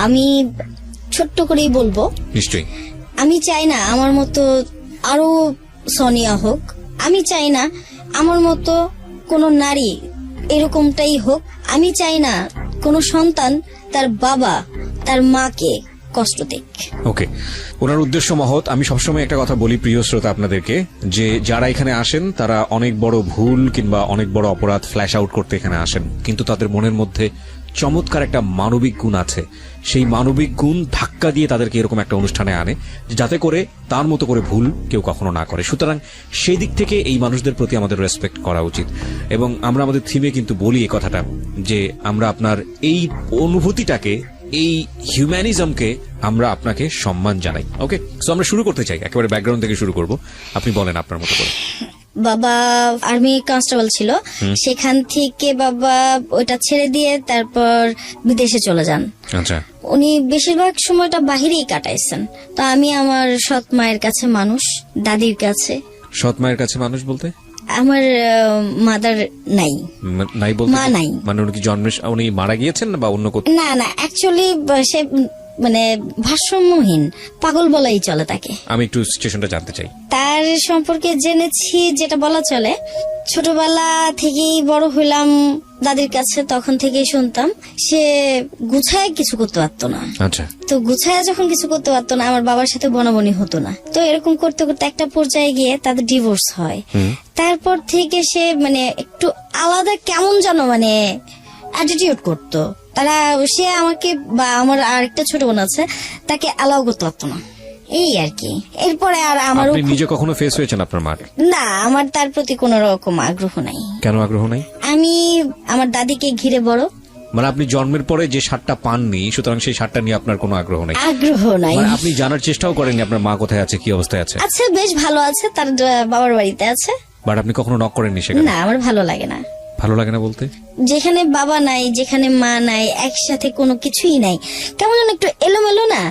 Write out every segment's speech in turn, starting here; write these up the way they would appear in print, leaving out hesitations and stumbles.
আমি ছোট্ট করেই বলবো, নিশ্চয়ই আমি চাই না আমার মতো আরো সোনিয়া হোক, আমি চাই না আমার মতো কোনো নারী এরকমটাই হোক, আমি চাই না কোনো সন্তান তার বাবা তার মাকে কষ্ট দেখ। ওকে, ওনার উদ্দেশ্য মহৎ। আমি সবসময় একটা কথা বলি প্রিয় শ্রোতা আপনাদেরকে, যে যারা এখানে আসেন তারা অনেক বড় ভুল কিংবা অনেক বড় অপরাধ ফ্ল্যাশ আউট করতে এখানে আসেন, কিন্তু তাদের মনের মধ্যে চমৎকার একটা মানবিক গুণ আছে। সেই মানবিক গুণ ধাক্কা দিয়ে তাদেরকে এরকম একটা অনুষ্ঠানে আনে যাতে করে তার মতো করে ভুল কেউ কখনো না করে। সুতরাং সেই দিক থেকে এই মানুষদের প্রতি আমাদের রেসপেক্ট করা উচিত। এবং আমরা আমাদের থিমে কিন্তু বলি এই কথাটা, যে আমরা আপনার এই অনুভূতিটাকে, এই হিউম্যানিজমকে আমরা আপনাকে সম্মান জানাই। ওকে, সো আমরা শুরু করতে চাই, একেবারে ব্যাকগ্রাউন্ড থেকে শুরু করব। আপনি বলেন আপনার মতো করে। বাবা আর্মি কনস্টেবল ছিল, সেখান থেকে বাবা ওইটা ছেড়ে দিয়ে তারপর বিদেশে চলে যান। আচ্ছা, উনি বেশিরভাগ সময়টা বাহিরেই কাটাইছেন। তো আমি আমার সৎ মায়ের কাছে মানুষ, দাদির কাছে। সৎ মায়ের কাছে মানুষ বলতে আমার মাদার নাই, নাই বলতে মা নাই। মানে উনি কি জন্মে উনি মারা গিয়েছেন বা অন্য কোথাও? না না, অ্যাকচুয়ালি সে মানে ভারসাম্যহীন, পাগল বলাই চলে তাকে। আমি একটু সিচুয়েশনটা জানতে চাই। তার সম্পর্কে জেনেছি যেটা বলা চলে, ছোটবেলা থেকেই বড় হইলাম দাদির কাছে, তখন থেকেই শুনতাম সে গুছায় কিছু করতে পারতো না। আচ্ছা, তো গুছায় যখন কিছু করতে পারতো না, আমার বাবার সাথে বনাবনি হতো না। তো এরকম করতে করতে একটা পর্যায়ে গিয়ে তাদের ডিভোর্স হয়। তারপর থেকে সে মানে একটু আলাদা কেমন যেন মানে অ্যাটিটিউড করতো। তারা সে আমাকে বা আমার আরেকটা ছোট বোন আছে, তাকে অ্যালাউ করতে পারতো না, এই আর কি। এরপরে আর আমার আপনি নিজে কখনো ফেস হয়েছেন আপনার মার? না, আমার তার প্রতি কোনো রকম আগ্রহ নাই। কেন আগ্রহ নাই? আমি আমার দাদিকে ঘিরে বড়, মানে আপনি জন্মের পরে যে সারটা পাননি, সুতরাং সেই সারটা নিয়ে আপনার কোনো আগ্রহ নাই? আগ্রহ নাই। মানে আপনি জানার চেষ্টাও করেননি আপনার মা কোথায় আছে, কি অবস্থায় আছে? আচ্ছা, বেশ ভালো আছে, তার বাবার বাড়িতে আছে। বাট আপনি কখনো নক করেননি সেখানে? না, আমার ভালো লাগে না। ভালো লাগে না বলতে? যেখানে বাবা নাই, যেখানে মা নাই, একসাথে কোনো কিছুই নাই, কেমন যেন একটু এলোমেলো না?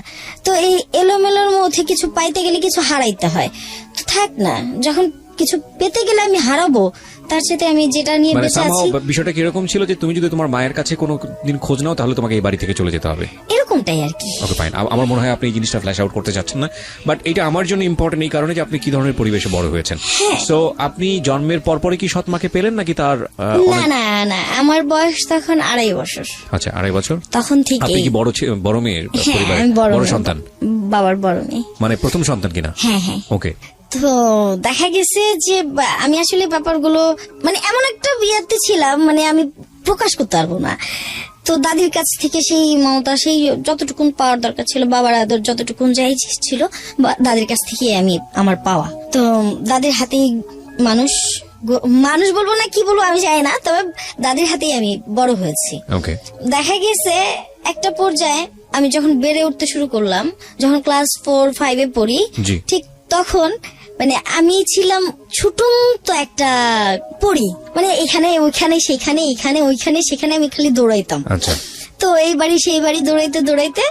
তো এই এলোমেলোর মধ্যে কিছু পাইতে গেলে কিছু হারাইতে হয়। তো থাক না, যখন কিছু পেতে গেলে আমি হারাবো, তার সাথে আমি যেটা নিয়ে মানে বেঁচে আছি। বিষয়টা কিরকম ছিল যে তুমি যদি তোমার মায়ের কাছে কোনো দিন খোঁজ নাও তাহলে তোমাকে এই বাড়ি থেকে চলে যেতে হবে, এরকমটাই আর কি। Okay fine. আমার মনে হয় আপনি এই জিনিসটা ফ্ল্যাশ আউট করতে চাচ্ছেন না, বাট এটা আমার জন্য ইম্পর্টেন্ট এই কারণে যে আপনি কি ধরনের পরিবেশে বড় হয়েছেন। সো আপনি জন্মের পরপরই কি সৎ মাকে পেলেন নাকি তার? না না না, আমার বয়স তখন 2.5 বছর। আচ্ছা, 2.5 বছর। তখন থেকে আপনি কি বড় মেয়ের পরিবারে আমি বড় মেয়ে, সন্তান? বাবার বড় মেয়ে। মানে প্রথম সন্তান কিনা? হ্যাঁ হ্যাঁ। ওকে। তো দেখা গেছে যে আমি আসলে ব্যাপারগুলো মানে এমন একটা বিয়াতে ছিলাম, মানে আমি প্রকাশ করতে পারবো না। তো দাদির কাছ থেকে সেই মমতা, সেই যতটুকুন পাওয়ার দরকার ছিল, বাবার আদর যতটুকুন যাই ছিল, দাদির কাছ থেকে আমি আমার পাওয়া। তো দাদির হাতেই মানুষ বলবো না কি বলবো আমি জানি না, তবে দাদির হাতেই আমি বড় হয়েছি। ওকে। দেখা গেছে একটা পর্যায়ে আমি যখন বেড়ে উঠতে শুরু করলাম, যখন ক্লাস 4-5 পড়ি, ঠিক তখন মানে আমি ছিলাম ছোটুম তো একটা পড়ি, মানে এখানে ওইখানে সেখানে এখানে ওইখানে সেখানে আমি খালি দৌড়াইতাম। আচ্ছা। তো এই বাড়ি সেই বাড়ি দৌড়াইতে দৌড়াইতে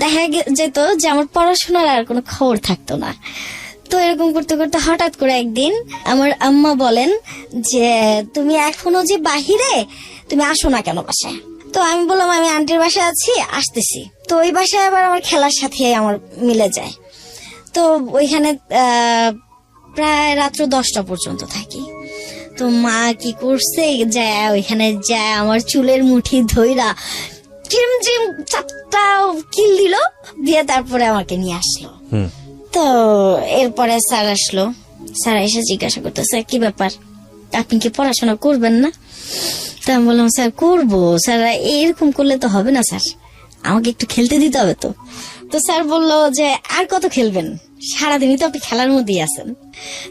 দেখা যেত যে আমার পড়াশোনার আর কোনো খবর থাকতো না। তো এরকম করতে করতে হঠাৎ করে একদিন আমার আম্মা বলেন যে তুমি এখনো যে বাহিরে, তুমি আসো না কেন বাসায়? তো আমি বললাম আমি আন্টির বাসায় আছি, আসতেছি। তো ওই বাসায় আবার আমার খেলার সাথে আমার মিলে যায়। তো ওইখানে প্রায় রাত্র 10টা পর্যন্ত থাকি। তো মা কি করছে, যায় ওইখানে যায় আমার চুলের মুঠি ধইরা চিম চিম 4টা কিল দিল, দিয়ে তারপরে আমাকে নিয়ে আসলো। তো এরপরে স্যার আসলো, স্যার এসে জিজ্ঞাসা করতেছে কি ব্যাপার, আপনি কি পড়াশোনা করবেন না? তো আমি বললাম স্যার করবো, স্যার এরকম করলে তো হবে না স্যার, আমাকে একটু খেলতে দিতে হবে। তো স্যার বললো যে আর কত খেলবেন, সারাদিনই তো আপনি খেলার মধ্যেই আছেন।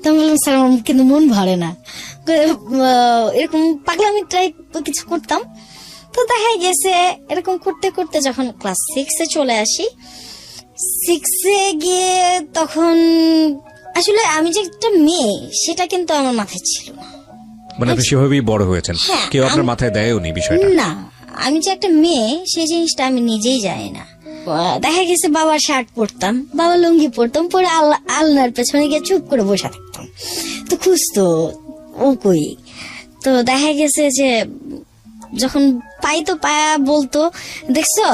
তো আমি বললাম স্যার আমার কিন্তু মন ভরে না, এরকম পাগলামি টাইপ কিছু করতাম। তো দেখা গেছে এরকম করতে করতে যখন ক্লাস 6-এ চলে আসি, 6-এ গিয়ে তখন আসলে আমি যে একটা মেয়ে সেটা কিন্তু আমার মাথায় ছিল না। মানে আপনি সেভাবেই বড় হয়েছেন, কেউ আপনার মাথায় দেয়নি বিষয়টা? না, আমি যে একটা মেয়ে সেই জিনিসটা আমি নিজেই জানি না। দেখা গেছে বাবার শার্ট পরতাম, বাবা লুঙ্গি পরতাম, পরে আলনার পেছনে গিয়ে চুপ করে বসে থাকতাম। তো খুঁজতো ও কই। তো দেখা গেছে যে যখন পাইতো পায়া বলতো দেখছো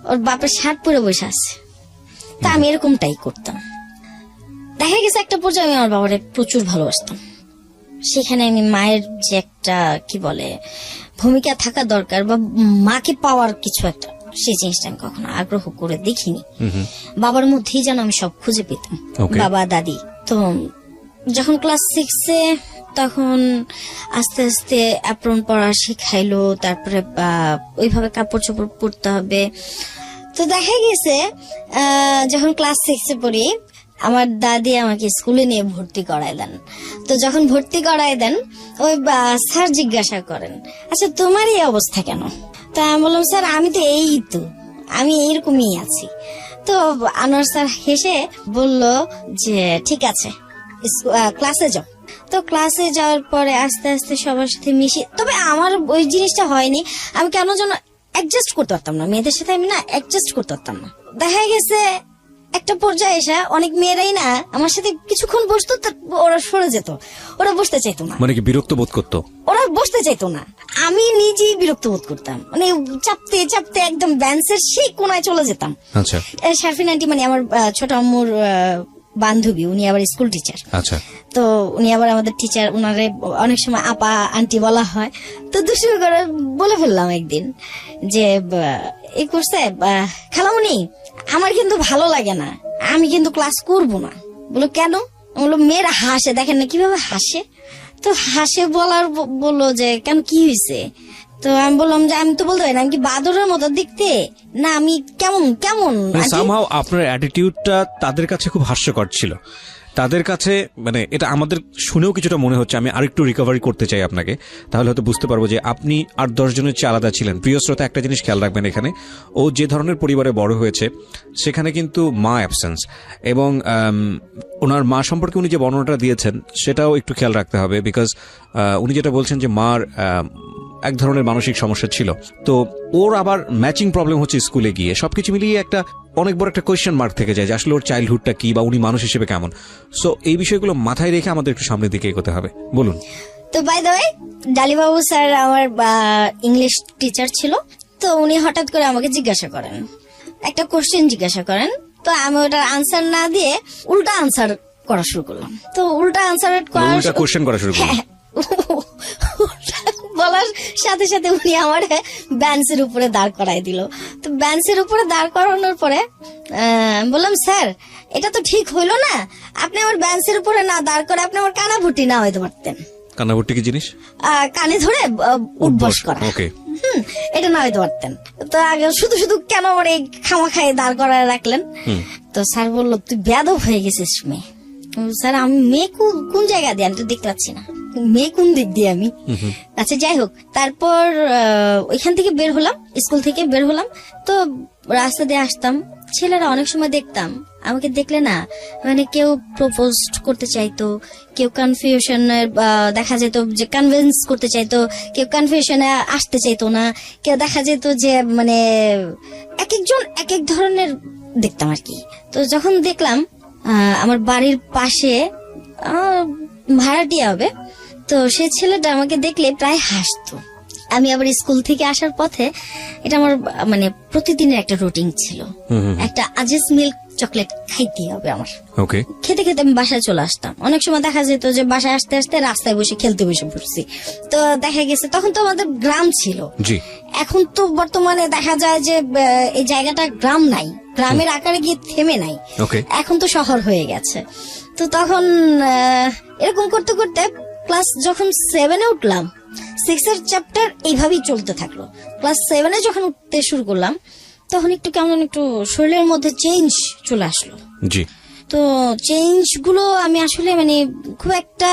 ওর বাপের শার্ট পরে বসে আছে। তা আমি এরকমটাই করতাম। দেখা গেছে একটা পর্যায়ে আমি আমার বাবারে প্রচুর ভালোবাসতাম। সেখানে আমি মায়ের যে একটা কি বলে ভূমিকা থাকা দরকার বা মাকে পাওয়ার কিছু একটা, সেই জিনিসটা আমি কখনো আগ্রহ করে দেখিনি। বাবার মধ্যেই যেন আমি সব খুঁজে পেতাম, বাবা দাদি। তো যখন ক্লাস 6-এ তখন আস্তে আস্তে অ্যাপ্রন পরা শিখাইলো, তারপরে ওইভাবে কাপড় চোপড় পরতে হবে। তো দেখা গেছে যখন ক্লাস 6-এ পড়ি আমার দাদি আমাকে স্কুলে নিয়ে ভর্তি করায় দেন। তো যখন ভর্তি করায় দেন ওই স্যার জিজ্ঞাসা করেন, আচ্ছা তোমার এই অবস্থা কেন? তা আমি বললাম, স্যার আমি তো আমি এইরকমই আছি। তো আনোয়ার স্যার হেসে বলল যে ঠিক আছে ক্লাসে যাও। তো ক্লাসে যাওয়ার পরে আস্তে আস্তে সবার সাথে মিশি। তবে আমার ওই জিনিসটা হয়নি, আমি কেন যেন অ্যাডজাস্ট করতে পারতাম না মেয়েদের সাথে, আমি না অ্যাডজাস্ট করতে পারতাম না। দেখা গেছে একটা পর্যায়ে এসে অনেক মেয়েরাই না আমার সাথে কিছুক্ষণ বসতো, ওরা সরে যেত, ওরা বসতে চাইতো না। মানে কি বিরক্ত বোধ করতো? ওরা বসতে চাইতো না, আমি নিজেই বিরক্ত বোধ করতাম। মানে চাপতে চাপতে একদম বেঞ্চের সেই কোনায় চলে যেতাম। আচ্ছা। শারফিন আন্টি মানে আমার ছোট আম্মুর বান্ধবী, উনি আবার স্কুল টিচার। আচ্ছা। তো উনি আবার আমাদের টিচার, উনারে অনেক সময় আপা আন্টি বলা হয়। তো দুষ্টু করে বলে ফেললাম একদিন যে এই করছে খালামুনি আমার কিন্তু ভালো লাগে না, আমি কিন্তু ক্লাস করব না। বলো কেন? বললো মেয়েরা হাসে, দেখেন না কিভাবে হাসে। তো হাসে বললো যে কেন কি হয়েছে? তো আমি বললাম যে আমি তো বলতে পারি না, আমি কি বাদরের মতো দেখতে না, আমি কেমন কেমন। সামহাউ আপনার অ্যাটিটিউডটা তাদের কাছে খুব হাস্যকর ছিল। তাদের কাছে মানে এটা আমাদের শুনেও কিছুটা মনে হচ্ছে। আমি আরেকটু রিকভারি করতে চাই আপনাকে, তাহলে হয়তো বুঝতে পারবো যে আপনি আর 10 জনের চেয়ে আলাদা ছিলেন। প্রিয় শ্রোতা, একটা জিনিস খেয়াল রাখবেন, এখানে ও যে ধরনের পরিবারে বড় হয়েছে সেখানে কিন্তু মা অ্যাবসেন্স, এবং ওনার মা সম্পর্কে উনি যে বর্ণনাটা দিয়েছেন সেটাও একটু খেয়াল রাখতে হবে। বিকজ উনি যেটা বলছেন যে মার এক ধরনের মানসিক সমস্যা ছিল, তো ওর আবার ম্যাচিং প্রবলেম হচ্ছে স্কুলে গিয়ে। সবকিছু মিলিয়ে একটা অনেক বড় একটা কোয়েশ্চেন মার্ক থেকে যায় যে আসলে ওর চাইল্ডহুডটা কি বা উনি মানুষ হিসেবে কেমন। সো এই বিষয়গুলো মাথায় রেখে আমাদের একটু সামনের দিকে এগোতে হবে। বলুন। তো বাই দ্য ওয়ে, ডালিবাবু স্যার আমার ইংলিশ টিচার ছিল। তো উনি হঠাৎ করে আমাকে জিজ্ঞাসা করেন, একটা কোশ্চেন জিজ্ঞাসা করেন। তো আমি ওটার আনসার না দিয়ে উল্টা আনসার করা শুরু করলাম। তো উল্টা আনসার কোশ্চেন করা শুরু করলাম, বলার সাথে সাথে উনি আমার বেঞ্চের উপরে দাঁড় করাই দিল। তো বেঞ্চের উপরে দাঁড় করানোর পরে বললাম, স্যার এটা তো ঠিক হইলো না, আপনি আমার বেঞ্চের উপরে না দাঁড় করে আপনি আমার কানাভুটি না হইতে পারতেন। কানাভুটি কি জিনিস? কানে ধরে উঠবস করা। ওকে, এটা না হইতে পারতেন। তো আগে শুধু শুধু কেন আমার এই খামাখায় দাঁড় করায় রাখলেন? তো স্যার বললো, তুই বেয়াদব হয়ে গেছিস মেয়ে। স্যার আমি মেয়ে কোন জায়গা দিয়ে, আমি তো দেখতে পাচ্ছি না মেয়ে কোন দিক দিয়ে আমি। আচ্ছা যাই হোক, তারপর ওইখান থেকে বের হলাম, স্কুল থেকে বের হলাম। তো রাস্তা দিয়ে আসতাম, ছেলেরা অনেক সময় দেখতাম আমাকে দেখলে না মানে কেউ প্রপোজ করতে চাইতো, কেউ কনফিউশনের দেখা যেত যে কনভিন্স করতে চাইতো, কেউ কনফিউশনে আসতে চাইতো না, কেউ দেখা যেত যে মানে এক একজন এক এক ধরনের দেখতাম আর কি। তো যখন দেখলাম আমার বাড়ির পাশে ভাড়াটিয়া হবে, তো সে ছেলেটা আমাকে দেখলে প্রায় হাসতো। আমি আবার স্কুল থেকে আসার পথে, এটা আমার মানে প্রতিদিনের একটা রুটিন ছিল, একটা আজিজ মিল্ক চকলেট খাইতে হবে আমার। খেতে খেতে আমি বাসায় চলে আসতাম। অনেক সময় দেখা যেত যে বাসায় আসতে আসতে রাস্তায় বসে খেলতে বসে পড়ছি। তো দেখা গেছে তখন তো আমাদের গ্রাম ছিল, এখন তো বর্তমানে দেখা যায় যে এই জায়গাটা গ্রাম নাই, গ্রামের আকারে গিয়ে থেমে নাই, এখন তো শহর হয়ে গেছে। তো তখন এরকম করতে করতে ক্লাস যখন 7-এ উঠলাম, 6-এর চ্যাপ্টার এইভাবেই চলতে থাকলো। ক্লাস 7-এ যখন উঠতে শুরু করলাম তখন একটু কেমন একটু শরীরের মধ্যে চেঞ্জ চলে আসলো। তো চেঞ্জ গুলো আমি আসলে মানে খুব একটা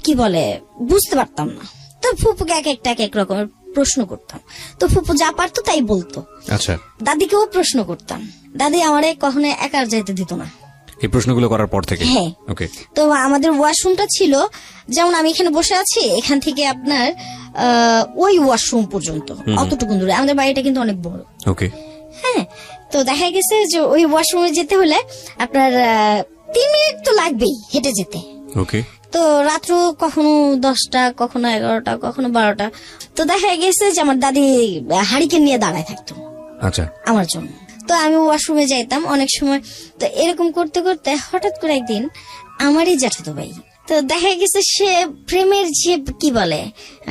কি বলে বুঝতে পারতাম না। তো ফুপুকে এক এক রকমের প্রশ্ন করতাম, তো ফুপু যা পারতো তাই বলতো। আচ্ছা, দাদিকেও প্রশ্ন করতাম, দাদি আমারে কখনো একা যেতে দিত না এই প্রশ্নগুলো করার পর থেকে। হ্যাঁ, তো আমাদের ওয়াশরুমটা ছিল যেমন আমি এখানে বসে আছি, এখান থেকে আপনার ওই ওয়াশরুম পর্যন্ত অতটুকু দূরে। আমাদের বাড়িটা কিন্তু অনেক বড়। হ্যাঁ, তো দেখা গেছে যে ওই ওয়াশরুমে যেতে হলে আপনার 3 মিনিট তো লাগবেই হেঁটে যেতে। তো রাত্র কখনো 10টা, কখনো 11টা, কখনো 12টা। তো দেখা গেছে যে আমার দাদি হারিকেন নিয়ে দাঁড়ায় থাকতো। আচ্ছা। আমার জন্য। তো আমি ওয়াশরুমে যাইতাম অনেক সময়। তো এরকম করতে করতে হঠাৎ করে একদিন আমারই জ্যাঠাতো ভাই, তো দেখা গেছে সে প্রেমের যে কি বলে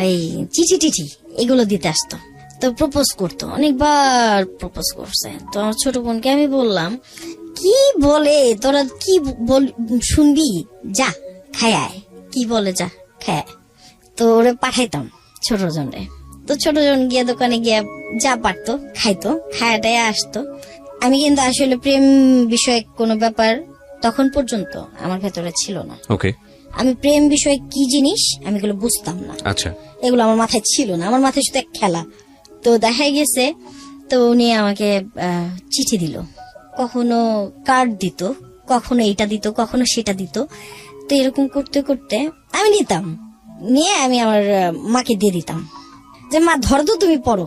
এই চিঠি টিঠি এগুলো দিতে আসতো। তো প্রপোজ করতো, অনেকবার প্রপোজ করছে। তো আমার ছোট বোনকে আমি বললাম, কি বলে তোরা কি শুনবি, যা খায় আয়, কি বলে যা খায়। তো ওরে পাঠাইতাম ছোট জনরে। তো ছোট জন গিয়ে দোকানে গিয়ে যা পারতো খাইতো, খায়াটাই আসতো। আমি কিন্তু আসলে প্রেম বিষয়ে কোনো ব্যাপার তখন পর্যন্ত আমার ভেতরে ছিল না। ওকে। আমি প্রেম বিষয়ে কি জিনিস আমি এগুলো বুঝতাম না। আচ্ছা। এগুলো আমার মাথায় ছিল না, আমার মাথায় শুধু এক খেলা। তো দেখা গেছে, তো উনি আমাকে চিঠি দিল, কখনো কার্ড দিত, কখনো এইটা দিত, কখনো সেটা দিত। তো এরকম করতে করতে আমি নিতাম, নিয়ে আমি আমার মাকে দিয়ে দিতাম যে মা ধরো তো, তুমি পড়ো,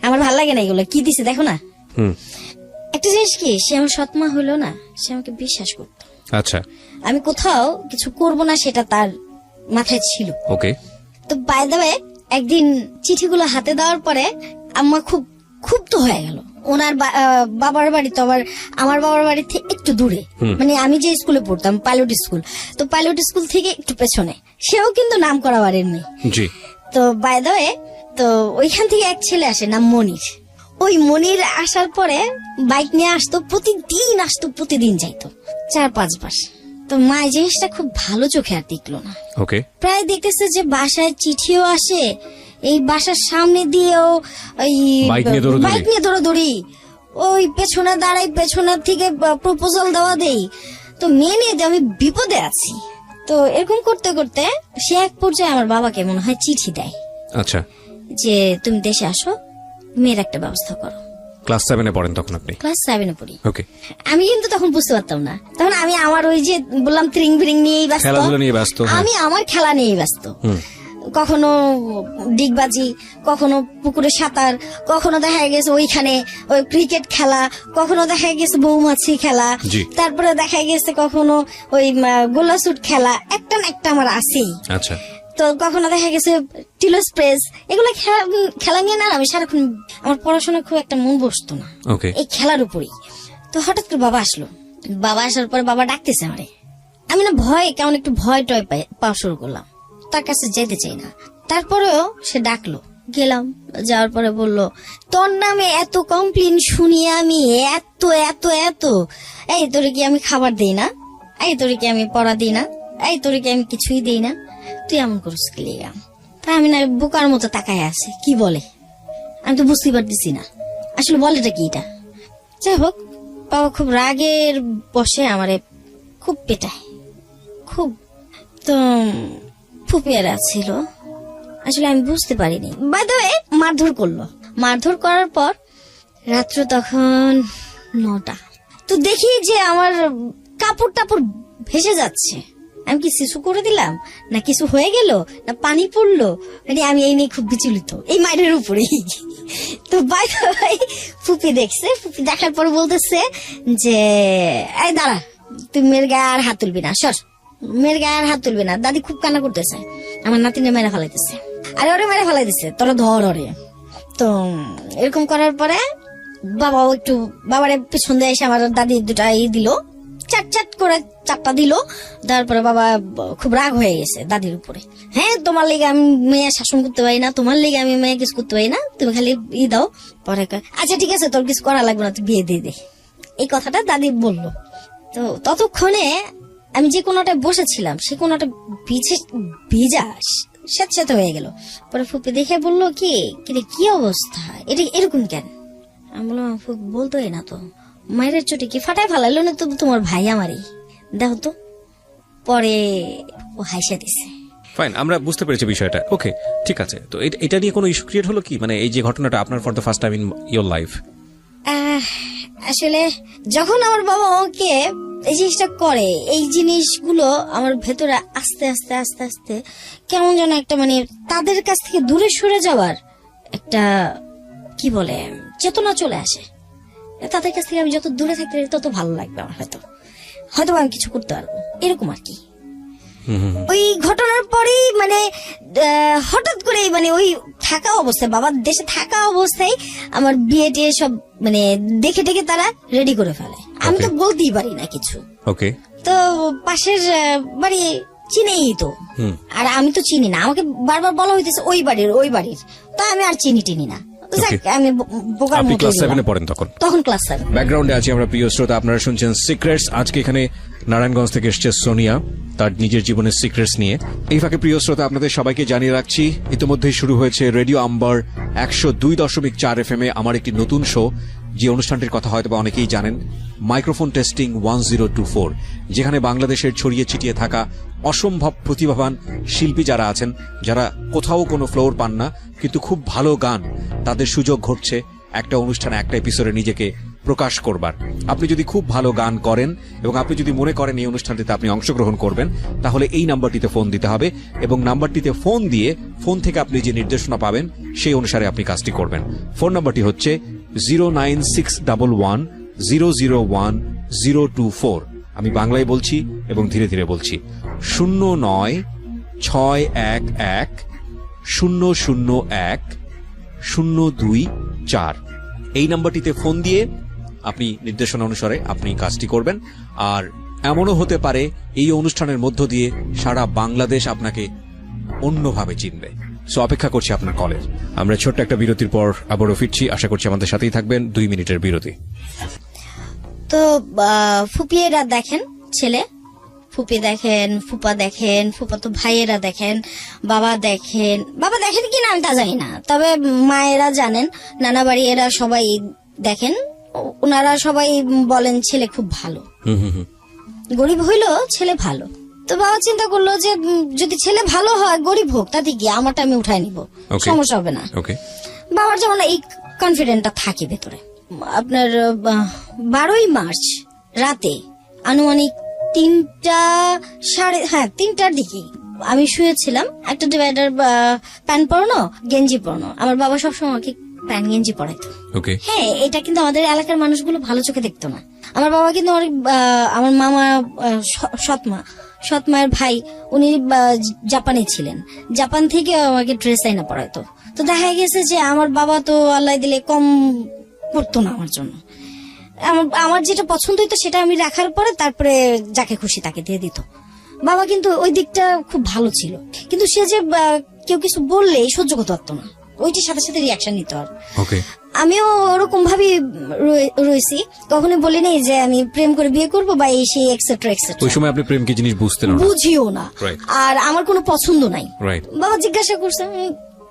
আমার ভালো লাগে না এগুলো, কি দিছে দেখো না। একটা জিনিস কি, সে আমার সৎমা হলো না, সে আমাকে বিশ্বাস করতো। আচ্ছা। আমি কোথাও কিছু করব না সেটা তার মাথায় ছিল। ওকে। তো বাই দ্য ওয়ে একদিন চিঠিগুলো হাতে দেওয়ার পরে আম্মা খুব ক্ষুব্ধ হয়ে গেল। ওনার বাবার বাড়ি তো আবার আমার বাবার বাড়ি থেকে একটু দূরে, মানে আমি যে স্কুলে পড়তাম পাইলট স্কুল, তো পাইলট স্কুল থেকে একটু পেছনে। সেও কিন্তু নাম করা বাড়ির মেয়ে। জি। তো বাই দ্য ওয়ে, তো ওইখান থেকে এক ছেলে আসে নাম মনির। ওই মনির আসার পরে বাইক নিয়ে আসতো, প্রতিদিন যাইতো 4-5 বার। তো মা এই জিনিসটা খুব ভালো চোখে আর দেখলো না। ওকে। প্রায় দেখতেছে যে বাসায় চিঠিও আসে, এই বাসার সামনে দিয়েও ওই বাইক নিয়ে দৌড়াদৌড়ি, ওই পেছনে দাঁড়াই, পেছনের থেকে প্রপোজাল দেওয়া দেই। তো মেয়ে নিয়ে আমি বিপদে আছি। তো এরকম করতে করতে সে এক পর্যায়ে আমার বাবাকে মনে হয় চিঠি দেয়। আচ্ছা। যে তুমি দেশে আসো, মেয়ের একটা ব্যবস্থা করো। ক্লাস 7 এ পড়েন তখন আপনি? ক্লাস 7 এ পড়ি। ওকে। আমি কিন্তু তখন বুঝতে পারতাম না, তখন আমি আমার ওই যে বললাম ত্রিং বিরিং নিয়েই ব্যস্ত, খেলাধুলা নিয়ে ব্যস্ত। আমি আমার খেলা নিয়েই ব্যস্ত। কখনো ডিগবাজি, কখনো পুকুরে সাঁতার, কখনো দেখা গেছে ওইখানে ওই ক্রিকেট খেলা, কখনো দেখা গেছে বৌমাছি খেলা, তারপরে দেখা গেছে কখনো ওই গোলাসুট খেলা, একটা না একটা আমার আছেই। আচ্ছা। তো কখনো দেখা গেছে টিলো স্প্রেস, এগুলো খেলা নিয়ে না আমি সারাক্ষণ, আমার পড়াশোনা খুব একটা মন বসতো না এই খেলার উপরই। তো হঠাৎ করে বাবা আসলো। বাবা আসার পরে বাবা ডাকতেছে আমারে, আমি না ভয় কেমন একটু ভয় টয় পাওয়া শুরু করলাম, তার কাছে যেতে চাই না। তারপরেও সে ডাকলো, গেলাম। যাওয়ার পরে বললো, তোর নামে এত কমপ্লেন শুনিয়ে আমি এত এত এত, এই তোরে কি আমি খাবার দিই না, এই তোরে কি আমি পড়া দিই না, এই তোরে কি আমি কিছুই দিই না, তুই এমন করিস কি লিগা? তা আমি না বোকার মতো তাকায় আছে, কি বলে আমি তো বুঝতেই পারতেছি না আসলে বলেটা কি এটা। যাই হোক, বাবা খুব রাগের বসে আমারে খুব পেটায়, খুব। তো ফুপিয়ারা ছিল, আসলে আমি বুঝতে পারিনি। বাই দ্য ওয়ে মারধর করলো। মারধর করার পর রাত্র তখন 9টা। তো দেখি যে আমার কাপড় টাপড় ভেসে যাচ্ছে। আমি কি শিশু করে দিলাম, না কিছু হয়ে গেল, না পানি পড়লো, মানে আমি এই নিয়ে খুব বিচলিত, এই মায়ের উপরেই। তো বাই দ্য ওয়ে ফুপি দেখছে, ফুপি দেখার পর বলতেছে যে এই দাঁড়া, তুই মেয়ের গায়ে আর হাত তুলবি না, সর, মেয়ের গায়ে আর হাত তুলবি না। দাদি খুব কান্না করতেছে, আমার নাতিনে মেরে ফেলাইতেছে, আরে ওরে মেরে ফেলাই দিছে, তোরা ধর ওরে। তো এরকম করার পরে বাবাও একটু, বাবারে পেছন দিয়ে এসে আমার দাদি দুটা দিল, চাট করে 4টা দিল। তারপরে বাবা খুব রাগ হয়ে গেছে দাদির উপরে। হ্যাঁ, তোমার লেগে আমি মেয়ে শাসন করতে পারি না, তোমার লেগে আমি মেয়ে কিছু করতে পারি না, তুমি খালি দাও। পরে আচ্ছা ঠিক আছে, তোর কিছু করা লাগবে না, তুই বিয়ে দিয়ে দে, এই কথাটা দাদি বললো। তো ততক্ষণে আমি যে কোনোটা বসেছিলাম সে কোনোটা ভিজা স্যাঁতস্যাঁতে হয়ে গেল। পরে ফুপি দেখে বললো, কি অবস্থা, এটা এরকম কেন? আমি বললাম, ফুপি বলতোই না তো, মায়ের চোটে কি ফাটাই ফেলাইলো না তো তোমার ভাই আমারই, দেখো তো। পরে ও হাসিয়া দিছে। ফাইন, আমরা বুঝতে পেরেছি বিষয়টা। ওকে, ঠিক আছে। তো এটা নিয়ে কোনো ইস্যু ক্রিয়েট হলো কি, মানে এই যে ঘটনাটা আপনার for the first time in your life? আসলে যখন আমার বাবা আমাকে এই জিনিসটা করে, এই জিনিসগুলো আমার ভেতরে আস্তে আস্তে আস্তে আস্তে কেমন যেন একটা, মানে তাদের কাছ থেকে দূরে সরে যাওয়ার একটা কি বলে চেতনা চলে আসে। তাদের কাছ থেকে আমি যত দূরে থাকতে তত ভালো লাগবে আমার, হয়তো আমি কিছু করতে পারবো, এরকম আর কি। ওই ঘটনার পরেই মানে হঠাৎ করে মানে ওই থাকা অবস্থায়, বাবার দেশে থাকা অবস্থায় আমার বিয়ে টিয়ে সব মানে দেখে টেকে তারা রেডি করে ফেলে। আমি তো বলতেই পারি না কিছু। ওকে। তো পাশের বাড়ি চিনেই তো, আর আমি তো চিনি না, আমাকে বারবার বলা হইতেছে ওই বাড়ির, তো আমি আর চিনি না। আমি বোকার আপনি মতো ক্লাস 7 এ পড়েন তখন ক্লাস 7। ব্যাকগ্রাউন্ডে আছি আমরা প্রিয় শ্রোতা, আপনারা শুনছেন সিক্রেটস। আজকে এখানে নারায়ণগঞ্জ থেকে এসছে সোনিয়া তার নিজের জীবনের সিক্রেটস নিয়ে। এই ফাঁকে প্রিয় শ্রোতা আপনাদের সবাইকে জানিয়ে রাখছি ইতিমধ্যেই শুরু হয়েছে রেডিও আম্বার 102.4 FM এ আমার একটি নতুন শো, যে অনুষ্ঠানটির কথা হয়তো অনেকেই জানেন, মাইক্রোফোন টেস্টিং 1024, যেখানে বাংলাদেশের ছড়িয়ে ছিটিয়ে থাকা অসম্ভব প্রতিভাবান শিল্পী যারা আছেন, যারা কোথাও কোনো ফ্লোর পান না কিন্তু খুব ভালো গান, তাদের সুযোগ ঘটছে একটা অনুষ্ঠানে একটা এপিসোডে নিজেকে প্রকাশ করবার। আপনি যদি খুব ভালো গান করেন এবং আপনি যদি মনে করেন এই অনুষ্ঠানটিতে আপনি অংশগ্রহণ করবেন, তাহলে এই নাম্বারটিতে ফোন দিতে হবে এবং নাম্বারটিতে ফোন দিয়ে ফোন থেকে আপনি যে নির্দেশনা পাবেন সেই অনুসারে আপনি কাজটি করবেন। ফোন নাম্বারটি হচ্ছে 09611001024। আমি বাংলায় বলছি এবং ধীরে ধীরে বলছি, 096101001024। এই নাম্বারটিতে ফোন দিয়ে আপনি নির্দেশনা অনুসারে আপনি কাজটি করবেন। আর এমনও হতে পারে এই অনুষ্ঠানের মধ্য দিয়ে সারা বাংলাদেশ আপনাকে অন্যভাবে চিনবে। সো অপেক্ষা করছি আপনার কলের। আমরা ছোট্ট একটা বিরতির পর আবারও ফিরছি, আশা করছি আমাদের সাথেই থাকবেন। 2 মিনিটের বিরতি। তো ফুপিয়েরা দেখেন, ছেলে ফুপি দেখেন, ফুপা দেখেন, ফুপাতো ভাইয়েরা দেখেন, বাবা দেখেন কিনা আমি তা জানি না, তবে মায়েরা জানেন, নানা বাড়ি এরা সবাই দেখেন, ওনারা সবাই বলেন ছেলে খুব ভালো। গরিব হইলো ছেলে ভালো। তো বাবা চিন্তা করলো যে যদি ছেলে ভালো হয়, গরিব হোক, তাতে কি আমারটা আমি উঠাই নিব, সমস্যা হবে না। বাবার যেমন এই কনফিডেন্টটা থাকে ভেতরে। আপনার 12ই মার্চ রাতে আনুমানিক 3টার দিকে আমি শুয়েছিলাম। একটা ডিভাইডার প্যান্ট পরানো, গেঞ্জি পরানো। আমার বাবা সবসময় আমাকে প্যান্ট গেঞ্জি পরাইতো। হ্যাঁ, এটা কিন্তু আমাদের এলাকার মানুষগুলো ভালো চোখে দেখতো না। আমার বাবা কিন্তু অনেক, আমার মামা সৎ মায়ের ভাই, উনি জাপানে ছিলেন, জাপান থেকে আমাকে ড্রেস আইনা পরাইতো। তো দেখা গেছে যে আমার বাবা তো আল্লাহ দিলে কম করতো না আমার জন্য। আমার যেটা পছন্দ হইতো সেটা আমি রাখার পরে তারপরে যাকে খুশি তাকে দিয়ে দিত। বাবা কিন্তু ওই দিকটা খুব ভালো ছিল, কিন্তু সে যে কেউ কিছু বললে সহ্য করতে পারতো না, ওইটির সাথে সাথে রিয়াকশন নিতে হবে। আমিও ওরকম ভাবে রয়েছি, কখনোই বলি নাই যে আমি প্রেম করে বিয়ে করবো বা এই সেই এক্সেট্রা এক্সেট্রা। ওই সময় আপনি প্রেম কি জিনিস বুঝতেন না, বুঝিও না, আর আমার কোনো পছন্দ নাই। বাবা জিজ্ঞাসা করছে,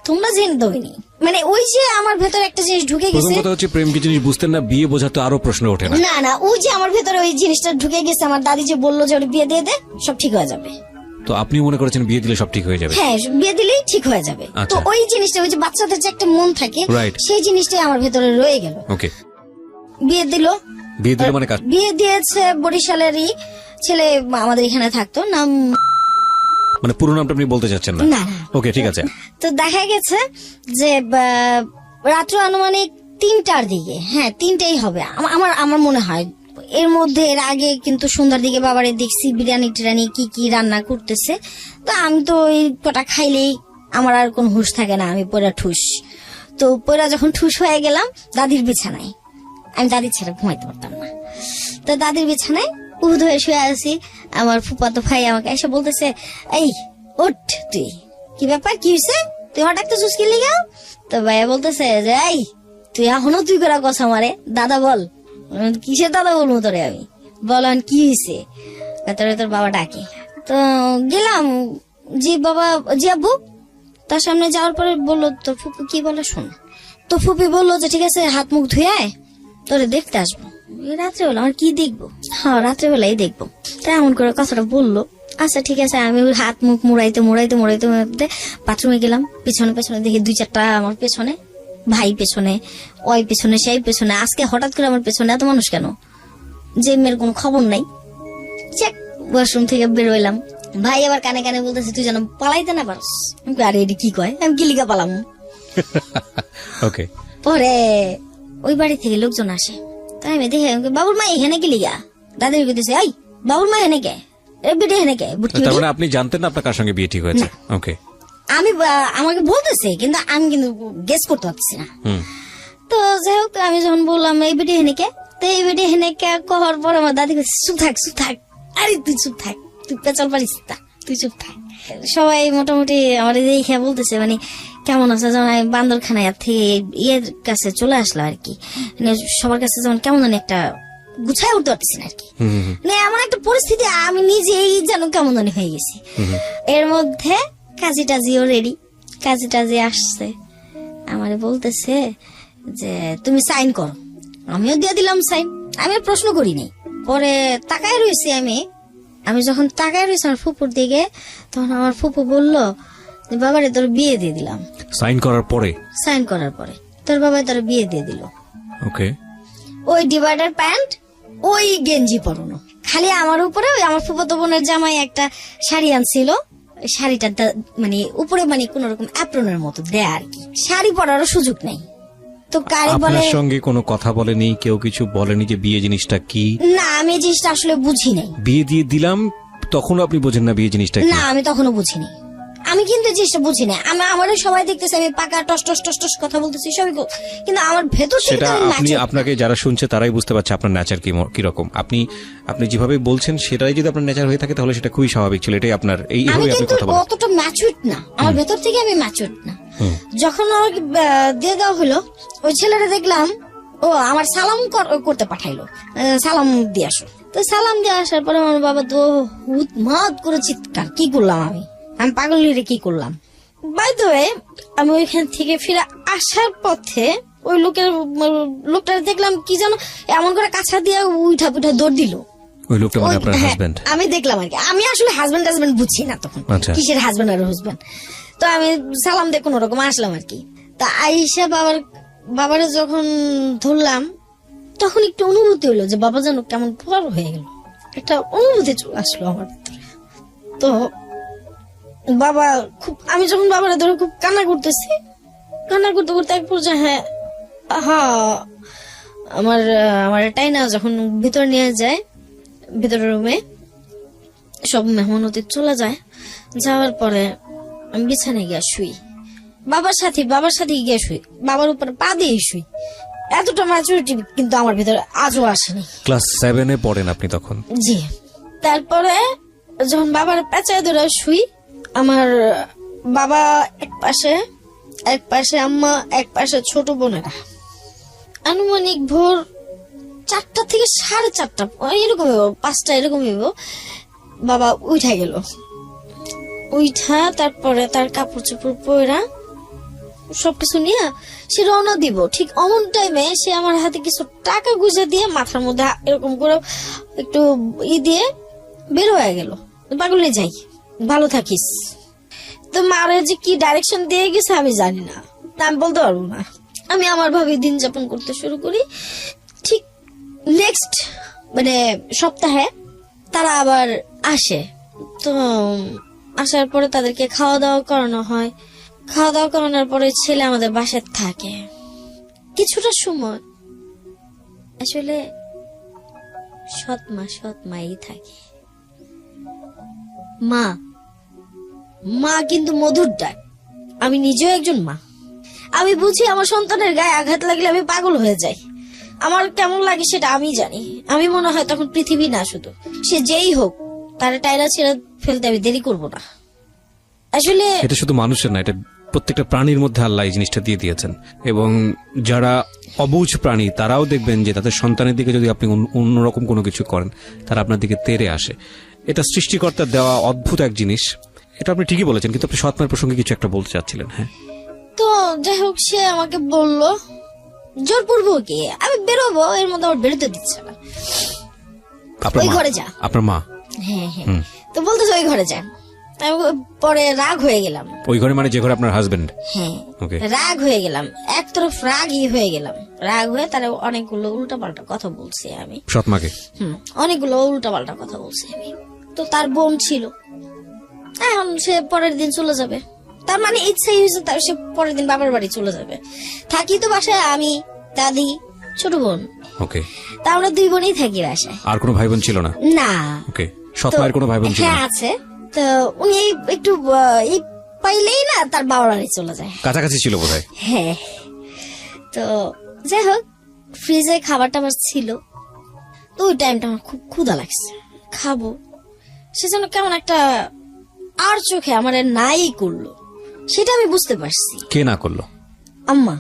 তোমরা জেনে দইনি, মানে ওই যে আমার ভেতরে একটা জিনিস ঢুকে গেছে। প্রথম কথা হচ্ছে প্রেম কি জিনিস বুঝতেন না, বিয়ে বোঝাতে আরো প্রশ্ন ওঠে না। না, ওই যে আমার ভেতরে ওই জিনিসটা ঢুকে গেছে। আমার দাদি যে বললো যে ওর বিয়ে দিয়ে দে, সব ঠিক হয়ে যাবে। তো আপনি মনে করেছেন বিয়ে দিলে সব ঠিক হয়ে যাবে? হ্যাঁ, বিয়ে দিলেই ঠিক হয়ে যাবে। তো ওই জিনিসটা, ওই যে বাচ্চাদের যে একটা মন থাকে, সেই জিনিসটাই আমার ভেতরে রয়ে গেল। বিয়ে দিল মানে বিয়ে দিয়েছে বরিশালেরই ছেলে, আমাদের এখানে থাকতো, নাম মানে পুরো নামটা আপনি বলতে চাচ্ছেন না? ওকে, ঠিক আছে। তো দেখা গেছে যে রাত্র আনুমানিক 3টার দিকে, হ্যাঁ 3টাই হবে আমার মনে হয়। এর মধ্যে এর আগে কিন্তু সন্ধ্যার দিকে বাবারে দেখছি বিরিয়ানি টিরানি কি রান্না করতেছে। তো আমি তো ওই কটা খাইলেই আমার আর কোন হুঁশ থাকে না, আমি পয়রা ঠুস। তো পয়রা যখন ঠুস হয়ে গেলাম দাদির বিছানায়, আমি দাদির ছাড়া ঘুমাইতে পারতাম না। তো দাদির বিছানায় উহুদ হয়ে শুয়ে আছি। আমার ফুপাতো ভাই আমাকে এসে বলতেছে, এই ওঠ, তুই কি ব্যাপার, কি হয়েছে, তুই হঠাৎ তো চুস্কি লিগা? তো ভাইয়া বলতেছে যে এই তুই এখনো তুই করা কথা মারে, দাদা বল। কিসের দাদা বলবো তোরে আমি, বলেন কি হয়েছে? তোর বাবা ডাকে। তো গেলাম, জি বাবা, জি আব্বু। তার সামনে যাওয়ার পরে বললো, তোর ফুপু কি বলে শোন। তো ফুপি বললো যে ঠিক আছে, হাত মুখ ধুয়ে তোরে দেখতে আসবো। রাত্রেবেলা আমার কি দেখবো? হ্যাঁ, রাত্রেবেলাই দেখবো। তাই এমন করে কথাটা বললো। আচ্ছা ঠিক আছে, আমি হাত মুখ মুড়াইতে বাথরুমে গেলাম। পেছনে দেখি 2-4টা আমার পেছনে, ভাই পেছনে, ওই পেছনে, সেই পেছনে। আজকে হঠাৎ করে আমার পেছনে এত মানুষ কেন, যে মেয়ের কোনো খবর নাই। চেক, ওয়াশরুম থেকে বেরোইলাম। ভাই আবার কানে কানে বলতেছে, তুই যেন পালাইতে না পারস। আরে এটি কি কয়, আমি কিলিকা পালাম। পরে ওই বাড়ি থেকে লোকজন আসে, তাই আমি দেখে বাবুর মা এখানে কিলিকা। দাদির কইতেছে, এই বাবুর মা এখানে কে? বেটে হেনে কে বুটকি তার বেটি। মানে আপনি জানতেন না আপনার কার সঙ্গে বিয়ে ঠিক হয়েছে? ওকে। আমি আমাকে বলতেছে কিন্তু আমি কিন্তু গেস করতে পারছি না। তো যাই হোক আমি যখন বললাম এই বেটি হেনেকে, তো এই বেটি হেনেকে করার পর আমার দাদি বলছে চুপ থাক, আরে তুই চুপ থাক, তুই পেঁচাল পারিস না, তুই চুপ থাক। সবাই মোটামুটি আমার দেখে বলতেছে মানে কেমন আছে, যেমন আমি বান্দরখানায় থেকে ইয়ের কাছে চলে আসলাম আর কি, মানে সবার কাছে যেমন কেমন জানি একটা গুছায় উঠতে পারতেছি না আর কি, মানে এমন একটা পরিস্থিতি আমি নিজেই যেন কেমন জানি হয়ে গেছি। এর মধ্যে কাজী টাজিও রেডি, কাজী টাজি আসছে, আমারে বলতেছে যে তুমি সাইন করো। আমিও দিয়ে দিলাম সাইন, আমি আর প্রশ্ন করিনি। পরে তাকায় রয়েছি আমি যখন তাকায় রয়েছি আমার ফুপুর দিকে, তখন আমার ফুপু বললো যে বাবারে তোর বিয়ে দিয়ে দিলাম। সাইন করার পরে? সাইন করার পরে তোর বাবা তোর বিয়ে দিয়ে দিল। ওকে। ওই ডিভাইডার প্যান্ট, ওই গেঞ্জি পরানো, খালি আমার উপরে ওই আমার ফুফাতো বোনের জামাই একটা শাড়ি আনছিল, শাড়িটা মানে উপরে মানে কোন রকম অ্যাপ্রনের মতো দেয়া আর কি, শাড়ি পরারও সুযোগ নেই। তো কারে বলে আপনার সঙ্গে কোনো কথা বলেনি, কেউ কিছু বলেনি যে বিয়ে জিনিসটা কি? না, আমি এই জিনিসটা আসলে বুঝি নাই। বিয়ে দিয়ে দিলাম তখনও আপনি বোঝেন না বিয়ে জিনিসটা কি? না, আমি তখনও বুঝিনি, আমি কিন্তু এই জিনিসটা বুঝি না। আমারও সবাই দেখতেছে আমি পাকা টস টস টস টস কথা বলতেছি সবই, কিন্তু আমার ভেতর থেকে সেটা তো আমি আপনি ম্যাচিউর। আপনাকে যারা শুনছে তারাই বুঝতে পারছে আপনার নেচার কি রকম। আপনি যেভাবে বলছেন সেটাই যদি আপনার নেচার হয়ে থাকে তাহলে সেটা খুবই স্বাভাবিক ছিল। এটাই আপনার আমি এইভাবে আপনি কিন্তু কথা বলেন। অতটা ম্যাচিউর না, আমার ভেতর থেকে আমি ম্যাচিউর না। যখন আমাকে দিয়ে দেওয়া হলো, ওই ছেলেটা দেখলাম ও আমার সালাম করতে পাঠাইলো, সালাম দিয়ে আসো। তো সালাম দিয়ে আসার পরে আমার বাবা তো উন্মাদ করে চিৎকার, কি করলাম আমি পাগল হয়ে কি করলাম। বাই দ্য ওয়ে, আমি ওইখান থেকে ফিরে আসার পথে ওই লোকটা দেখলাম কি যেন এমন করে কাছা দিয়ে উঠা দৌড় দিল। ওই লোকটা মানে আপনার হ্যাঁ, হাজবেন্ড? আমি দেখলাম আর কি, আমি আসলে হাজবেন্ড বুঝছি না তখন, আচ্ছা। কিসের হাজবেন্ড আর হাজবেন্ড। তো আমি সালাম দিয়ে কোন রকম আসলাম আর কি। তা আইসা বাবারে যখন ধরলাম তখন একটু অনুভূতি হলো যে বাবা যেন কেমন পর হয়ে গেল, একটা অনুভূতি চলে আসলো আমার ভিতরে। তো বাবা আমি যখন বাবারে ধরে খুব কান্না করতেছি, কান্না করতে করতে এক পর্যায়ে আমার টাইনা যখন ভিতর নিয়ে যায়, ভিতরের রুমে সব মেহমান অতীত চলে যায়, যাওয়ার পরে আমি বিছানায় গিয়ে শুই, বাবার সাথে গিয়ে শুই, বাবার উপরে পা দিয়ে শুই। এতটা ম্যাচুরিটি কিন্তু আমার ভিতরে আজও আসেনি। ক্লাস 7-এ পড়েন আপনি তখন? জি। তারপরে যখন বাবার পেঁচায় ধরে শুই, আমার বাবা এক পাশে আম্মা, এক পাশে ছোট বোনেরা। আনুমানিক ভোর 4টা থেকে 4:30 এরকম 5টা এরকম বাবা উঠা গেল। তারপরে তার কাপড় চোপড় পরা সবকিছু নিয়ে সে রওনা দিব। ঠিক অমন টাইমে সে আমার হাতে কিছু টাকা গুঁজে দিয়ে মাথার মধ্যে এরকম করে একটু দিয়ে বের হয়ে গেল, পাগলে যাই, ভালো থাকিস। তো মারে যে কি ডাইরেকশন দিয়ে গেছে আমি জানি না, আমি বলতে পারবো না। আমি আমার ভাবে দিন যাপন করতে শুরু করি। ঠিক নেক্সট মানে সপ্তাহে তারা আবার আসে। তো আসার পরে তাদেরকে খাওয়া দাওয়া করানো হয়। খাওয়া দাওয়া করানোর পরে ছেলে আমাদের বাসায় থাকে কিছুটা সময়। আসলে সৎ মাই থাকে। মা কিন্তু মধুর ডাক। আমি নিজেও একজন মা। আমি বুঝি আমার সন্তানের গায়ে আঘাত লাগলে আমি পাগল হয়ে যাই। আমার কেমন লাগে সেটা আমি জানি। আমি মনে হয় তখন পৃথিবী না, শুধু সে যেই হোক তার টাইরা ছেড়ে ফেলতে আমি দেরি করব না। আসলে এটা শুধু মানুষের না, এটা প্রত্যেকটা প্রাণীর মধ্যে আল্লাহ এই জিনিসটা দিয়ে দিয়েছেন। এবং যারা অবুঝ প্রাণী তারাও দেখবেন যে তাদের সন্তানের দিকে যদি আপনি অন্যরকম কোনো কিছু করেন তারা আপনার দিকে তেড়ে আসে। এটা সৃষ্টিকর্তার দেওয়া অদ্ভুত এক জিনিস। এটা আপনি ঠিকই বলেছেন, কিন্তু আপনি সৎ মায়ের প্রসঙ্গে কিছু একটা বলতে চাচ্ছিলেন। হ্যাঁ, তো যাই হোক, সে আমাকে বললো জোর পড়বো কি, আমি বেরোবো, এর মধ্যে আমার বেরোতে দিচ্ছে না। ওই ঘরে যা, আপনার মা? হ্যাঁ। তো বলতেছে ওই ঘরে যা। পরে রাগ হয়ে গেলাম। ওই ঘরে মানে যে ঘরে আপনার হাজবেন্ড? হ্যাঁ। ওকে। রাগ হয়ে গেলাম, এক তরফ রাগই হয়ে গেলাম। রাগ হয়ে তারা অনেকগুলো উল্টাপাল্টা কথা বলছি আমি সৎমাকে। অনেকগুলো উল্টাপাল্টা কথা বলছি আমি। তো তার বোন ছিল, এখন সে পরের দিন চলে যাবে। তার মানে ইচ্ছাই হয়েছে তার সে পরের দিন বাবার বাড়ি চলে যাবে। থাকি তো বাসায় আমি, দাদি, ছোট বোন। ওকে। তা আমরা 2 বোনই থাকি বাসায়। আর কোনো ভাই বোন ছিল না? না। ওকে। সৎ মায়ের কোনো ভাই বোন ছিল হ্যাঁ না? আছে। তো উনি একটু এই পাইলেই না তার বাবারে চলে যায়। কাছাকাছি ছিল বোধহয়। হ্যাঁ, তো যাই হোক, ফ্রিজে খাবার টাবার ছিল। তো ওই টাইমটা আমার খুব ক্ষুধা লাগছে, খাবো, সেজন্য কেমন একটা আর চোখে আমার নাই করলো, সেটা আমি বুঝতে পারছি। কে না করলো? আম্মা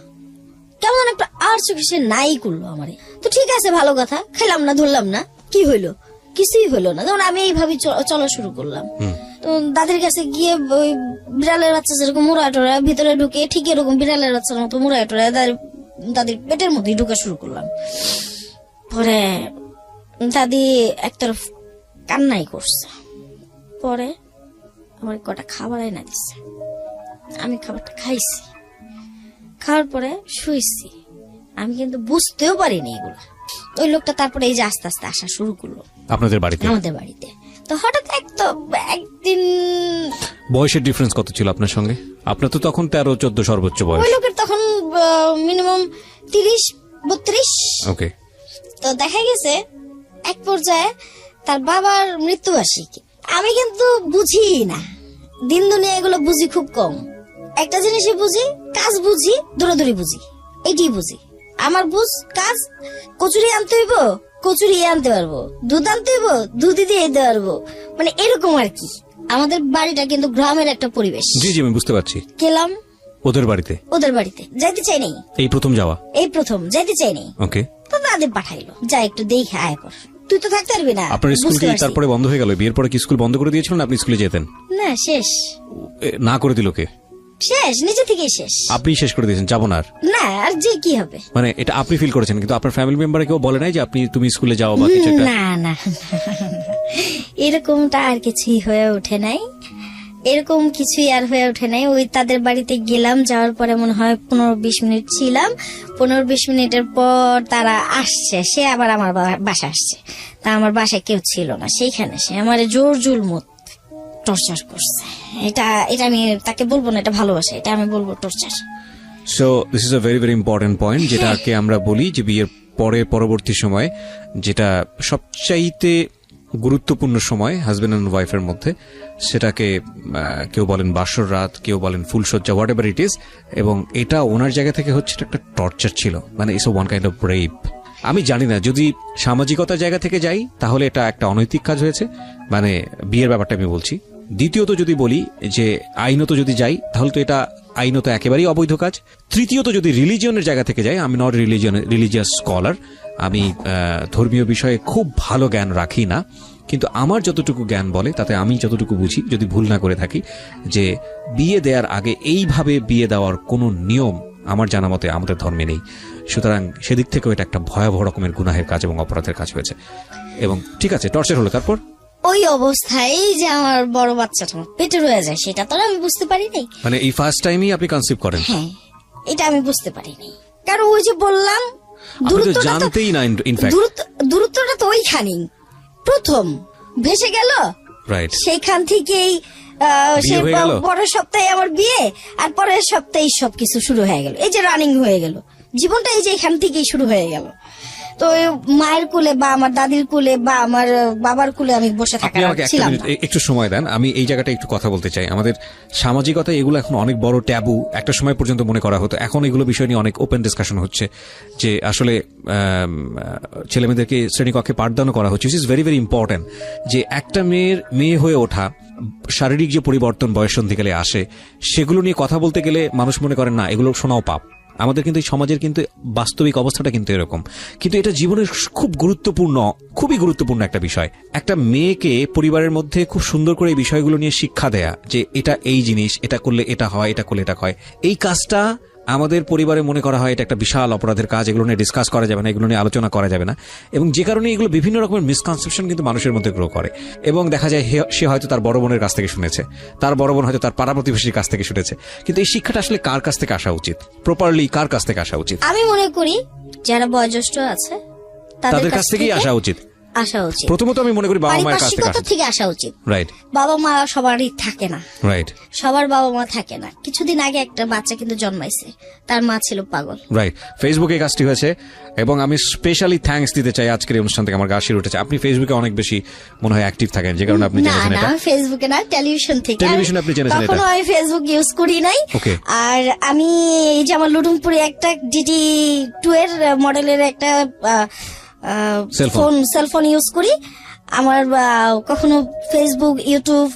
কেমন একটা আর চোখে সে নাই করলো আমারে। তো ঠিক আছে, ভালো কথা, খেলাম না, ধরলাম না, কি হইলো? কিছুই হইলো না। যেমন আমি এইভাবে চলা শুরু করলাম। তো দাদির কাছে গিয়ে ওই বিড়ালের বাচ্চা যেরকম মুড়া টোড়া ভিতরে ঢুকে, ঠিক এরকম বিড়ালের বাচ্চার মতো মুড়া টোড়া দাদির পেটের মধ্যে ঢুকা শুরু করলাম। পরে দাদি একতরফ কান্নাই করছে। পরে আমার কটা খাবার এনে দিচ্ছে, আমি খাবারটা খাইছি। খাওয়ার পরে শুয়েছি। আমি কিন্তু বুঝতেও পারিনি এগুলো। ওই লোকটা তারপরে এই যে আস্তে আস্তে আসা শুরু করলো আপনাদের বাড়িতে? আমাদের বাড়িতে। তো হঠাৎ একদিন বয়সের ডিফারেন্স কত ছিল আপনার সঙ্গে? আপনার তো তখন 13-14 সর্বোচ্চ বয়স। ওই লোকের তখন মিনিমাম 30-32। ওকে। তো দেখা গেছে এক পর্যায়ে তার বাবার মৃত্যুবার্ষিকী। আমি কিন্তু বুঝি না, দিন দুনিয়া এগুলো বুঝি খুব কম। একটা জিনিসই বুঝি, কাজ বুঝি, দৌড়াদৌড়ি বুঝি, এটাই বুঝি। আমার বুঝ কাজ, কচুরি আনতে হইব, কচুরি আনতে পারবো, দুধ আনতে হইব, দুধই দিয়ে দিতে পারবো, মানে এরকম আর কি। আমাদের বাড়িটা কিন্তু গ্রামের একটা পরিবেশ। জি জি, আমি বুঝতে পারছি। গেলাম ওদের বাড়িতে? ওদের বাড়িতে যাইতে চাই নাই, এই প্রথম যাওয়া? এই প্রথম যাইতে চাই নাই। ওকে। তো দাদি পাঠাইলো, যা একটু দেখে আয় কর, তুই তো থাকতে পারবি না। আপনার স্কুল বুঝতে কি পারছি। তারপরে বন্ধ হয়ে গেল? বিয়ের পরে কি স্কুল বন্ধ করে দিয়েছিলেন? আপনি স্কুলে যেতেন? না, শেষ না করে দিল কে? শেষ, নিজে থেকেই শেষ। আপনি শেষ করে দিয়েছেন, যাবো না আর? না, আর যে কি হবে, মানে এটা আপনি ফিল করেছেন, কিন্তু আপনার ফ্যামিলি মেম্বারে কেউ বলে নাই যে তুমি স্কুলে যাও বা কিছু একটা? না না, এরকমটা আর কিছুই হয়ে ওঠে নাই, এরকম কিছুই আর হয়ে ওঠে নাই। ওই তাদের বাড়িতে গেলাম, যাওয়ার পরে মনে হয় 15-20 মিনিট ছিলাম। 15-20 মিনিটের পর তারা আসছে, সে আবার আমার বাসা আসছে। তা আমার বাসায় কেউ ছিল না, সেইখানে সে আমার জোর জুলমত টর্চার করছে। এটা আমি তাকে বলবো না এটা ভালোবাসা, এটা আমি বলবো torture. So this is a very very important point, যেটাকে আমরা বলি যে বিয়ের পরে পরবর্তী সময় যেটা সবচাইতে গুরুত্বপূর্ণ সময় হাজবেন্ড এন্ড ওয়াইফের মধ্যে, সেটাকে কেউ বলেন বাসর রাত, কেউ বলেন ফুলসজ্জা, হোয়াট এভার ইট ইজ। এবং এটা ওনার জায়গা থেকে হচ্ছে একটা টর্চার ছিল, মানে it's one kind of rape. আমি জানি না, যদি সামাজিকতার জায়গা থেকে যাই তাহলে এটা একটা অনৈতিক কাজ হয়েছে, মানে বিয়ের ব্যাপারটা আমি বলছি। দ্বিতীয়ত যদি বলি যে আইনত যদি যাই তাহলে তো এটা আইনত একেবারেই অবৈধ কাজ। তৃতীয়ত যদি রিলিজিয়নের জায়গা থেকে যাই, আমি নট রিলিজিয়াস স্কলার, আমি ধর্মীয় বিষয়ে খুব ভালো জ্ঞান রাখি না, কিন্তু আমার যতটুকু জ্ঞান বলে তাতে আমি যতটুকু বুঝি, যদি ভুল না করে থাকি, যে বিয়ে দেওয়ার আগে এইভাবে বিয়ে দেওয়ার কোনো নিয়ম আমার জানা মতে আমাদের ধর্মে নেই। সুতরাং সেদিক থেকেও এটা একটা ভয়াবহ রকমের গুনাহের কাজ এবং অপরাধের কাজ হয়েছে। এবং ঠিক আছে, টর্চার হলো, তারপর ওই অবস্থায় যে আমার বড় বাচ্চাটা আমার পেটে রয়ে যায়, সেটা তো আমি বুঝতে পারি নাই। মানে এই ফার্স্ট টাইমই আপনি কনসিভ করেন? হ্যাঁ, এটা আমি বুঝতে পারিনি, কারণ ওই যে বললাম আপনি তো জানতেই না, ইনফ্যাক্ট দূরত্বটা তো ওইখানেই প্রথম ভেসে গেল। রাইট। সেইখান থেকেই বিয়ে হয়ে গেল। পরের সপ্তাহে আমার বিয়ে, আর পরের সপ্তাহে সবকিছু শুরু হয়ে গেল। এই যে রানিং হয়ে গেল জীবনটা, এই যে এখান থেকেই শুরু হয়ে গেল। তো মায়ের কোলে বা আমার দাদির কোলে বা আমার বাবার কোলে আমি বসে আপনি থাকার আমাকে একটা ছিলাম মিনিট না। একটু সময় দেন, আমি এই জায়গাটা একটু কথা বলতে চাই। আমাদের সামাজিকতা এগুলো এখন অনেক বড় ট্যাবু, একটা সময় পর্যন্ত মনে করা হতো, এখন এগুলো বিষয় নিয়ে অনেক ওপেন ডিসকাশন হচ্ছে, যে আসলে ছেলেমেয়েদেরকে শ্রেণীকক্ষে পাঠদানও করা হচ্ছে। ইজ ভেরি ভেরি ইম্পর্টেন্ট যে একটা মেয়ে হয়ে ওঠা, শারীরিক যে পরিবর্তন বয়ঃসন্ধিকালে আসে, সেগুলো নিয়ে কথা বলতে গেলে মানুষ মনে করেন না, এগুলো শোনাও পাপ। আমাদের কিন্তু এই সমাজের কিন্তু বাস্তবিক অবস্থাটা কিন্তু এরকম, কিন্তু এটা জীবনের খুবই গুরুত্বপূর্ণ একটা বিষয়। একটা মেয়েকে পরিবারের মধ্যে খুব সুন্দর করে এই বিষয়গুলো নিয়ে শিক্ষা দেয়া, যে এটা এই জিনিস, এটা করলে এটা হয়, এটা করলে এটা হয়। এই কাজটা আমাদের পরিবারে মনে করা হয় এটা একটা বিশাল অপরাধের কাজ, এগুলো নিয়ে ডিসকাস করা যাবে না, এগুলো নিয়ে আলোচনা করা যাবে না। এবং যে কারণে এগুলো বিভিন্ন রকমের মিসকনসেপশন কিন্তু মানুষের মধ্যে গ্রো করে। এবং দেখা যায় সে হয়তো তার বড় বোনের কাছ থেকে শুনেছে, তার বড় বোন হয়তো তার পাড়া প্রতিবেশীর কাছ থেকে শুনেছে, কিন্তু এই শিক্ষাটা আসলে কার কাছ থেকে আসা উচিত, প্রপারলি কার কাছ থেকে আসা উচিত? আমি মনে করি যারা বয়োজ্যেষ্ঠ আছে তাদের কাছ থেকেই আসা উচিত। আসা উচিত। প্রথমত আমি মনে করি বাবা মায়ের কাছ থেকে পারিপার্শ্বিকতা আসা। থেকে আসা উচিত। রাইট বাবা মা সবারই থাকে না, রাইট সবার বাবা মা থাকে না। কিছুদিন আগে একটা বাচ্চা কিন্তু জন্মাইছে, তার মা ছিল পাগল। রাইট, ফেসবুকে এই কাজটি হয়েছে এবং আমি স্পেশালি থ্যাঙ্কস দিতে চাই আজকের এই অনুষ্ঠান থেকে। আমার গা শির উঠেছে। আপনি ফেসবুকে অনেক বেশি মনে হয় অ্যাক্টিভ থাকেন, যে কারণে আপনি না জেনেছেন না, এটা। ফেসবুকে না, টেলিভিশন থেকে। টেলিভিশনে আপনি জেনেছেন এটা? কখনো আমি ফেসবুক ইউজ করি নাই। Okay. আর আমি এই যে আমার লুডুমপুরে একটা DD2 এর মডেলের একটা সেলফোন ইউজ করি। আমার কখনো ফেসবুক, ইউটিউব,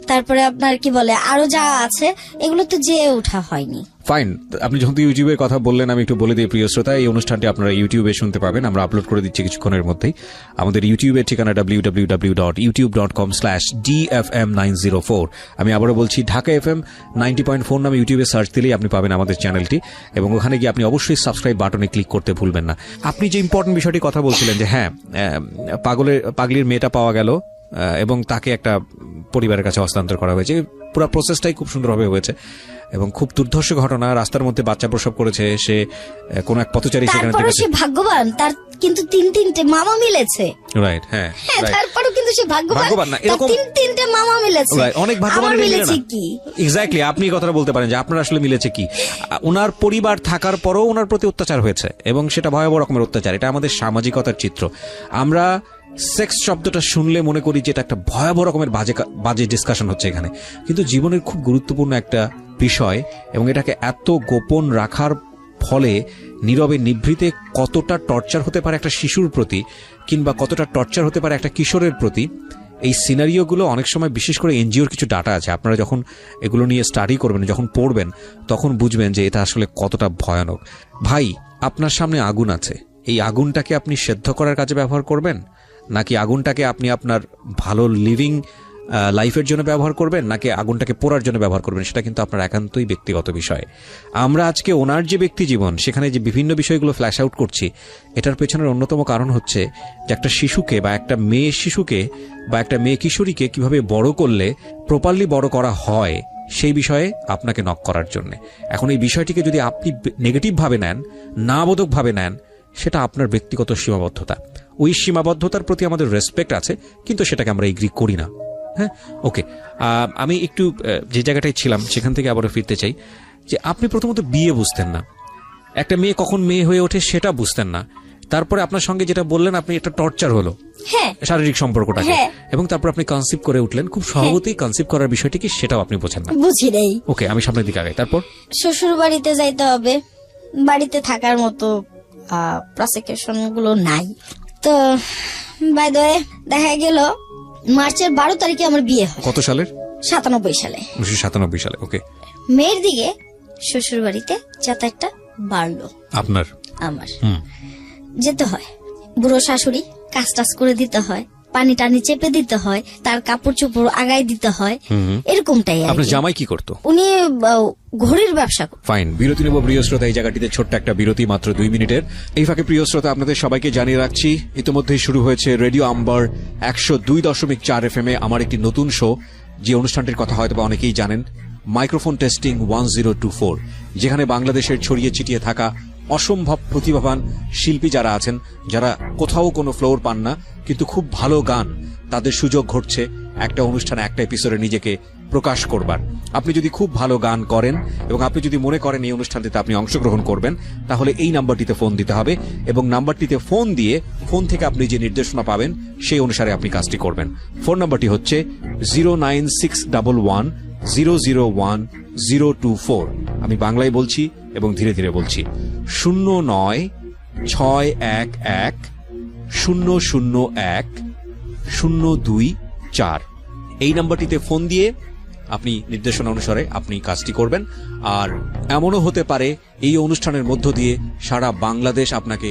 তারপরে আপনার কি বলে আরো যা আছে, এগুলো তো যে ওঠা হয়নি। ফাইন, আপনি যখন ইউটিউবের কথা বললেন, আমি একটু বলে দিই প্রিয় শ্রোতা, এই অনুষ্ঠানটি আপনারা ইউটিউবে শুনতে পাবেন। আমরা আপলোড করে দিচ্ছি কিছুক্ষণের মধ্যেই। আমাদের ইউটিউবের ঠিকানা www.youtube.com/DFM904। আমি আবারও বলছি, ঢাকা FM 90.4 নামে ইউটিউবে সার্চ দিলেই আপনি পাবেন আমাদের চ্যানেলটি, এবং ওখানে গিয়ে আপনি অবশ্যই সাবস্ক্রাইব বাটনে ক্লিক করতে ভুলবেন না। আপনি যে ইম্পর্টেন্ট বিষয়টি কথা বলছিলেন যে হ্যাঁ, পাগলির মেয়েটা পাওয়া গেল এবং তাকে একটা পরিবারের কাছে হস্তান্তর করা হয়েছে। পুরো প্রসেসটাই খুব সুন্দরভাবে হয়েছে এবং খুব দুর্ধর্ষ ঘটনা। রাস্তার মধ্যে বাচ্চা প্রসব করেছে সে, কোন এক পথচারী সেখানে তারপরে দেখেছে। সে ভাগ্যবান, তার কিন্তু তিনটে মামা মিলেছে। রাইট, হ্যাঁ, তারপরেও কিন্তু সে ভাগ্যবান না, তার এরকম তিনটে মামা মিলেছে। অনেক ভাগ্যবান আমার মিলেছে কি? এক্স্যাক্টলি, আপনি এই কথাটা বলতে পারেন যে আপনার আসলে মিলেছে কি। ওনার পরিবার থাকার পরও ওনার প্রতি অত্যাচার হয়েছে এবং সেটা ভয়াবহ রকমের অত্যাচার। এটা আমাদের সামাজিকতার চিত্র। আমরা সেক্স শব্দটা শুনলে মনে করি যে এটা একটা ভয়াবহ রকমের বাজে ডিসকাশন হচ্ছে এখানে, কিন্তু জীবনের খুব গুরুত্বপূর্ণ একটা বিষয় এবং এটাকে এত গোপন রাখার ফলে নীরবে নিভৃতে কতটা টর্চার হতে পারে একটা শিশুর প্রতি, কিংবা কতটা টর্চার হতে পারে একটা কিশোরের প্রতি, এই সিনারিওগুলো অনেক সময়, বিশেষ করে এনজিওর কিছু ডাটা আছে, আপনারা যখন এগুলো নিয়ে স্টাডি করবেন, যখন পড়বেন, তখন বুঝবেন যে এটা আসলে কতটা ভয়ানক। ভাই, আপনার সামনে আগুন আছে, এই আগুনটাকে আপনি সেদ্ধ করার কাজে ব্যবহার করবেন, নাকি আগুনটাকে আপনি আপনার ভালো লিভিং লাইফের জন্য ব্যবহার করবেন, নাকি আগুনটাকে পোড়ার জন্য ব্যবহার করবেন, সেটা কিন্তু আপনার একান্তই ব্যক্তিগত বিষয়। আমরা আজকে ওনার যে ব্যক্তি জীবন, সেখানে যে বিভিন্ন বিষয়গুলো ফ্ল্যাশ আউট করছি, এটার পেছনের অন্যতম কারণ হচ্ছে যে একটা শিশুকে বা একটা মেয়ে শিশুকে বা একটা মেয়ে কিশোরীকে কিভাবে বড় করলে প্রপারলি বড় করা হয়, সেই বিষয়ে আপনাকে নক করার জন্য। এখন এই বিষয়টিকে যদি আপনি নেগেটিভ ভাবে নেন, না বোধক ভাবে নেন, সেটা আপনার ব্যক্তিগত সীমাবদ্ধতা। ওই সীমাবদ্ধতার প্রতি আমাদের রেসপেক্ট আছে, কিন্তু সেটাকে আমরা এগ্রি করি না। হ্যাঁ, ওকে, আমি একটু যে জায়গাটায় ছিলাম সেখান থেকে আবারও ফিরতে চাই। যে আপনি প্রথমত বিয়ে বুঝতেন না, একটা মেয়ে কখন মেয়ে হয়ে ওঠে সেটা বুঝতেন না, তারপরে আপনার সঙ্গে যেটা বললেন, আপনি একটা টর্চার হলো শারীরিক সম্পর্কটাকে, এবং তারপর আপনি কনসিভ করে উঠলেন। খুব সহজেই কনসিভ করার বিষয়টি কি সেটাও আপনি বোঝেন না। বুঝি নাই। ওকে, আমি সামনের দিকে আগাই। তারপর শ্বশুর বাড়িতে যাইতে হবে, বাড়িতে থাকার মতো প্রসিকিউশন গুলো নাই। তো বাই দ্য ওয়ে, দেখা গেল মার্চের 12 তারিখে আমার বিয়ে হয়। কত সালের? 97 সালে। 1997 সালে। ওকে, মেয়ের দিকে শ্বশুর বাড়িতে যাতায়াতটা বাড়লো। আপনার? আমার যেতে হয়, বুড়ো শাশুড়ি কাজ টাজ করে দিতে হয়, পানি টানি চেপে দিতে হয়, তার কাপড় চোপড় আগায় দিতে হয়, এরকমটাই। আপনার জামাই কি করতো? উনি ঘড়ির ব্যবসা করতেন। ফাইন, বিরতি নেব প্রিয় শ্রোতা। এই জায়গাটিতে ছোট্ট একটা বিরতি, মাত্র 2 মিনিটের। এই ফাঁকে প্রিয় শ্রোতা, আপনাদের সবাইকে জানিয়ে রাখছি, ইতিমধ্যেই শুরু হয়েছে রেডিও আম্বার 102.4 FM এ আমার একটি নতুন শো, যে অনুষ্ঠানটির কথা হয়তো অনেকেই জানেন, মাইক্রোফোন টেস্টিং 1024, যেখানে বাংলাদেশের ছড়িয়ে ছিটিয়ে থাকা অসম্ভব প্রতিভাবান শিল্পী যারা আছেন, যারা কোথাও কোনো ফ্লোর পান না কিন্তু খুব ভালো গান, তাদের সুযোগ ঘটছে একটা অনুষ্ঠানে, একটা এপিসোডে নিজেকে প্রকাশ করবার। আপনি যদি খুব ভালো গান করেন এবং আপনি যদি মনে করেন এই অনুষ্ঠানটিতে আপনি অংশগ্রহণ করবেন, তাহলে এই নাম্বারটিতে ফোন দিতে হবে, এবং নাম্বারটিতে ফোন দিয়ে ফোন থেকে আপনি যে নির্দেশনা পাবেন সেই অনুসারে আপনি কাজটি করবেন। ফোন নাম্বারটি হচ্ছে 09611001024। আমি বাংলায় বলছি এবং ধীরে ধীরে বলছি, 0961001024। এই নাম্বারটিতে ফোন দিয়ে আপনি নির্দেশনা অনুসারে আপনি কাজটি করবেন। আর এমনও হতে পারে এই অনুষ্ঠানের মধ্য দিয়ে সারা বাংলাদেশ আপনাকে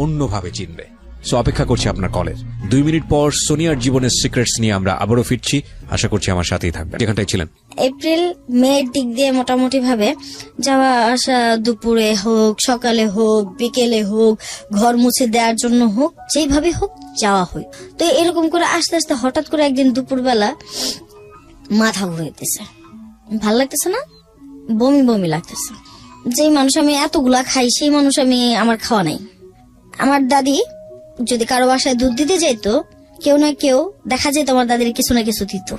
অন্যভাবে চিনবে। সো অপেক্ষা করছি আপনার কলের। 2 মিনিট পর সোনিয়ার জীবনের সিক্রেটস নিয়ে আমরা আবারও ফিরছি। আশা করছি আমার সাথেই থাকবেন, যেখানটায় ছিলেন। এপ্রিল মের দিক দিয়ে মোটামুটি ভাবে যাওয়া আসা, দুপুরে হোক, সকালে হোক, বিকেলে হোক, ঘর মুছে দেওয়ার জন্য হোক, যেভাবে হোক যাওয়া হয়। তো এরকম করে আস্তে আস্তে হঠাৎ করে একদিন দুপুরবেলা মাথা ঘুরাইতেছে, ভাল লাগতেছে না, বমি বমি লাগতেছে। যেই মানুষ আমি এতগুলা খাই, সেই মানুষ আমি, আমার খাওয়া নাই। আমার দাদি যদি কারো বাসায় দুধ দিতে যাইতো, কেউ না কেউ দেখা যেত আমার দাদির কিছু না কিছু দিত।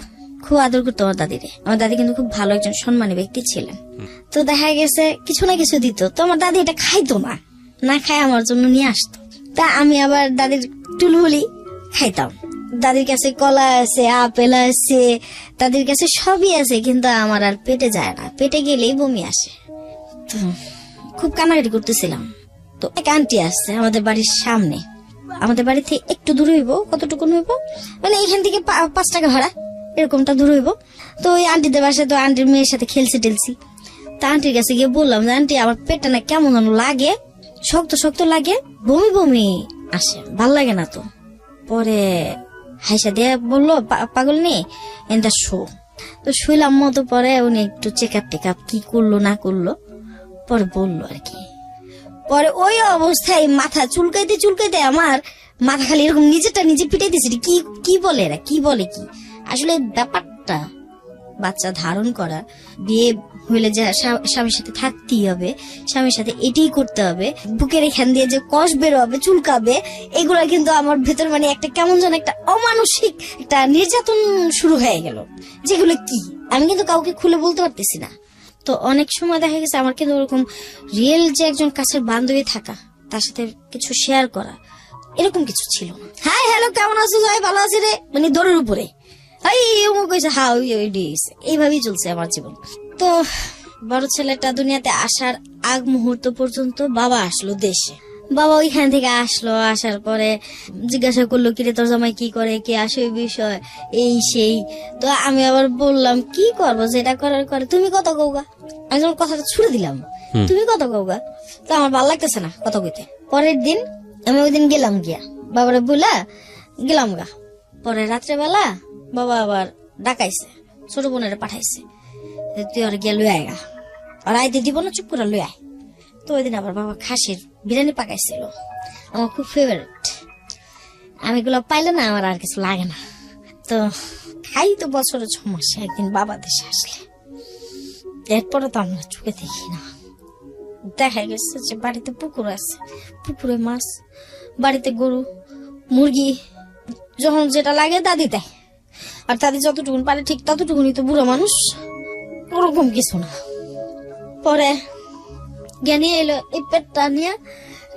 খুব আদর করতো আমার দাদিরে। আমার দাদি কিন্তু খুব ভালো একজন সম্মানী ব্যক্তি ছিলেন। তো দেখা গেছে কিছু না কিছু দিত, তো আমার দাদি এটা খাইতো না, না খায় আমার জন্য নিয়ে আসতো। তা আমি আবার দাদির টুলহুলি খাইতাম। দাদির কাছে কলা আছে, আপেল আছে, দাদির কাছে সবই আছে, কিন্তু আমার আর পেটে যায় না। পেটে গেলেই বমি আসে। তো খুব কান্নাকাটি করতেছিলাম। তো এক আন্টি আসছে আমাদের বাড়ির সামনে, আমাদের বাড়ি থেকে একটু দূর হইব, কতটুকু হইব মানে এখান থেকে 5 টাকা ভাড়া এরকমটা দূর হইব। তো ওই আন্টিদের বাসায় তো আন্টির মেয়ের সাথে খেলছি টেলছি। তা আন্টির কাছে গিয়ে বললাম যে আন্টি আমার পেটটা না কেমন যেন লাগে, শক্ত শক্ত লাগে, বমি বমি আসে, ভাল লাগে না। তো পরে হাইসা দিয়ে বললো পাগল নেই এনটা শো। তো শুইলাম মতো, পরে উনি একটু চেক আপ কি করলো না করলো পরে বললো আর কি। পরে ওই অবস্থায় মাথা চুলকাইতে আমার মাথা খালি এরকম নিজেরটা নিজে পিটাইতেছে। কি বলে এরা, কি বলে কি আসলে ব্যাপারটা, বাচ্চা ধারণ করা, বিয়ে হইলে যে স্বামীর সাথে থাকতেই হবে, স্বামীর সাথে এটাই করতে হবে, বুকের এখান দিয়ে যে কষ বের হবে, চুলকাবে, এগুলা কিন্তু আমার ভেতর মানে একটা কেমন যেন একটা অমানসিক একটা নির্যাতন শুরু হয়ে গেল, যেগুলো কি আমি কিন্তু কাউকে খুলে বলতে পারতেছি না। তো অনেক সময় দেখা গেছে আমার কিন্তু ওরকম রিয়েল যে একজন কাছের বান্ধবী থাকা, তার সাথে কিছু শেয়ার করা, এরকম কিছু ছিল না। হাই হ্যালো কেমন আছো, ভাই ভালো আছি রে, মানে দৌড়ের উপরে এইভাবেই চলছে আমার জীবন। তো বড় ছেলেটা দুনিয়াতে আসার আগ মুহূর্ত পর্যন্ত বাবা আসলো দেশে। বাবা ওইখান থেকে আসলো, আসার পরে জিজ্ঞাসা করলো কিরে তোর জামাই কি করে, কি আসে ওই বিষয় এই সেই। তো আমি আবার বললাম কি করবো, যেটা করার করে, তুমি কত কৌগা। আমি যখন কথাটা ছুড়ে দিলাম তুমি কত কৌগা, তো আমার ভালো লাগতেছে না কথা কইতে। পরের দিন আমি ওই দিন গেলাম, গিয়া বাবারে বলা গেলাম গা। পরে রাত্রেবেলা বাবা আবার ডাকাইছে, ছোট বোনের পাঠাইছে, তুই আর গিয়া লুই আয় গা, আর আইতে দিব না, চুপ করে লুই আয়। তো ওই দিন আবার বাবা খাসির বিরিয়ানি পাকাইছিল, আমার খুব ফেভারিট। আমি এগুলো পাইলে না আমার আর কিছু লাগে না। তো খাই তো বছরে 6 মাসে একদিন বাবা দেশে আসলে, এরপরে তো আমরা চোখে দেখি না। দেখা গেছে যে বাড়িতে পুকুর আছে, পুকুরে মাছ, বাড়িতে গরু মুরগি, যখন যেটা লাগে দাদি দেয়, আর দাদি যতটুকুন পারে ঠিক ততটুকুনি। তো বুড়ো মানুষ, ওরকম কিছু না। পরে জ্ঞানী এলো এই পেটটা নিয়ে,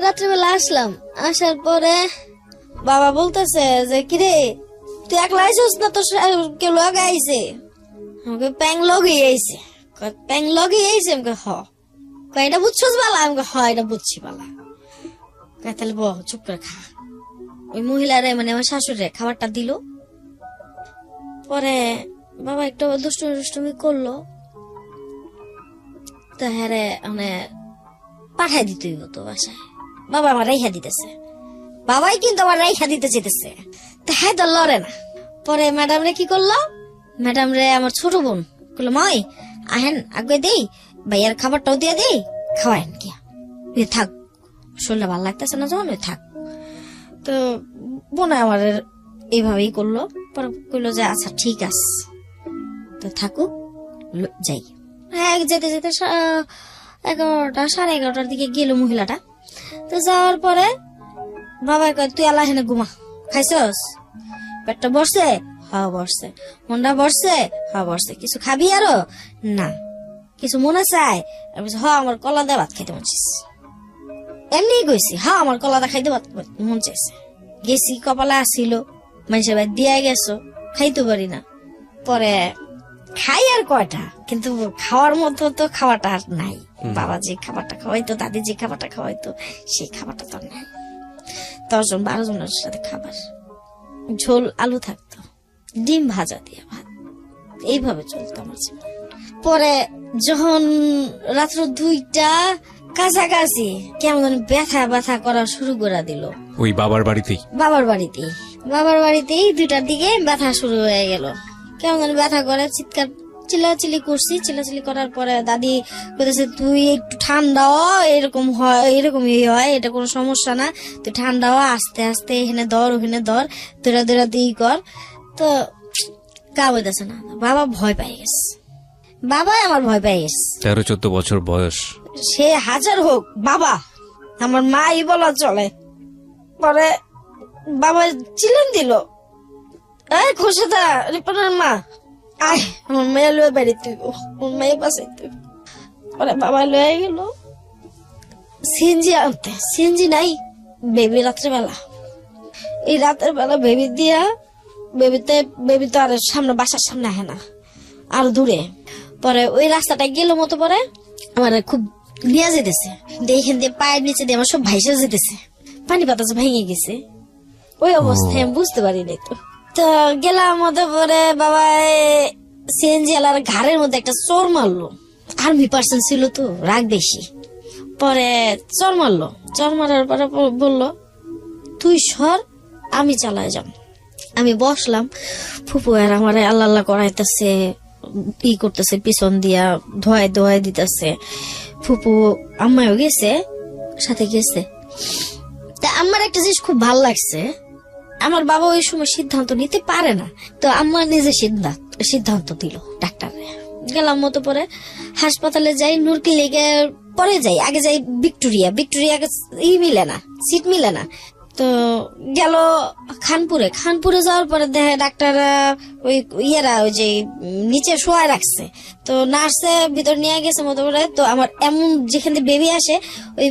রাত্রিবেলা আসলাম, আসার পরে বাবা বলতেছে যে কিরে তুই একলা আইসিস না, তো কেউ লগে আইছে? আমাকে প্যাং লগে আইছে। প্যাং লগে আইছে? আমাকে এটা বুঝছস বালা? আমাকে এটা বুঝছি বালা। তাহলে চুপ করে খা। ওই মহিলারে মানে আমার শাশুড়ে খাবারটা দিল। পরে বাবা একটু দুষ্টুমি করলো, তো হ্যাঁ মানে পাঠাই দিতে হইব তো বাসায়। বাবা আমার রেখা দিতেছে, বাবাই কিন্তু আমার রেখা দিতে চেতেছে, তো হ্যাঁ তো লড়ে না। পরে ম্যাডাম রে কি করলো, ম্যাডাম রে আমার ছোট বোন বললো মাই আহেন আগে দেই, ভাইয়ার খাবারটাও দিয়ে দেই, খাওয়ায়েন গিয়া থাক, শরীরটা ভালো লাগতেছে না যখন থাক। তো বোন আমার এইভাবেই করলো। পরে কইলো যে আচ্ছা ঠিক আছে, তো থাকুক যাই। হ্যাঁ যেতে যেতে 11টা 11:30টার দিকে গেল মহিলাটা। তো যাওয়ার পরে বাবা কয় তুই আল্লাহ হেনে ঘুমা, খাইছস? পেটটা বসছে? হ্যাঁ বসছে। মনটা বসছে? হ্যাঁ বসছে। কিছু খাবি আরো? না। কিছু মনে চায়? হ্যাঁ আমার কলা দিয়ে ভাত খাইতে মন চাইছে। এমনি কইছি হ্যাঁ আমার কলা দিয়ে খাইতে মন চাইছে। গেছি কপালে আসিল, মানুষের বাড়ি দিয়ে গেছো, খাইতে পারি না। পরে খাই আর কয়টা, কিন্তু খাওয়ার মতো তো খাওয়াটা আর নাই। বাবা যে খাবারটা খাওয়াইতো, দাদি যে খাবারটা খাওয়াইতো, সেই খাবারটা তো নাই। 10 জন 12 জনের সাথে খাবার, ঝোল আলু থাকতো, ডিম ভাজা দিয়ে ভাত, এইভাবে চলতো আমার জীবন। পরে যখন রাত্র 2টা কাছাকাছি কেমন ব্যথা করা শুরু করে দিল, ওই বাবার বাড়িতেই 2টার দিকে ব্যথা শুরু হয়ে গেল। কেমন ব্যথা করে, চিৎকার চিল্লাচিল্লি করছি। চিল্লাচিল্লি করার পরে দাদি বলতেছে তুই একটু ঠান্ডা হ, এরকম হয়, এরকমই হয়, এটা কোনো সমস্যা না, তুই ঠান্ডা হ, আস্তে আস্তে এখানে ধর ওখানে ধর, দৌড়া দিয়ে কর। তো গা বইতেছে না, বাবা ভয় পেয়ে গেছে, বাবাই আমার ভয় পেয়ে গেছে। 13-14 বছর বয়স, সে হাজার হোক বাবা আমার মাই বলা চলে। পরে বাবা চিল্লান দিল, এই খোসাদা রিপনের মা আয়, আমার মেয়ে লয়ে বাড়ি তুই, আমার মেয়ে বাসাই তুই। পরে বাবা লয়ে গেল সিএনজি আনতে, সিএনজি নাই, বেবি রাত্রেবেলা, এই রাতের বেলা বেবি দিয়া, বেবি তো আর সামনে, বাসার সামনে আহে না, আর দূরে। পরে ওই রাস্তাটা গেল মতো, পরে আমার খুব নিয়ে যেতেছে, এইখান দিয়ে পায়ের নিচে দিয়ে আমার সব ভাইসা যেতেছে, পানি বাতাস ভেঙে গেছে। ওই অবস্থায় আমি বুঝতে পারিনি। তো গেলাম মতো, পরে বাবা সিএনজি আলার ঘাড়ের মধ্যে একটা চোর মারলো, আর্মি পার্সন ছিল তো, রাগ বেশি। পরে চোর মারলো, চোর মারার পরে বললো তুই সর, আমি চালায় যাম। আমি বসলাম, ফুপু আর আমার আল্লাহ আল্লাহ করাইতেছে, ই করতেছে, পিছন দিয়া ধোয়াই দিতেছে। ফুপু আম্মাও গেছে, সাথে গেছে। তা আমার একটা জিনিস খুব ভালো লাগছে, আমার বাবা ওই সময় সিদ্ধান্ত নিতে পারে না, তো আম্মা নিজে সিদ্ধান্ত দিল। ডাক্তারে গেলাম মতো, পরে হাসপাতালে যাই, নূর ক্লিনিকে পরে যাই, আগে যাই ভিক্টোরিয়া মিলে না, সিট মিলে না। তো গেল খানপুরে যাওয়ার পরে দেখে ডাক্তার ওই ওই যে নিচে শোয়া রাখছে, তো নার্সে ভিতর নিয়ে গেছে মতো করে। তো আমার এমন যেখান থেকে বেবি আসে, ওই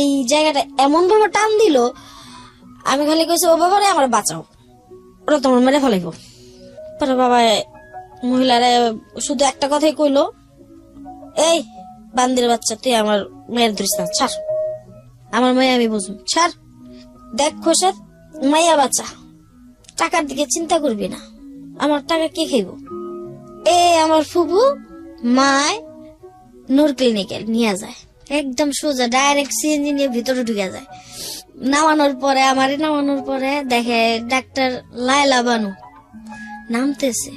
এই জায়গাটা এমন ভাবে টান দিল, আমি খালি কইছি ও বাবা রে আমার বাঁচাও, ওরা তোমার মেরে ফেলাইব। পরে বাবা মহিলারে শুধু একটা কথাই কইলো, এই বান্দির বাচ্চা, তুই আমার মেয়ের ধরিস না, ছাড়, আমার মেয়ে আমি বুঝুন, ছাড়। দেখ খোসাদ, মাইয়া বাচ্চা, টাকার দিকে চিন্তা করবি না, আমার টাকা কে খাইব? আমার ফুফু মায় নূর ক্লিনিকে নিয়ে যায়, একদম সোজা ডাইরেক্ট সিএনজি নিয়ে ভিতরে ঢুকে যায়। নামানোর পরে দেখে ডাক্তার লায়লা বানু নামতেছে।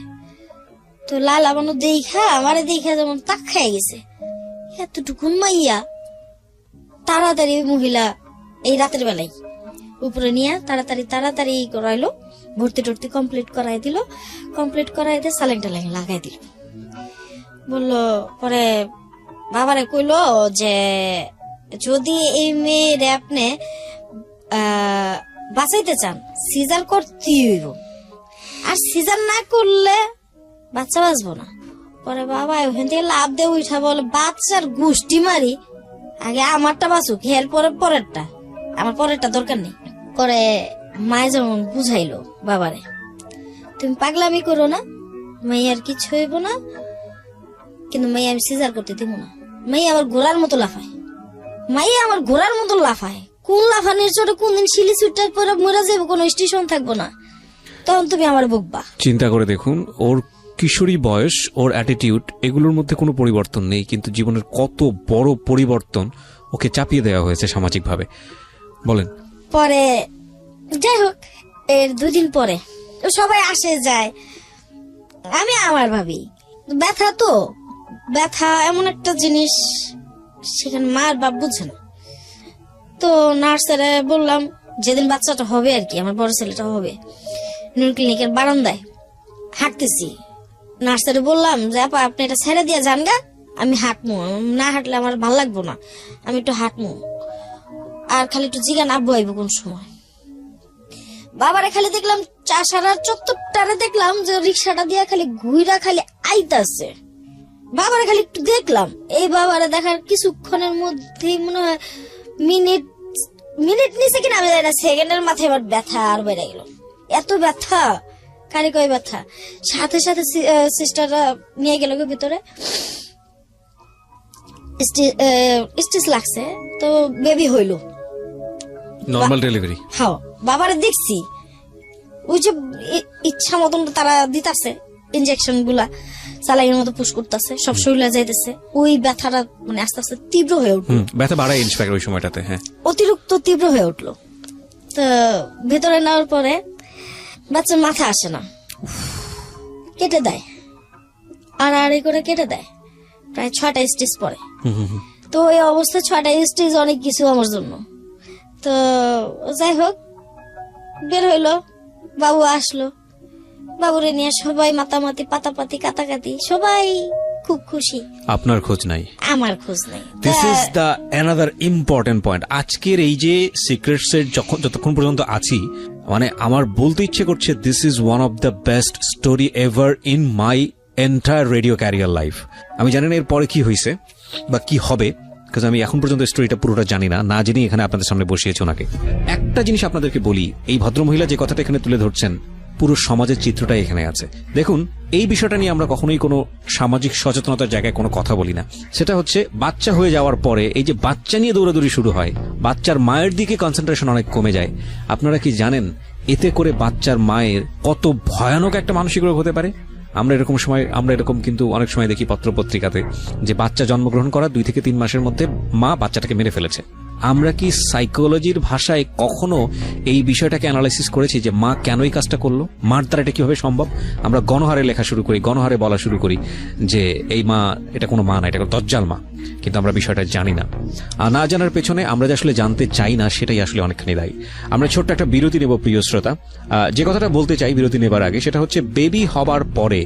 তো লায়লা বানু আমারে দেখা যেমন তাক খাই গেছে, এতটুকুন মাইয়া। তাড়াতাড়ি মহিলা এই রাতের বেলায় উপরে নিয়ে তাড়াতাড়ি করাইলো, ভর্তি টর্তি কমপ্লিট করাই দিয়ে স্যালাইন টালাইন লাগাই দিল। বললো, পরে বাবারে কইলো যে যদি এই মেয়ের আপনি বাঁচাইতে চান, সিজার করতেই হইব, আর সিজার না করলে বাচ্চা বাঁচবো না। পরে বাবা ওখান থেকে লাভ দিয়ে উঠা বলে, বাচ্চার গুষ্টি মারি, আগে আমারটা বাঁচুক, এর পরেরটা, আমার পরেরটা দরকার নেই। পরে মায়ে যেমন বুঝাইলো বাবারে, তুমি পাগলামি করো না, মাইয়ার কিছু হইব না, কিন্তু মাইয়া আমি সিজার করতে দিব না। মাইয়া আমার ঘোড়ার মতো লাফায়, কোন লাফানোর চোটে কোন দিন শিলি সুটটার পরে মরে যাবো, কোনো স্টেশন থাকবো না, তখন তুমি আমার বকবা। চিন্তা করে দেখুন, ওর কিশোরী বয়স, ওর অ্যাটিটিউড, এগুলোর মধ্যে কোনো পরিবর্তন নেই, কিন্তু জীবনের কত বড় পরিবর্তন ওকে চাপিয়ে দেওয়া হয়েছে সামাজিক ভাবে। বলেন। পরে যাই হোক, এর 2 দিন পরে সবাই আসে যায়, আমি আমার ভাবি ব্যথা এমন একটা জিনিস, সেখানে মার বাপ বুঝে না। তো নার্সারে বললাম, যেদিন বাচ্চাটা হবে আর কি, আমার বড় ছেলেটা হবে, নূর ক্লিনিকের বারান্দায় হাঁটতেছি, নার্সারে বললাম যে আপা আপনি এটা ছেড়ে দিয়ে যান গা, আমি হাঁটমু, না হাঁটলে আমার ভালো লাগবো না, আমি একটু হাঁটমু, আর খালি একটু জিগান আব্বু আইব কোন সময়। বাবারে খালি দেখলাম চাষারার চত্বরটারে দেখলাম যে রিক্সাটা দিয়ে খালি ঘুইরা খালি আইতাছে, বাবারে খালি একটু দেখলাম। এই বাবারে দেখার কিছুক্ষণের মধ্যেই মনে হয় মিনিট নিচে কিনা আমি জানি না, সেকেন্ডের মাথায় এবার ব্যথা আর বেড়ে গেল, এত ব্যথা, কারি কয় ব্যথা। সাথে সিস্টাররা নিয়ে গেল ভিতরে, স্টিচ লাগছে, তো বেবি হইল, নরমাল ডেলিভারি। হ্যাঁ, বাবারে দেখছি ওই যে ইচ্ছা মতন তারা দিতাছে ইনজেকশন গুলা, সালাইয়ের মতো পুশ করতেছে, সব শরীরে যাইতেছে, ওই ব্যথাটা মানে আস্তে আস্তে তীব্র হয়ে উঠলো, ব্যথা বাড়ায় ইন্সপেক্টর ওই সময়টাতে, হ্যাঁ, অতিরিক্ত তীব্র হয়ে উঠলো। তো ভেতরে নেওয়ার পরে বাচ্চার মাথা আসে না, কেটে দেয়, আড়াআড়ি করে কেটে দেয়, প্রায় 6টা স্টিচ পরে। তো এই অবস্থা 6টা স্টিচ অনেক কিছু আমার জন্য। তো যাই হোক, বের হইলো, বাবু আসলো, বাবুরে নিয়ে সবাই মাতামাতি, পাতাপাতি, কাটাকাটি, সবাই খুব খুশি। আপনার খোঁজ নাই, আমার খোঁজ নাই। This is the another important point. আজকের এই যে সিক্রেটস এর যতক্ষণ পর্যন্ত আছি, মানে আমার বলতে ইচ্ছে করছে this is one of the best story ever in my entire radio career life. আমি জানি না এর পরে কি হয়েছে বা কি হবে, কারণ আমি এখন পর্যন্ত স্টোরিটা পুরোটা জানি না, না জেনে এখানে আপনাদের সামনে বসিয়েছি ওনাকে। একটা জিনিস আপনাদেরকে বলি, এই ভদ্রমহিলা যে কথাটা এখানে তুলে ধরছেন, পুরো সমাজের চিত্রটাই এখানে আছে। দেখুন, এই বিষয়টা নিয়ে আমরা কখনোই কোনো সামাজিক সচেতনতার জায়গায় কোনো কথা বলি না। সেটা হচ্ছে বাচ্চা হয়ে যাওয়ার পরে এই যে বাচ্চা নিয়ে দৌড়াদৌড়ি শুরু হয়, বাচ্চার মায়ের দিকে কনসেন্ট্রেশন অনেক কমে যায়। আপনারা কি জানেন এতে করে বাচ্চার মায়ের কত ভয়ানক একটা মানসিক রোগ হতে পারে? আমরা এরকম কিন্তু অনেক সময় দেখি পত্রপত্রিকাতে যে বাচ্চা জন্মগ্রহণ করা 2 থেকে 3 মাসের মধ্যে মা বাচ্চাটাকে মেরে ফেলেছে। আমরা কি সাইকোলজির ভাষায় কখনো এই বিষয়টাকে অ্যানালাইসিস করেছি যে মা কেন এই কাজটা করলো, মার দ্বারা এটা কিভাবে সম্ভব? আমরা গণহারে লেখা শুরু করি, গণহারে বলা শুরু করি যে এই মা, এটা কোনো মা না, এটা দজ্জাল মা, কিন্তু আমরা বিষয়টা জানি না। আর না জানার পেছনে আমরা যে আসলে জানতে চাই না সেটাই আসলে অনেকখানি দায়ী। আমরা ছোট্ট একটা বিরতি নেব প্রিয় শ্রোতা। যে কথাটা বলতে চাই বিরতি নেবার আগে, সেটা হচ্ছে বেবি হবার পরে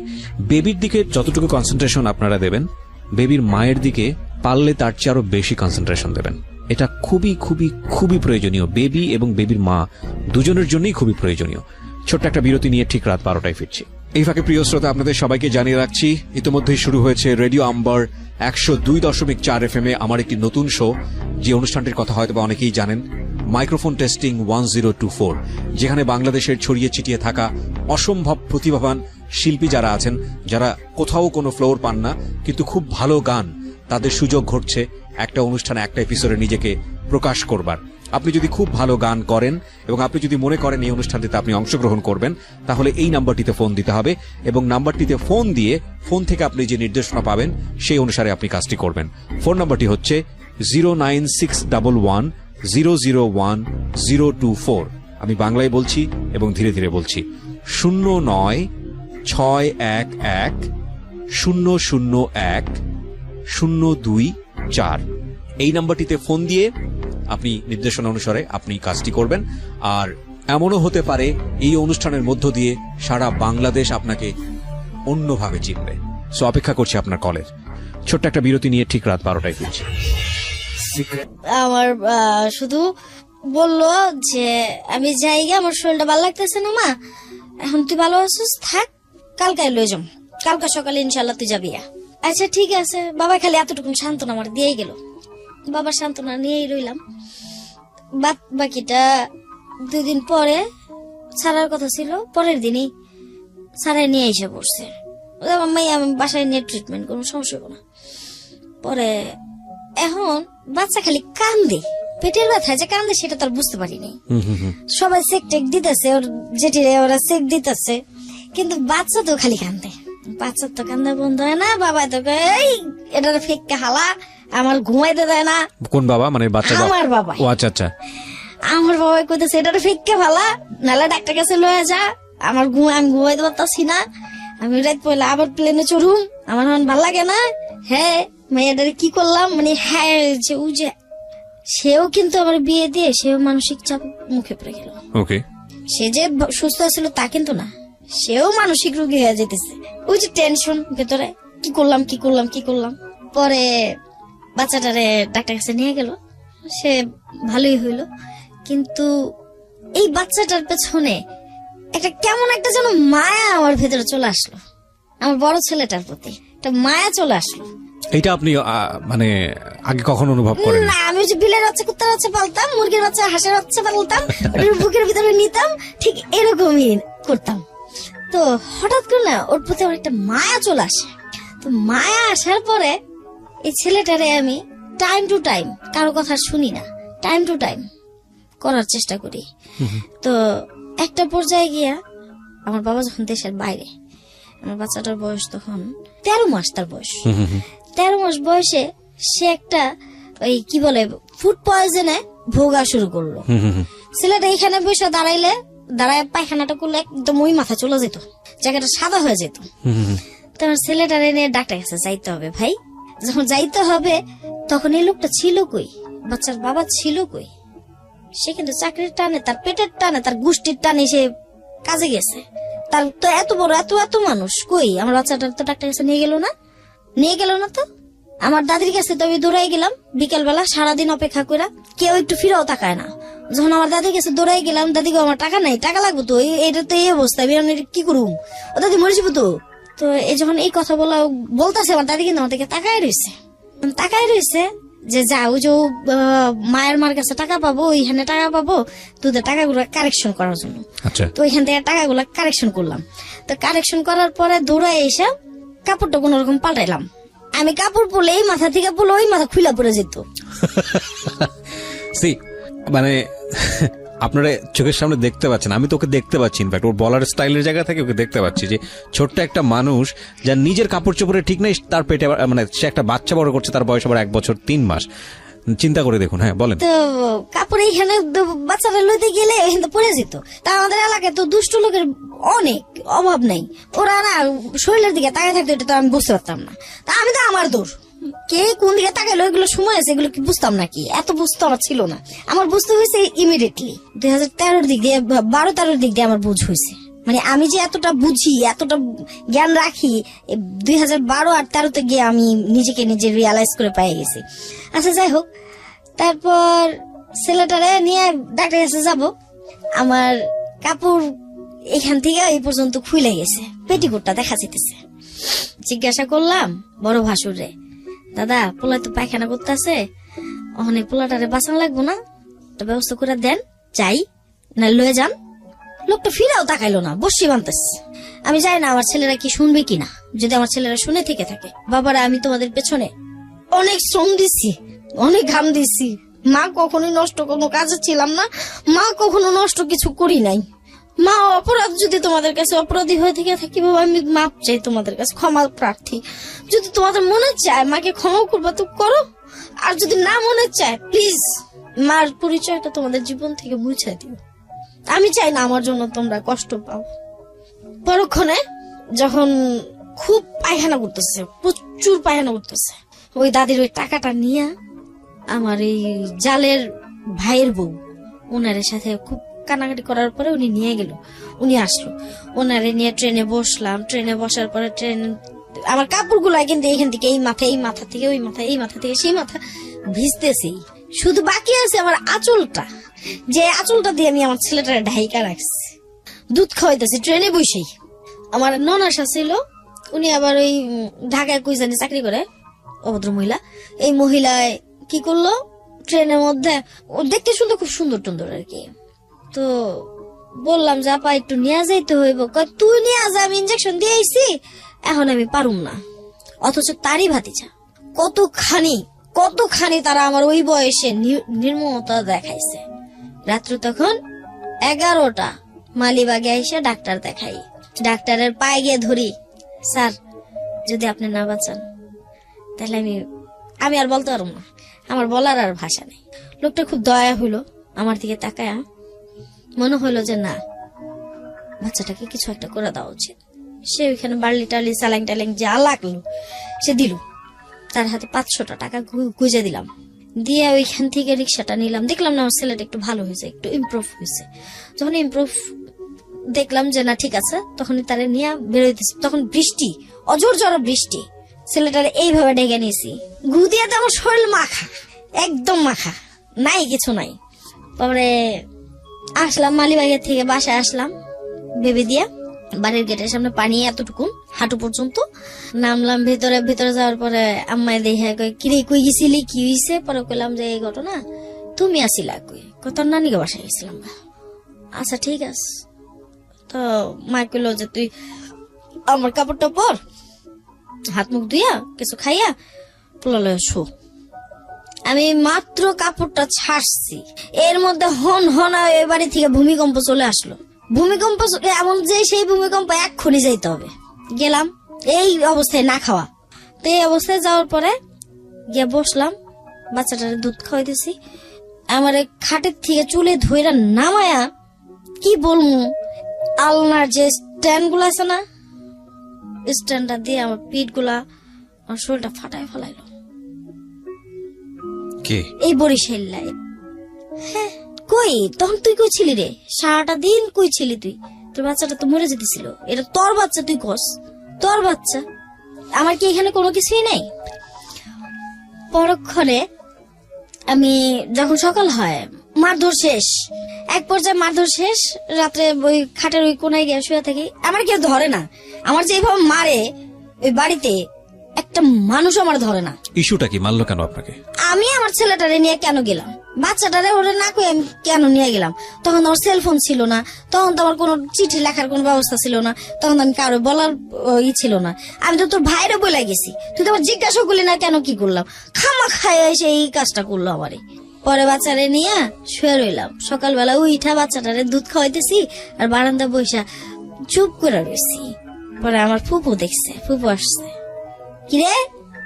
বেবির দিকে যতটুকু কনসেন্ট্রেশন আপনারা দেবেন, বেবির মায়ের দিকে পারলে তার চেয়ে আরো বেশি কনসেন্ট্রেশন দেবেন। এটা খুবই খুবই খুবই প্রয়োজনীয়, বেবি এবং বেবির মা দুজনের জন্যই খুবই প্রয়োজনীয়। ছোট্ট একটা বিরতি নিয়ে ঠিক রাত 12টায় ফিরছি। এই ফাঁকে প্রিয় শ্রোতা, আপনাদের সবাইকে জানিয়ে রাখছি ইতিমধ্যেই শুরু হয়েছে রেডিও আম্বার 102.4 FM এ আমার একটি নতুন শো, যে অনুষ্ঠানটির কথা হয়তো বা অনেকেই জানেন, মাইক্রোফোন টেস্টিং 1024, যেখানে বাংলাদেশের ছড়িয়ে ছিটিয়ে থাকা অসম্ভব প্রতিভাবান শিল্পী যারা আছেন, যারা কোথাও কোনো ফ্লোর পান না কিন্তু খুব ভালো গান, তাদের সুযোগ ঘটছে একটা অনুষ্ঠানে, একটা এপিসোডে নিজেকে প্রকাশ করবার। আপনি যদি খুব ভালো গান করেন এবং আপনি যদি মনে করেন এই অনুষ্ঠানটিতে আপনি অংশগ্রহণ করবেন, তাহলে এই নাম্বারটিতে ফোন দিতে হবে এবং নাম্বারটিতে ফোন দিয়ে ফোন থেকে আপনি যে নির্দেশনা পাবেন সেই অনুসারে আপনি কাজটি করবেন। ফোন নাম্বারটি হচ্ছে 09611001024। আমি বাংলায় বলছি এবং ধীরে ধীরে বলছি, 0961001024। এই নাম্বারটিতে ফোন দিয়ে আপনি নির্দেশনা অনুসারে আপনি কাজটি করবেন। আর এমনও হতে পারে এই অনুষ্ঠানের মধ্য দিয়ে সারা বাংলাদেশ আপনাকে অন্যভাবে চিনবে। সো অপেক্ষা করছি আপনার কলের। ছোট্ট একটা বিরতি নিয়ে ঠিক রাত 12টায় ফিরছি। আমার শুধু বললো যে আমি যাই গে, আমার শরীরটা ভালো লাগতেছে না মা, এখন তুই ভালো আছিস, থাক, কালকে লয়ে যাম, কালকে সকালে ইনশাল্লাহ তুই যাবি। আচ্ছা ঠিক আছে বাবা, খালি এতটুকু সান্ত্বনা আমার দিয়েই গেল। বাবার সান্ত্বনা নিয়েই রইলাম। বাকিটা 2 দিন পরে ছাড়ার কথা ছিল, পরের দিনই ছাড়াই নিয়ে এসে পড়ছে। আমি বাসায় নিয়ে ট্রিটমেন্ট, কোনো সমস্যা হবে না। পরে এখন বাচ্চা খালি কান্দে, পেটের ব্যথায় যে কান্দে সেটা তার বুঝতে পারিনি। সবাই চেক টেক দিতেছে, ওর জেঠিরে ওরা চেক দিতেছে, কিন্তু বাচ্চা তো খালি কান্দে। বাচ্চার তো কান্দা বন্ধ হয় না। বাবা তো এটার ফেককে হালা, আমার ঘুমাইতে দেয় না। কোন বাবা? মানে বাচ্চা? আমার বাবা। ও আচ্ছা আচ্ছা। আমার বাবা কইতেছে এটার ফেককে ভালা, নাহলে ডাক্তার কাছে লয়ে যা, আমি ঘুমাইতে পারতাছি না, আমি রাত পয়লা আবার প্লেনে চড়ুম, আমার এখন ভাল লাগে না। হ্যাঁ মেয়েটারে কি করলাম, মানে হ্যাঁ যে সেও কিন্তু আমার বিয়ে দিয়ে সেও মানসিক চাপ মুখে পড়ে গেল। ওকে, সে যে সুস্থ ছিল তা কিন্তু না, সেও মানসিক রোগী হয়ে যেতেছে। ওই যে টেনশন ভেতরে, কি করলাম। পরে বাচ্চাটারে ডাক্তার কাছে নিয়ে গেল, সে ভালোই হইলো। কিন্তু এই বাচ্চাটার পেছনে একটা কেমন একটা যেন মায়া আমার ভেতরে চলে আসলো, আমার বড় ছেলেটার প্রতি একটা মায়া চলে আসলো। এটা আপনি মানে আগে কখনো অনুভব করেন না? আমি যে বিলের বাচ্চা, কুত্তার বাচ্চা পালতাম, মুরগির বাচ্চা, হাঁসের বাচ্চা পালতাম, ওটার বুকের ভিতরে নিতাম, ঠিক এরকমই করতাম। তো হঠাৎ করে না ওর প্রতি আমার একটা মায়া চলে আসে। তো মায়া আসার পরে এই ছেলেটারে আমি টাইম টু টাইম কারো কথা শুনি না, টাইম টু টাইম করার চেষ্টা করি। তো একটা পর্যায়ে গিয়া আমার বাবা যখন দেশের বাইরে, আমার বাচ্চাটার বয়স তখন 13 মাস, তার বয়স 13 মাস বয়সে সে একটা ওই কি বলে ফুড পয়জনে ভোগা শুরু করলো। ছেলেটা এখানে বসে দাঁড়ায় পায়খানাটা করলে একদম ওই মাথা চলে যেত, জায়গাটা সাদা হয়ে যেত। তোমার ছেলেটারে নিয়ে ডাক্তার কাছে যাইতে হবে। ভাই যখন যাইতে হবে তখন এই লোকটা ছিল কই, বাচ্চার বাবা ছিল কই? সে কিন্তু চাকরির টানে, তার পেটের টানে, তার গোষ্ঠীর টানে সে কাজে গেছে। তার তো এত বড় এত মানুষ কই? আমার বাচ্চাটার তো ডাক্তার কাছে নিয়ে গেল না তো। আমার দাদির কাছে তো আমি দৌড়াই গেলাম বিকেল বেলা, সারাদিন অপেক্ষা করে, কেউ একটু ফিরেও তাকায় না। যখন আমার দাদির কাছে দৌড়াই গেলাম, দাদিকে আমার টাকা নাই, টাকা লাগবে তো, এটা তো এই অবস্থা, আমি এখন এটা কি করুম, ও দাদি মরে যাবো তো। তো এই যখন এই কথা বলতেছে, আমার দাদি কিন্তু আমার দিকে তাকায় রয়েছে যে যাও যে মায়ের মার কাছে টাকা পাবো, ওইখানে টাকা পাবো তোদের টাকাগুলো কারেকশন করার জন্য। আচ্ছা, তো ওইখান থেকে টাকাগুলো কারেকশন করলাম। তো কারেকশন করার পরে দৌড়ায় এসে কাপড়টা কোন রকম পাল্টাইলাম। আমি কাপড় পরলে এই মাথা থেকে পরলে ওই মাথা খুলা পড়ে যেত। মানে আপনারা চোখের সামনে দেখতে পাচ্ছেন, আমি তো ওকে দেখতে পাচ্ছি, ইনফ্যাক্ট ওর বলার স্টাইলের জায়গা থেকে ওকে দেখতে পাচ্ছি যে ছোট্ট একটা মানুষ যার নিজের কাপড় চোপড়ে ঠিক নাই, তার পেটে মানে সে একটা বাচ্চা বড় করছে, তার বয়স আবার 1 বছর 3 মাস। চিন্তা করে দেখুন। হ্যাঁ বলেন। তো কাপড় এইখানে বাচ্চাটা লইতে গেলে এখানে পড়ে যেত। তা আমাদের এলাকায় তো দুষ্ট লোকের অনেক অভাব নাই, ওরা না শরীরের দিকে তাকায় থাকতো, এটা তো আমি বুঝতে পারতাম না। তা আমি তো আমার দোষ, কে কোন দিকে তাকাইলো এগুলো সময় আছে, এগুলো কি বুঝতাম নাকি, এত বুঝতে আমার ছিল না। আমার বুঝতে হয়েছে ইমিডিয়েটলি 2013 দিক দিয়ে 12-13 দিক দিয়ে আমার বুঝ হয়েছে। মানে আমি যে এতটা বুঝি, এতটা জ্ঞান রাখি, 2012 আর 13-তে গিয়ে আমি নিজেকে নিজে রিয়ালাইজ করে পেয়ে গেছি। আচ্ছা যাই হোক, তারপর ছেলেটারে নিয়ে ডাক্তারের কাছে যাব। আমার কাপড় এখান থেকে এই পর্যন্ত খুলে গেছে, পেটিকোটটা দেখা যেতেছে। জিজ্ঞাসা করলাম বড় ভাসুরে, দাদা পোলা তো পায়খানা করতেছে, অনেক পোলাটারে বাঁচান লাগবো না, একটা ব্যবস্থা করে দেন, যাই না লয়ে যান। লোকটা ফিরাও তাকাইলো না, বসি বানতেছে। আমি জানি না আমার ছেলেরা কি শুনবে কিনা, যদি আমার ছেলেরা শুনে থেকে থাকে। বাবারা আমি তোমাদের পেছনে অনেক শ্রম দিচ্ছি, অনেক ঘাম দিচ্ছি, মা কখনোই নষ্ট কোনো কাজে ছিলাম না, মা কখনো নষ্ট কিছু করি নাই। মা অপরাধ যদি তোমাদের কাছে অপরাধী হয়ে থেকে থাকি, বাবা আমি মাপ চাই তোমাদের কাছে, ক্ষমা প্রার্থী। যদি তোমাদের মনে চায় মাকে ক্ষমা করবা তো করো, আর যদি না মনে চায় প্লিজ মার পরিচয়টা তোমাদের জীবন থেকে মুছে দিও। আমি চাই না আমার জন্য তোমরা কষ্ট পাও। পরক্ষণে যখন খুব পায়খানা করতেছে, প্রচুর পায়খানা করতেছে, ওই দাদির ওই টাকাটা নিয়ে আমার এই জালের ভাইয়ের বউ ওনারের সাথে খুব কানাকাটি করার পরে উনি নিয়ে গেল। উনি আসলো, ওনারে নিয়ে ট্রেনে বসলাম। ট্রেনে বসার পরে ট্রেন আমার কাপড়গুলো কিন্তু এখান থেকে এই মাথা থেকে ওই মাথা, এই মাথা থেকে সেই মাথা ভিজতেছেই। শুধু বাকি আছে আমার আঁচলটা, যে আঁচলটা দিয়ে আমি আমার ছেলেটারে ঢাইকা রাখছি, দুধ খাওয়াইতেছি ট্রেনে বসেই। আমার ননাশা ছিল, উনি আবার ওই ঢাকায় কই জানি চাকরি করে, অভদ্র মহিলা। এই মহিলায় কি করলো, ট্রেনের মধ্যে দেখতে শুনতে খুব সুন্দর টুন্দর আর কি। তো বললাম যে আপা একটু নিয়ে যাইতে হইব। তুই নিয়ে যা, আমি ইঞ্জেকশন দিয়ে আইছি, এখন আমি পারুম না। অথচ তারই ভাতিজা কতখানি তারা আমার ওই বয়সে নির্মমতা দেখাইছে। রাত্র তখন 11টা, মালিবাগে এসে ডাক্তার দেখাই। ডাক্তারের পায়ে গিয়ে ধরি, স্যার যদি আপনি না বাঁচান তাহলে আমি আর বলতে পারবো না, আমার বলার আর ভাষা নেই। লোকটা খুব দয়া হইলো, আমার দিকে তাকায়া মনে হইলো যে না, বাচ্চাটাকে কিছু একটা করে দেওয়া উচিত। সে ওইখানে বার্লি টার্লি স্যালাইন টালাইন যা লাগলো সে দিল। তার হাতে 500 টাকা গুঁজে দিলাম, দিয়ে ওইখান থেকে রিক্সাটা নিলাম। দেখলাম না আমার ছেলেটা একটু ভালো হয়েছে, একটু ইমপ্রুভ হয়েছে। যখন ইমপ্রুভ দেখলাম যে না ঠিক আছে, তখনই তারে নিয়ে বেরোইতেছি। তখন বৃষ্টি, অজর জোর বৃষ্টি। ছেলেটারে এইভাবে ডেকে নিয়েছি, ঘু দিয়ে আমার শরীর মাখা, একদম মাখা, নাই কিছু নাই। তারপরে আসলাম মালিবাগের থেকে, বাসায় আসলাম ভেবে দিয়া। বাড়ির গেটের সামনে পানি এতটুকু হাঁটু পর্যন্ত। নামলাম ভিতরে যাওয়ার পরে আম্মাই দেখে কিরে কই গেছিলি, কি হয়েছে? পরে কইলাম যে এই ঘটনা, তুমি আসিলা কই? তোর নানিকে বাসায় গেছিলাম। আচ্ছা ঠিক আছে। তো মা কইলো যে তুই আমার কাপড়টা পর, হাত মুখ ধুইয়া কিছু খাইয়া পোলালে শো। আমি মাত্র কাপড়টা ছাড়ছি, এর মধ্যে হন এ বাড়ি থেকে ভূমিকম্প চলে আসলো। ভূমিকম্প এমন যে সেই ভূমিকম্প এক্ষুনি যাইতে হবে। গেলাম এই অবস্থায়, না খাওয়া। তো এই অবস্থায় যাওয়ার পরে গিয়ে বসলাম, বাচ্চাটার দুধ খাওয়াইতেছি। আমার খাটের থেকে চুলে ধইরা নামায়া কি বলবো, আলনার যে স্ট্যান্ড গুলো আছে না, স্ট্যান্ডটা দিয়ে আমার পিঠ গুলা, আমার শরীরটা ফাটায় ফেলাইলো। এই বরিশাল। হ্যাঁ কই, তখন তুই কই ছিলি রে? সারাটা দিন কই ছিলি তুই? তোর বাচ্চাটা তো মরে যেতেছিল, এটা তোর বাচ্চা, তুই কস তোর বাচ্চা, আমার কি এখানে কোনো কিছুই নাই? পরক্ষণে আমি যখন সকাল হয়, মারধর শেষ, এক পর্যায়ে মারধর শেষ। রাত্রে ওই খাটের ওই কোনায় গিয়ে শুয়ে থাকি, আমার কেউ ধরে না। আমার যেভাবে মারে ওই বাড়িতে একটা মানুষ আমার ধরে না। ইস্যুটা কি, মারলো কেন আপনাকে? আমি আমার ছেলেটারে নিয়ে কেন গেলাম, বাচ্চাটারে ওরে না কই আমি কেন নিয়ে গেলাম? তখন আমার সেলফোন ছিল না, তখন তো আমার কোনো চিঠি লেখার কোনো ব্যবস্থা ছিল না, তখন আমি কারো বলার ছিল না। আমি তো তোর ভাইরে বলে গেছি, তুই তো আমার জিজ্ঞাসা করলি না কেন কি করলাম, খামা খায় এসে এই কাজটা করলো আমারে। পরে বাচ্চারে নিয়ে শুয়ে রইলাম। সকালবেলা উঠা বাচ্চাটারে দুধ খাওয়াইতেছি আর বারান্দা বইসা চুপ করে রয়েছি। পরে আমার ফুপু দেখছে, ফুপু আসছে, কিরে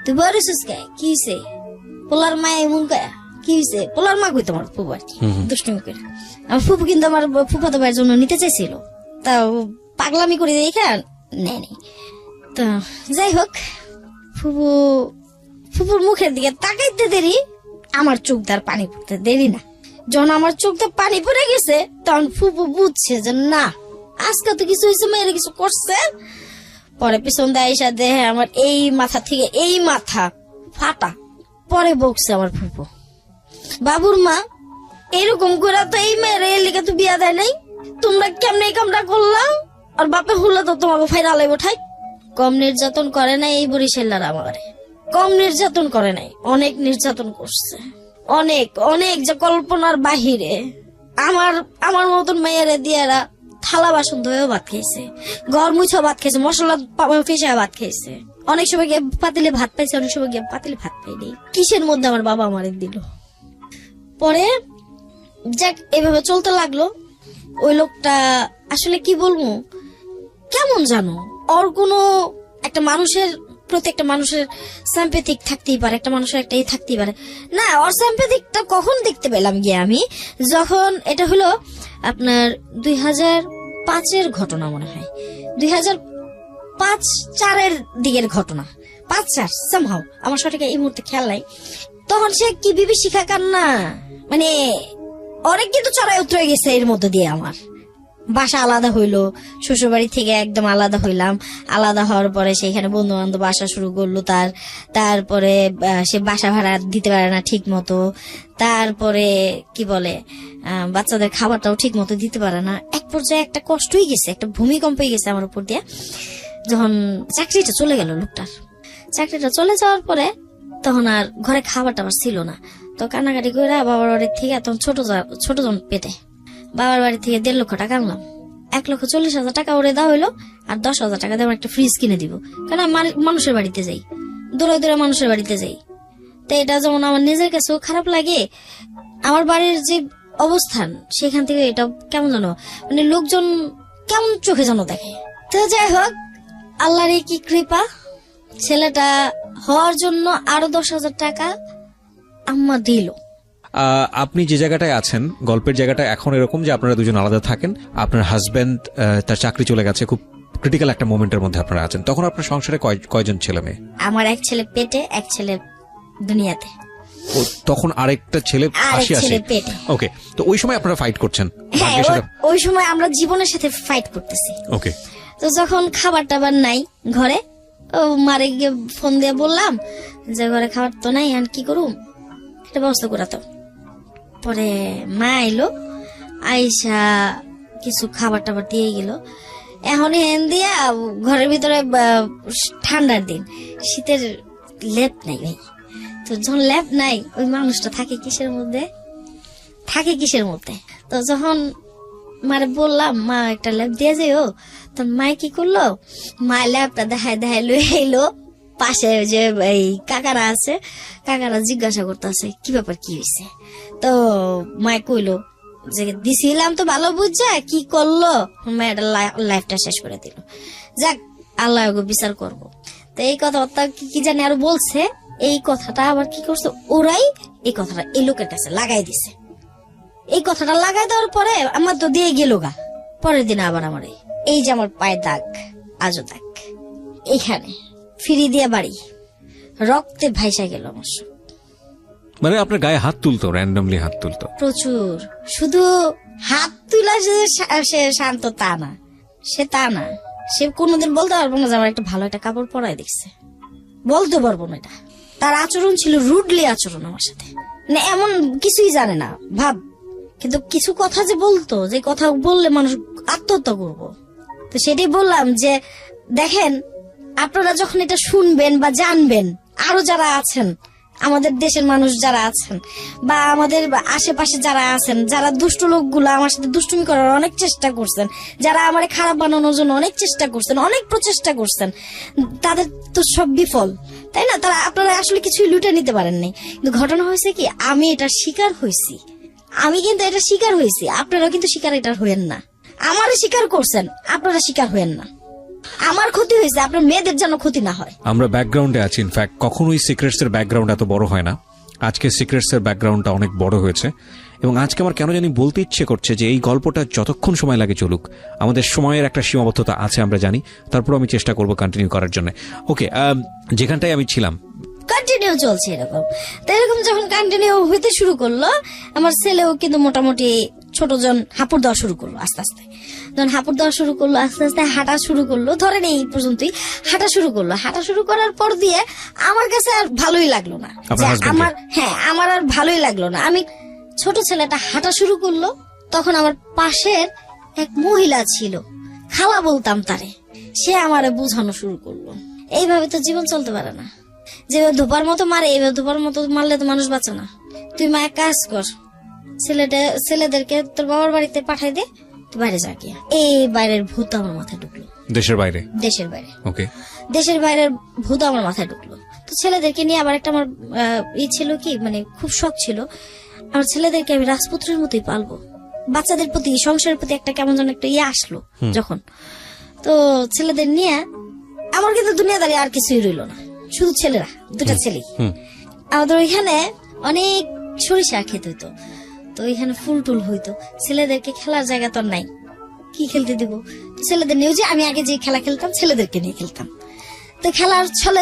তুই বলিস কে, কি হয়েছে? পোলার মা এমন গায়া কি হয়েছে? পোলার মা কই তোমার ফুপু আর কি দুষ্টুমি করে। আমার ফুপু কিন্তু আমার ফুফাতো ভাইয়ের জন্য নিতে চাইছিল, তাও পাগলামি করে দেখা নেয়নি। তো যাই হোক, ফুপুর মুখের দিকে তাকাইতে দেরি, আমার চোখ দার পানি পড়তে দেরি না। যখন আমার চোখ দিয়ে পানি পড়ে গেছে তখন ফুপু বুঝছে যে না, আজকে তো কিছু হয়েছে, মেয়েরা কিছু করছে। পরে পিছন দেয় এসে দেহে আমার এই মাথা থেকে এই মাথা ফাটা। পরে বকছে আমার ফুপু, বাবুর মা এরকম করে তো এই মেয়ের এর লিগে তো বিয়া দেয় নাই, তোমরা কেমনে এই কামটা করলাম? আর বাপে হলে তো তোমাকে ফাইরা লাই ওঠাই। কম নির্যাতন করে নাই এই বরিশালার আমারে, কম নির্যাতন করে নাই, অনেক নির্যাতন করছে, অনেক অনেক, যে কল্পনার বাহিরে। আমার মতন মেয়েরে দিয়েরা থালা বাসন ধুয়েও ভাত খেয়েছে, ঘর মুছেও ভাত খেয়েছে, মশলা ফেসে ভাত খেয়েছে। অনেক সময় গিয়ে পাতিলে ভাত পাইছে, অনেক সময় গিয়ে পাতিলে ভাত পাইনি। কিসের মধ্যে আমার বাবা আমারে দিল। পরে যাক এভাবে চলতে লাগলো। ওই লোকটা আসলে কি বলবো, কেমন জানো, ওর কোনো একটা মানুষের প্রতি একটা মানুষের সিম্প্যাথিক থাকতেই পারে, একটা মানুষের একটা থাকতেই পারে না। ওর সিম্প্যাথিকটা কখন দেখতে পেলাম গিয়ে আমি, যখন এটা হলো আপনার 2005-এর ঘটনা, মনে হয় 2005-4-এর দিকের ঘটনা, 5-4 সামহাও, আমার সঠিক এই মুহূর্তে খেয়াল নাই। তখন সে কি বিভীষিকা কান্না, মানে অনেক কিন্তু চড়াই উতরে গেছে এর মধ্যে দিয়ে। আমার বাসা আলাদা হইলো, শ্বশুর বাড়ি থেকে একদম আলাদা হইলাম। আলাদা হওয়ার পরে সেখানে বন্ধু বান্ধব আসা শুরু করলো। তারপরে সে বাসা ভাড়া দিতে পারে না ঠিক মতো, তারপরে কি বলে বাচ্চাদের খাবারটাও ঠিক মতো দিতে পারে না। এক পর্যায়ে একটা কষ্টই গেছে, একটা ভূমিকম্পই গেছে আমার উপর দিয়ে, যখন চাকরিটা চলে গেল লোকটার। চাকরিটা চলে যাওয়ার পরে তখন আর ঘরে খাবার টাবার ছিল না। তো কান্নাকাটি করে বাবার বাড়ির থেকে, তখন ছোট জন পেটে, বাবার বাড়ি থেকে 1.5 লক্ষ টাকা আনলাম। 1,40,000 টাকা ওরে দেওয়া হইলো, আর 10,000 টাকা দিয়ে একটা ফ্রিজ কিনে দিব। কারণ আমি মানুষের বাড়িতে যাই, দূরে দূরে মানুষের বাড়িতে যাই। তো এটা যেমন আমার নিজের কাছেও খারাপ লাগে, আমার বাড়ির যে অবস্থান সেখান থেকে এটা কেমন জানো, মানে লোকজন কেমন চোখে যেন দেখে। তো যাই হোক, আল্লাহর কি কৃপা, ছেলেটা হওয়ার জন্য আরো 10,000 টাকা আম্মা দিল। আপনি যে জায়গাটায় আছেন, গল্পের জায়গাটা এখন এরকম যে আপনারা দুজন আলাদা থাকেন, আপনার হাজবেন্ড তার চাকরি চলে গেছে, খুব ক্রিটিক্যাল একটা মোমেন্টের মধ্যে আপনারা আছেন। তখন আপনার সংসারে কয়জন ছেলে মেয়ে? আমার এক ছেলে পেটে, এক ছেলে দুনিয়াতে। তখন আরেকটা ছেলে আসে। ওকে, তো ওই সময় আপনারা ফাইট করছেন? হ্যাঁ, ওই সময় আমরা জীবনের সাথে ফাইট করতেছি। ওকে, তো যখন খাবার টাবার নাই ঘরে, ও মারে গিয়ে ফোন দিয়ে বললাম যে ঘরে খাবার তো নাই, আর কি করুম, একটা ব্যবস্থা করাতো। পরে মা আইলো, আইসা কিছু খাবার টাবার দিয়ে গেল। এখন হেন দিয়া ঘরের ভিতরে ঠান্ডার দিন, শীতের লেপ নাই ভাই। তো যখন লেপ নাই, ওই মানুষটা থাকে কিসের মধ্যে, তো যখন মারে বললাম মা একটা লেপ দিয়ে যাইও, তখন মায় কি করলো, মা ল্যাপটা দেখায় লই এলো। পাশে যে এই কাকারা আছে, কাকারা জিজ্ঞাসা করতেছে কি ব্যাপার, কি হয়েছে। তো মায় কইলো যে দিছিলাম তো ভালো বুঝছে, কি করলো, মায়ের লাইফটা শেষ করে দিল। যাক, আল্লাহ বিচার করবো। তো এই কথাটা কি জানি আরো বলছে, এই কথাটা আবার কি করছে, ওরাই এই কথাটা এই লোকের কাছে লাগাই দিছে। এই কথাটা লাগাই দেওয়ার পরে আমার তো দিয়ে গেল গা। পরের দিন আবার আমার এই যে আমার পায়ে দাগ, আজও দাগ, এইখানে ফিরি দিয়ে বাড়ি, রক্তে ভাইসা গেল আমার সব। মানে আপনার গায়ে হাত তুলতো, র্যান্ডমলি হাত তুলতো প্রচুর। শুধু হাত তুলা সে শান্ত তা না, সে কোনোদিন বলতে পারবো না যে আমার একটা ভালো একটা কাপড় পরাই দেখছে, বলতে পারবো না এটা। তার আচরণ ছিল রুডলি আচরণ আমার সাথে, মানে এমন কিছুই জানে না ভাব, কিন্তু কিছু কথা যে বলতো, যে কথা বললে মানুষ আত্মহত্যা করবো, তো সেটাই বললাম যে দেখেন, আপনারা যখন এটা শুনবেন বা জানবেন, আরো যারা আছেন, আমাদের দেশের মানুষ যারা আছেন বা আমাদের আশেপাশে যারা আছেন, যারা দুষ্ট লোকগুলো আমার সাথে দুষ্টুমি করার অনেক চেষ্টা করছেন, যারা আমার খারাপ বানানোর জন্য অনেক চেষ্টা করছেন, অনেক প্রচেষ্টা করছেন, তাদের তো সব বিফল, তাই না? তারা আপনারা আসলে কিছুই লুটে নিতে পারেননি। কিন্তু ঘটনা হয়েছে কি, আমি এটা শিকার হয়েছি, আমি কিন্তু এটা শিকার হয়েছি। আপনারাও কিন্তু শিকার এটা হইেন না। আমারও শিকার করছেন, আপনারা শিকার হইেন না। আমার ক্ষতি হয়েছে, আপনার মেয়েদের যেন ক্ষতি না হয়। আমরা ব্যাকগ্রাউন্ডে আছি, ইনফ্যাক্ট কখনোই সিক্রেটস এর ব্যাকগ্রাউন্ড এত বড় হয় না। আজকে সিক্রেটস এর ব্যাকগ্রাউন্ডটা অনেক বড় হয়েছে, এবং আজকে আমার কেন জানি বলতে ইচ্ছে করছে যে এই গল্পটা যতক্ষণ সময় লাগে চলুক, আমাদের সময়ের একটা সীমাবদ্ধতা আছে আমরা জানি, তারপর আমি চেষ্টা করব কন্টিনিউ করার জন্য। ওকে, যেখানটায় আমি ছিলাম কন্টিনিউ চলছে এরকম। তো এরকম যখন কন্টিনিউ হইতে শুরু করলো, আমার ছেলেও কিন্তু মোটামুটি ছোটজন হাঁপুড় দেওয়া শুরু করলো আস্তে আস্তে। যখন হাঁপুড় দেওয়া শুরু করলো, আস্তে আস্তে হাঁটা শুরু করলো, ধরেন এই পর্যন্তই হাঁটা শুরু করলো। হাঁটা শুরু করার পর দিয়ে আমার কাছে আর ভালোই লাগলো না, আমার আর ভালোই লাগলো না। আমি ছোট ছেলেটা হাঁটা শুরু করলো, তখন আমার পাশের এক মহিলা ছিল, খালা বলতাম তারে, সে আমারে বোঝানো শুরু করলো, এইভাবে তো জীবন চলতে পারে না। যেভাবে ধোপার মতো মারে, এইভাবে ধোপার মতো মারলে তো মানুষ বাঁচে না। তুই মা এক কাজ কর, ছেলেদেরকে তোর বাবার বাড়িতে পাঠাই দে, তুই বাইরে যা গিয়া। এই বাইরের ভূত আমার মাথায় ঢুকলো। দেশের বাইরে? দেশের বাইরে। ওকে, দেশের বাইরের ভূত আমার মাথায় ঢুকলো। তো ছেলেদেরকে নিয়ে আবার একটা আমার ছিল কি, মানে খুব শখ ছিল, আমার ছেলেদেরকে আমি রাজপুত্রের মতোই পালবো। বাচ্চাদের প্রতি, সংসারের প্রতি একটা কেমন যেন একটা আসলো যখন। তো ছেলেদের নিয়ে আমার কিন্তু দুনিয়াদারি আর কিছুই রইলো না, শুধু ছেলেরা, দুটা ছেলেই। আমাদের ওইখানে অনেক সরিষা খেতে হইতো, তো ওইখানে ফুল টুল হইতো। ছেলেদেরকে খেলার জায়গা তো নাই, কি খেলতে দিব? ছেলেদের নিয়ে, যে আমি আগে যে খেলা খেলতাম ছেলেদেরকে নিয়ে খেলতাম। তো খেলার ছলে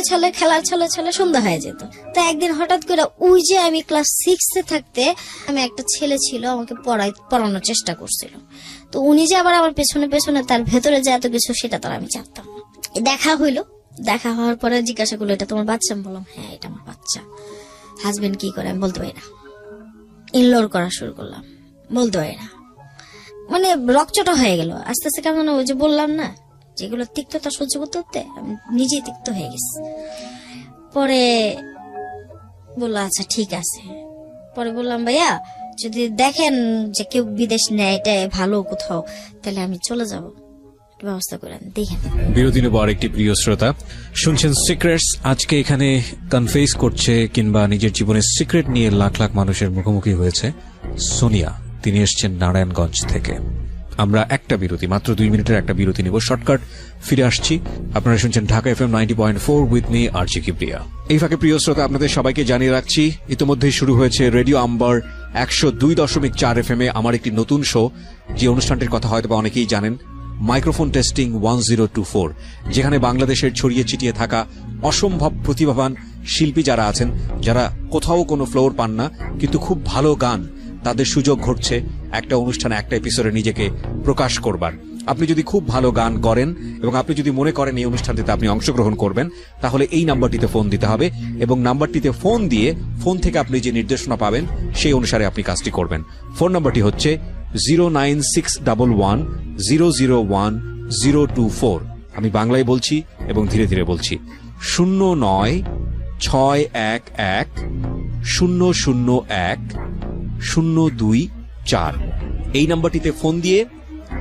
সন্ধ্যা হয়ে যেত। তো একদিন হঠাৎ করে ওই যে আমি ক্লাস 6 থাকতে, আমি একটা ছেলে ছিল, আমাকে পড়ানোর চেষ্টা করছিল। তো উনি যে আবার আমার পেছনে পেছনে তার ভেতরে যে এত কিছু, সেটা তো আমি জানতাম না। দেখা হইলো, দেখা হওয়ার পরে জিজ্ঞাসা করলো, এটা তোমার বাচ্চা? আমি বললাম হ্যাঁ, এটা আমার বাচ্চা। হাজবেন্ড কি করে? আমি বলতে পারি না। ইনলোর করা শুরু করলাম, বলতে পারি না। মানে রকচটা হয়ে গেল আস্তে আস্তে। কেমন ওই যে বললাম না, যেগুলো তিক্ততা সহ্য করতে করতে আমি নিজেই তিক্ত হয়ে গেছি। পরে বললো আচ্ছা ঠিক আছে। পরে বললাম ভাইয়া, যদি দেখেন যে কেউ বিদেশ নেয়, এটা ভালো কোথাও, তাহলে আমি চলে যাব, ব্যবস্থা করে দেখেন। বিরতি নেব আরেকটি প্রিয় শ্রোতা। শুনছেন সিক্রেটস। আজকে এখানে কনফেস করছে কিংবা নিজের জীবনের সিক্রেট নিয়ে লাখ লাখ মানুষের মুখোমুখি হয়েছে সোনিয়া। তিনি এসছেন নারায়ণগঞ্জ থেকে। আমরা একটা বিরতি, মাত্র 2 মিনিটের একটা বিরতি নেব, শর্টকাট ফিরে আসছি। আপনারা শুনছেন ঢাকা FM 90.4 উইথ মি আরজি কিবরিয়া। এই ফাঁকে প্রিয় শ্রোতা, আপনাদের সবাইকে জানিয়ে রাখছি, ইতিমধ্যেই শুরু হয়েছে রেডিও আম্বার 102.4 FM এ আমার একটি নতুন শো, যে অনুষ্ঠানটির কথা হয়তো অনেকেই জানেন, মাইক্রোফোন টেস্টিং 1024, যেখানে বাংলাদেশের ছড়িয়ে ছিটিয়ে থাকা অসম্ভব প্রতিভাবান শিল্পী যারা আছেন, যারা কোথাও কোনো ফ্লোর পান না কিন্তু খুব ভালো গান, তাদের সুযোগ ঘটছে একটা অনুষ্ঠানে, একটা এপিসোডে নিজেকে প্রকাশ করবার। আপনি যদি খুব ভালো গান করেন এবং আপনি যদি মনে করেন এই অনুষ্ঠানটিতে আপনি অংশগ্রহণ করবেন, তাহলে এই নাম্বারটিতে ফোন দিতে হবে, এবং নাম্বারটিতে ফোন দিয়ে ফোন থেকে আপনি যে নির্দেশনা পাবেন সেই অনুসারে আপনি কাজটি করবেন। ফোন নাম্বারটি হচ্ছে 09611001024। আমি বাংলায় বলছি এবং ধীরে ধীরে বলছি, 096101001024। এই নাম্বারটিতে ফোন দিয়ে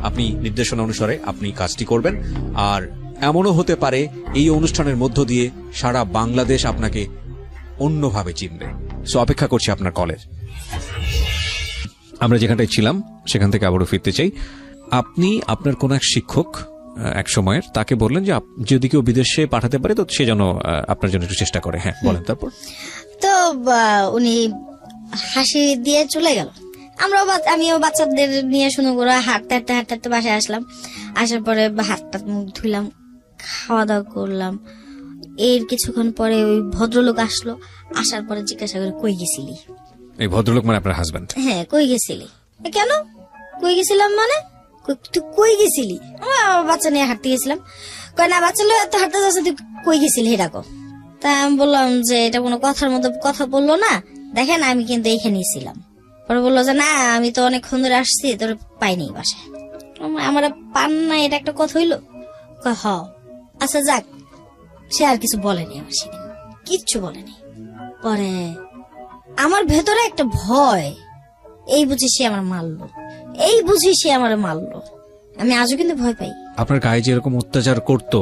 আপনি নির্দেশনা অনুসারে আপনি কাজটি করবেন। আর এমনও হতে পারে এই অনুষ্ঠানের মধ্য দিয়ে সারা বাংলাদেশ আপনাকে অন্যভাবে চিনবে। সো অপেক্ষা করছি আপনার কলের। আমরা যেখানটায় ছিলাম সেখান থেকে আবারও ফিরতে চাই। আপনি আপনার কোন এক শিক্ষক এক সময়ের, তাকে বললেন যে যদি কেউ বিদেশে পাঠাতে পারে তো সে যেন আপনার জন্য একটু চেষ্টা করে। হ্যাঁ, বলেন। তারপর তো উনি হাসি দিয়ে চলে গেল। আমিও বাচ্চাদের নিয়ে শুনে করে হাঁটতে হাঁটতে হাঁটতে হাঁটতে বাসায় আসলাম। আসার পরে হাতটা মুখ ধুইলাম, খাওয়া দাওয়া করলাম। এর কিছুক্ষণ পরে ওই ভদ্রলোক আসলো। আসার পরে জিজ্ঞাসা করে, কই গেছিলি? এই ভদ্রলোক মানে আপনার হাজবেন্ড? হ্যাঁ, কই গেছিলি? কেন কই গেছিলাম মানে? তুই কই গেছিলি? বাচ্চা নিয়ে হাঁটতে গেছিলাম। কয় না, বাচ্চা লোক এত হাঁটতে যাচ্ছে, তুই কই গেছিলি এটা কো। তা আমি বললাম যে এটা কোনো কথার মতো কথা বললো না, দেখেন আমি কিন্তু এইখানেই ছিলাম। পরে বললো যে না আমি তো অনেকক্ষণ ধরে আসছি, তোর পাইনি বাসায়। আমার পান না, এটা একটা কথা হইলো? হ। আচ্ছা যাক, সে আর কিছু বলেনি আমার সেদিন, কিচ্ছু বলেনি। পরে আমার ভেতরে একটা ভয়, এই বুঝি সে আমার মারলো, এই বুঝি সে আমার মারলো। আমি আজও কিন্তু ভয় পাই। আপনার গায়ে যে এরকম অত্যাচার করতো,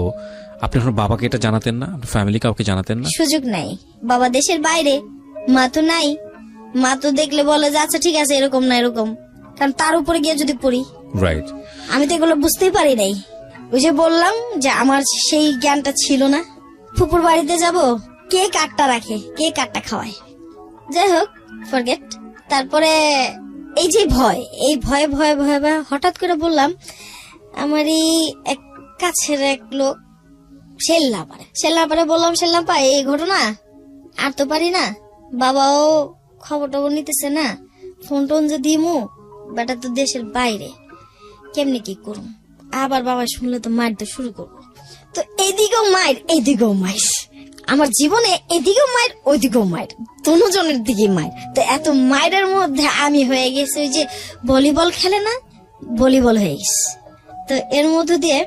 আপনি আপনার বাবাকে এটা জানাতেন না? ফ্যামিলি কাউকে জানাতেন না? সুযোগ নাই, বাবা দেশের বাইরে, মা তো নাই। মা তো দেখলে বলে যে আচ্ছা ঠিক আছে এরকম না এরকম, কারণ তার উপরে গিয়ে যদি পড়ি। রাইট। আমি তো এগুলো বুঝতেই পারি নাই। ওই যে বললাম যে আমার সেই জ্ঞানটা ছিল না। ফুপুর বাড়িতে যাব, কে কাঠটা রাখে, কে কাঠটা খাওয়ায়, যাই হোক ফরগেট। তারপরে এই যে ভয়, এই ভয়ে ভয়ে ভয়ে ভয়ে হঠাৎ করে বললাম আমারই এক কাছের এক লোক সেল্লাপাড়ে বললাম সেল্লাপা এই ঘটনা আর তো পারি না, বাবাও খবর টবর নিতেছে না, ফোন টোন যে দিমু, বেটা তো দেশের বাইরে, কেমনি কি করুম, আবার বাবা শুনলে তো মারতে শুরু করবো। তো এইদিকেও মায়ের এইদিকেও মায়ের, আমার জীবনে এদিকেও মায়ের ওইদিকেও মায়ের, দুজনের দিকে মায়ের। তো এত মায়ের মধ্যে আমি হয়ে গেছি ওই যে ভলিবল খেলে না, ভলিবল হয়ে গেছে। তো এর মধ্যে দিয়ে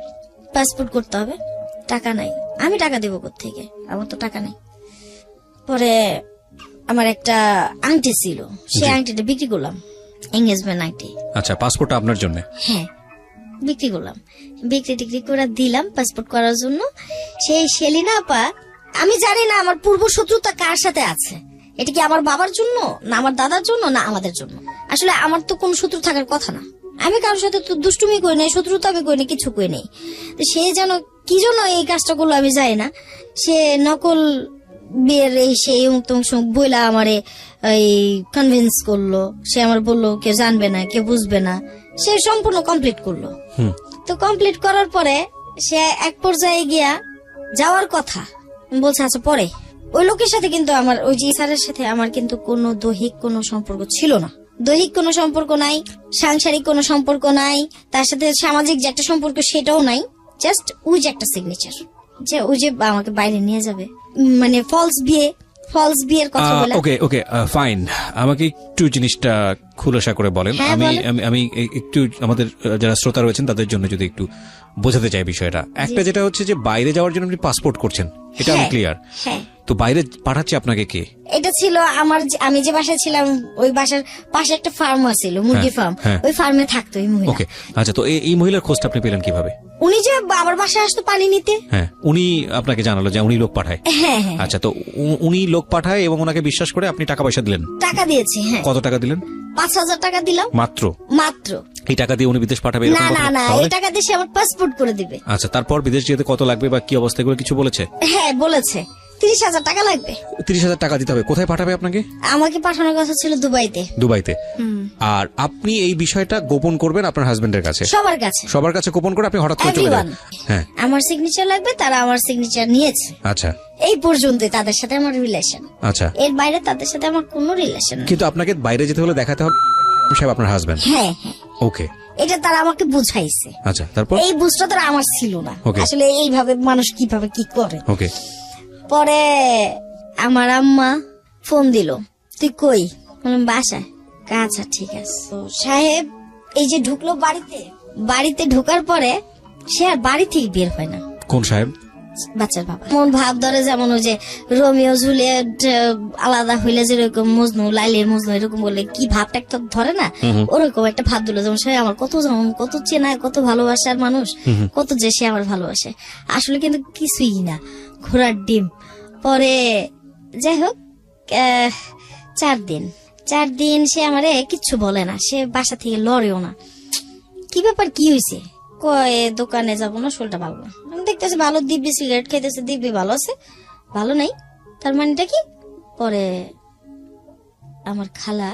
পাসপোর্ট করতে হবে, টাকা নাই, আমি টাকা দেবো কোত্থেকে, আমার তো টাকা নাই। পরে আমার একটা আংটি ছিল, সেই আংটিটা বিক্রি করলাম, এঙ্গেজমেন্ট আংটি। আচ্ছা, পাসপোর্টটা আপনার জন্য? হ্যাঁ, বিক্রি করলাম, বিক্রি টিক্রি করে দিলাম পাসপোর্ট করার জন্য। সেই সেলিনা আপা, আমি জানি না আমার পূর্ব শত্রুতা কার সাথে আছে, এটা কি আমার বাবার জন্য না আমার দাদার জন্য না আমাদের জন্য। আসলে আমার তো কোন শত্রু থাকার কথা না, আমি কারোর সাথে তো দুষ্টুমি করি নাই, শত্রুতা আমি করি নাই, কিছু করি নাই। তো সে যেন কি জন্য এই কাজটা করলো আমি জানি না। সে নকল বিয়ের এই সেই বইলা আমারে এই কনভিন্স করলো, সে আমার বললো কেউ জানবে না, কেউ বুঝবে না, সে সম্পূর্ণ কমপ্লিট করলো। তো কমপ্লিট করার পরে সে এক পর্যায়ে গিয়া যাওয়ার কথা বলছে, আচ্ছা পরে ওই লোকের সাথে কিন্তু আমার ওই যে স্যারের সাথে আমার কিন্তু কোনো দৈহিক কোনো সম্পর্ক ছিল না, দৈহিক কোনো সম্পর্ক নাই, সাংসারিক কোনো সম্পর্ক নাই, তার সাথে সামাজিক যে একটা সম্পর্ক সেটাও নাই, জাস্ট ওই যে একটা সিগনেচার যে ওই যে আমাকে বাইরে নিয়ে যাবে, মানে ফলস বিয়ের কথা বলে। ওকে ওকে ফাইন, আমাকে একটু জিনিসটা খুলাসা করে বলেন। হ্যাঁ, আমি বলেন। আমি আমি একটু আমাদের যারা শ্রোতা রয়েছেন তাদের জন্য যদি একটু বোঝাতে চাই বিষয়টা। একটা যেটা হচ্ছে যে বাইরে যাওয়ার জন্য আপনি পাসপোর্ট করছেন, এটা আমি হ্যাঁ, ক্লিয়ার। হ্যাঁ। তো বাইরে পাঠাচ্ছে আপনাকে কে? এটা ছিল আমার আমি যে বাসায় ছিলাম ওই বাসার পাশে একটা ফার্ম ছিল, মুরগি ফার্ম, হ্যাঁ। ওই ফার্মে থাকতো এই মহিলা। ওকে, আচ্ছা, তো এই মহিলার খোঁজটা আপনি পেলেন কিভাবে? উনি যে আমার বাসায় আসতো পানি নিতে। হ্যাঁ, উনি আপনাকে জানালো যে উনি লোক পাঠায়? হ্যাঁ হ্যাঁ, আচ্ছা, তো উনি লোক পাঠায় এবং ওনাকে বিশ্বাস করে আপনি টাকা পয়সা দিলেন? টাকা দিয়েছি। হ্যাঁ, কত টাকা দিলেন? 5,000 টাকা দিলাম মাত্র? মাত্র। এই টাকা দিয়ে উনি বিদেশ পাঠাবে এরকম না কথা? না না, তাহলে? এই টাকা দিয়ে সে আমার পাসপোর্ট করে দিবে। আচ্ছা, তারপর বিদেশ যেতে কত লাগবে বা কি অবস্থা এগুলো কিছু বলেছে? হ্যাঁ বলেছে 30,000 টাকা লাগবে। 30,000 টাকা দিতে হবে। কোথায় পাঠাবে আপনাকে? আমাকে পাঠানোর কথা ছিল দুবাইতে। দুবাইতে? আর আপনি এই বিষয়টা গোপন করবেন আপনার হাজবেন্ডের কাছে? সবার কাছে গোপন করে আপনি হঠাৎ করে চলে যাবেন? হ্যাঁ, আমার সিগনেচার লাগবে, তারা আমার সিগনেচার নিয়েছে। আচ্ছা, এই পর্যন্তই তাদের সাথে আমার রিলেশন। আচ্ছা, এর বাইরে তাদের সাথে আমার কোনো রিলেশন নেই। কিন্তু আপনাকে বাইরে যেতে হলে দেখাতে হবে সাহেব আপনার হাজবেন্ড? হ্যাঁ হ্যাঁ, ওকে, এটা তারা আমাকে বুঝাইছে। আচ্ছা, তারপর? এই বুঝটা তো আমার ছিল না Okay. আসলে, এইভাবে মানুষ কিভাবে কি করে। ওকে, পরে আমার আম্মা ফোন দিল, তুই কই? বললাম বাসায়। আচ্ছা ঠিক আছে। তো সাহেব এই যে ঢুকলো বাড়িতে ঢোকার পরে সে আর বাড়ি থেকে বের হয় না। কোন সাহেব? বাচ্চার বাবা। মন ভাব ধরে যেমন ওই যে রোমিও জুলিয়েট আলাদা হইলে যেরকম মজনু লাইলের মজনু এরকম বলে কি ভাবটা একটা ধরে না, ওরকম একটা ভাব দিল যেমন সে আমার কত চেনা, কত ভালোবাসার মানুষ, কত যে সে আমার ভালোবাসে, আসলে কিন্তু কিছুই না, ঘোড়ার ডিম। পরে যাই হোক 4 দিন সে আমারে কিচ্ছু বলে না, সে বাসা থেকে লড়েও না। কি ব্যাপার, কি হয়েছে? কয় দোকানে যাবো না, শরীরটা ভালো না। আমি দেখতেছি ভালো, দিব্যি সিগারেট খাইতেছে, দিব্যি ভালো আছে, ভালো নাই, তার মানেটা কি? পরে আমার খালা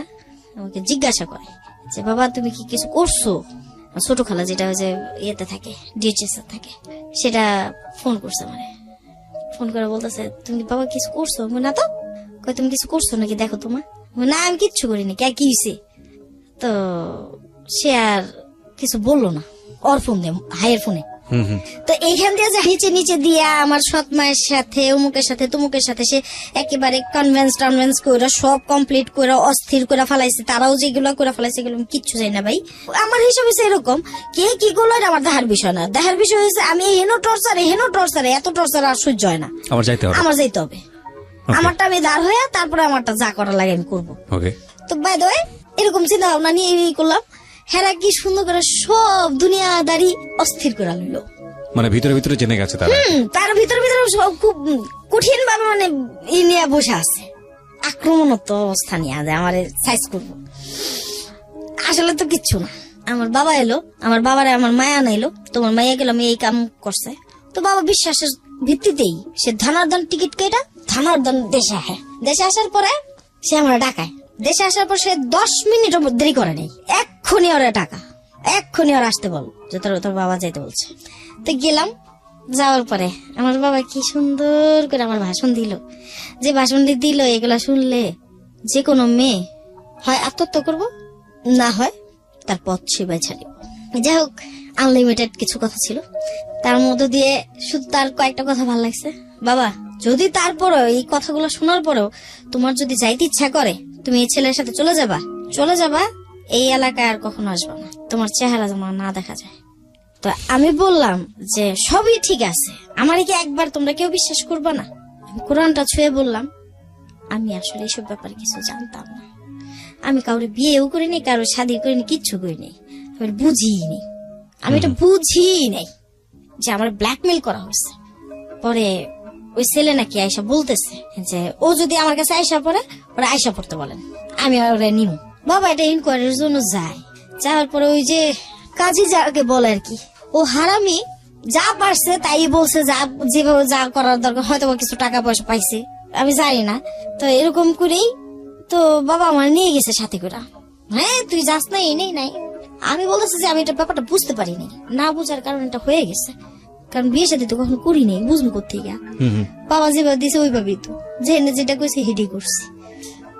আমাকে জিজ্ঞাসা করে যে বাবা তুমি কি কিছু করছো? ছোট খালা যেটা ওই যে ইয়েতে থাকে, ডিএচএস এ থাকে, সেটা ফোন করছে মানে, ফোন করে বলতেছে তুমি বাবা কিছু করছো? না তো। কয় তুমি কিছু করছো নাকি দেখো তোমার। না আমি কিচ্ছু করিনি। কে কি হয়েছে? তো সে আর কিছু বললো না, ওর ফোন দে, ভাইয়ের ফোনে তো এইখান দিয়ে যে নিচে নিচে দিয়া আমার সৎ মায়ের সাথে অমুকের সাথে তমুকের সাথে সে একেবারে কনভেন্স করে সব কমপ্লিট করে অস্থির করে ফেলাইছে, তারাও যেগুলো করে ফেলাইছে এগুলো আমি কিচ্ছু জানি না ভাই। আমার হিসাব হচ্ছে এরকম, কে কি করলো এটা আমার দেখার বিষয় না। দেখার বিষয় হচ্ছে আমি হেনো টর্চারে এত টর্চার আর সহ্য হয় না, আমার যাইতে হবে। আমারটা আমি দাঁড় হয়ে তারপরে আমারটা যা করা লাগে আমি করবো। তো বাই দ্য ওয়ে এরকম চিন্তা ভাবনা নিয়ে এই করলাম। হেরা কি সুন্দর করে সব দুনিয়াদারি অস্থির করে নিল, মানে ভিতরে ভিতরে জেনে গেছে তারা। তার ভিতরে সব খুব কঠিন ভাবে মানে ই নিয়ে বসে আছে, আক্রমণাত্মক অবস্থা নিয়ে যে আমার সাইজ করবো। আসলে তো কিচ্ছু না। আমার বাবা এলো, আমার বাবারে আমার মায়া নাইলো, তোমার মাইয়া গেল আমি এই কাম করছে। তো বাবা বিশ্বাসের ভিত্তিতেই সে ধনার্দন টিকিট কেটা ধনার্দন দেশে আসে। দেশে আসার পরে সে আমার ডাকায়। দেশে আসার পর সে 10 মিনিট দেরি করে নেই, এক্ষুনি ওরা টাকা, এক্ষুনি ওরা আসতে বল যে তোর বাবা যাইতে বলছে। তো গেলাম, যাওয়ার পরে আমার বাবা কি সুন্দর করে আমার ভাষণ দিল। যে ভাষণ দিল এগুলা শুনলে যে কোনো মেয়ে হয় আত্মহত্যা করবো, না হয় তার পথ সেবাই ছাড়িব। যাই হোক, আনলিমিটেড কিছু কথা ছিল, তার মধ্য দিয়ে শুধু তার কয়েকটা কথা ভালো লাগছে। বাবা, যদি তারপরেও এই কথাগুলো শোনার পরেও তোমার যদি যাইতে ইচ্ছা করে, তুমি এই ছেলের সাথে চলে যাবা, এই এলাকায় আর কখনো আসবে না, তোমার চেহারা যেন না দেখা যায়। তো আমি বললাম যে সবই ঠিক আছে, আমার কি একবার তোমরা কেউ বিশ্বাস করবে না? আমি কোরআনটা ছুঁয়ে বললাম আমি আসলে এইসব ব্যাপারে কিছু জানতাম না, আমি কাউরে বিয়েও করিনি, কারোর শাদী করিনি, কিচ্ছু করিনি, আমি বুঝিনি, আমি এটা বুঝিই নাই যে আমার ব্ল্যাকমেল করা হয়েছে। পরে ওই ছেলে নাকি আয়সা বলতেছে যে ও যদি আমার কাছে আয়সা পড়ে ওরা আয়সা পড়তে বলেন, আমি ওরা নিব। বাবা এটা ইনকোয়ারির জন্য যাওয়ার পরে ওই যে কাজী যাকে বলে আর কি, ও হারামি যা পারছে তাই বলছে, যা যেভাবে যা করার দরকার, হয়তো কিছু টাকা পয়সা পাইছে, আমি জানি না। তো এরকম করেই তো বাবা আমার নিয়ে গেছে সাথে করে। হ্যাঁ তুই যাস নাই, এনেই নাই। আমি বলতেছি যে আমি এটা ব্যাপারটা বুঝতে পারিনি, না বুঝার কারণে এটা হয়ে গেছে, কারণ বিয়ে সাথে তো কখনো করি নাই, বুঝবো কোথেকে। বাবা যেভাবে দিছে ওইভাবেই তো যেটা কইছে হেডি করছি।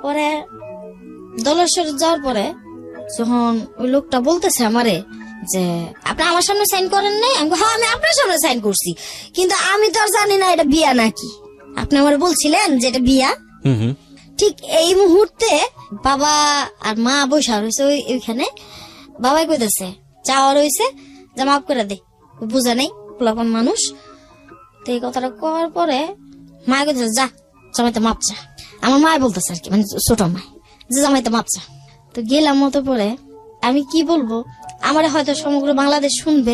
পরে দলেশ্বর যাওয়ার পরে যখন ওই লোকটা বলতেছে আমারে যে আপনি আমার সামনে সাইন করেন নাই, আমি হ্যাঁ আমি আপনার সামনে সাইন করছি, কিন্তু আমি তো আর জানি না এটা বিয়া নাকি, আপনি আমার বলছিলেন যে এটা বিয়া। ঠিক এই মুহূর্তে বাবা আর মা বসা রয়েছে ওইখানে। বাবাই কইতেছে চাওয়া রয়েছে যা মাফ করে দে, বুঝা নেই পোলাপান মানুষ। তো এই কথাটা করার পরে মা কইতেছে যা জামাইতে মাপ চা। আমার মা বলতেছে আর কি, মানে ছোট মা, যে জামাইতে মাপ চা। তো গেলাম মতো পরে আমি কি বলবো, আমার হয়তো সমগ্র বাংলাদেশ শুনবে,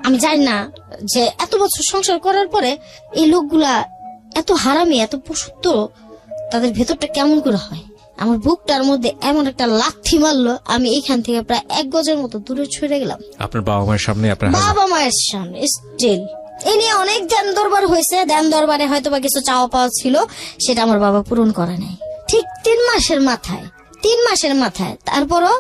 আমি জানি না যে এত বছর সংসার করার পরে এই লোকগুলা এত হারামি, এত পশুত্ব, তাদের ভেতরটা কেমন করে হয়। আমার বুকটার মধ্যে এমন একটা লাথি মারলো, আমি এইখান থেকে প্রায় 1 গজের মতো দূরে ছুটে গেলাম। আপনার বাবা মায়ের সামনে? বাবা মায়ের সামনে স্টিল। এই নিয়ে অনেক ধ্যান দরবার হয়েছে, ধ্যান দরবারে হয়তো বা কিছু চাওয়া পাওয়া ছিল, সেটা আমার বাবা পূরণ করে নাই। ঠিক 3 মাসের মাথায় তারপরও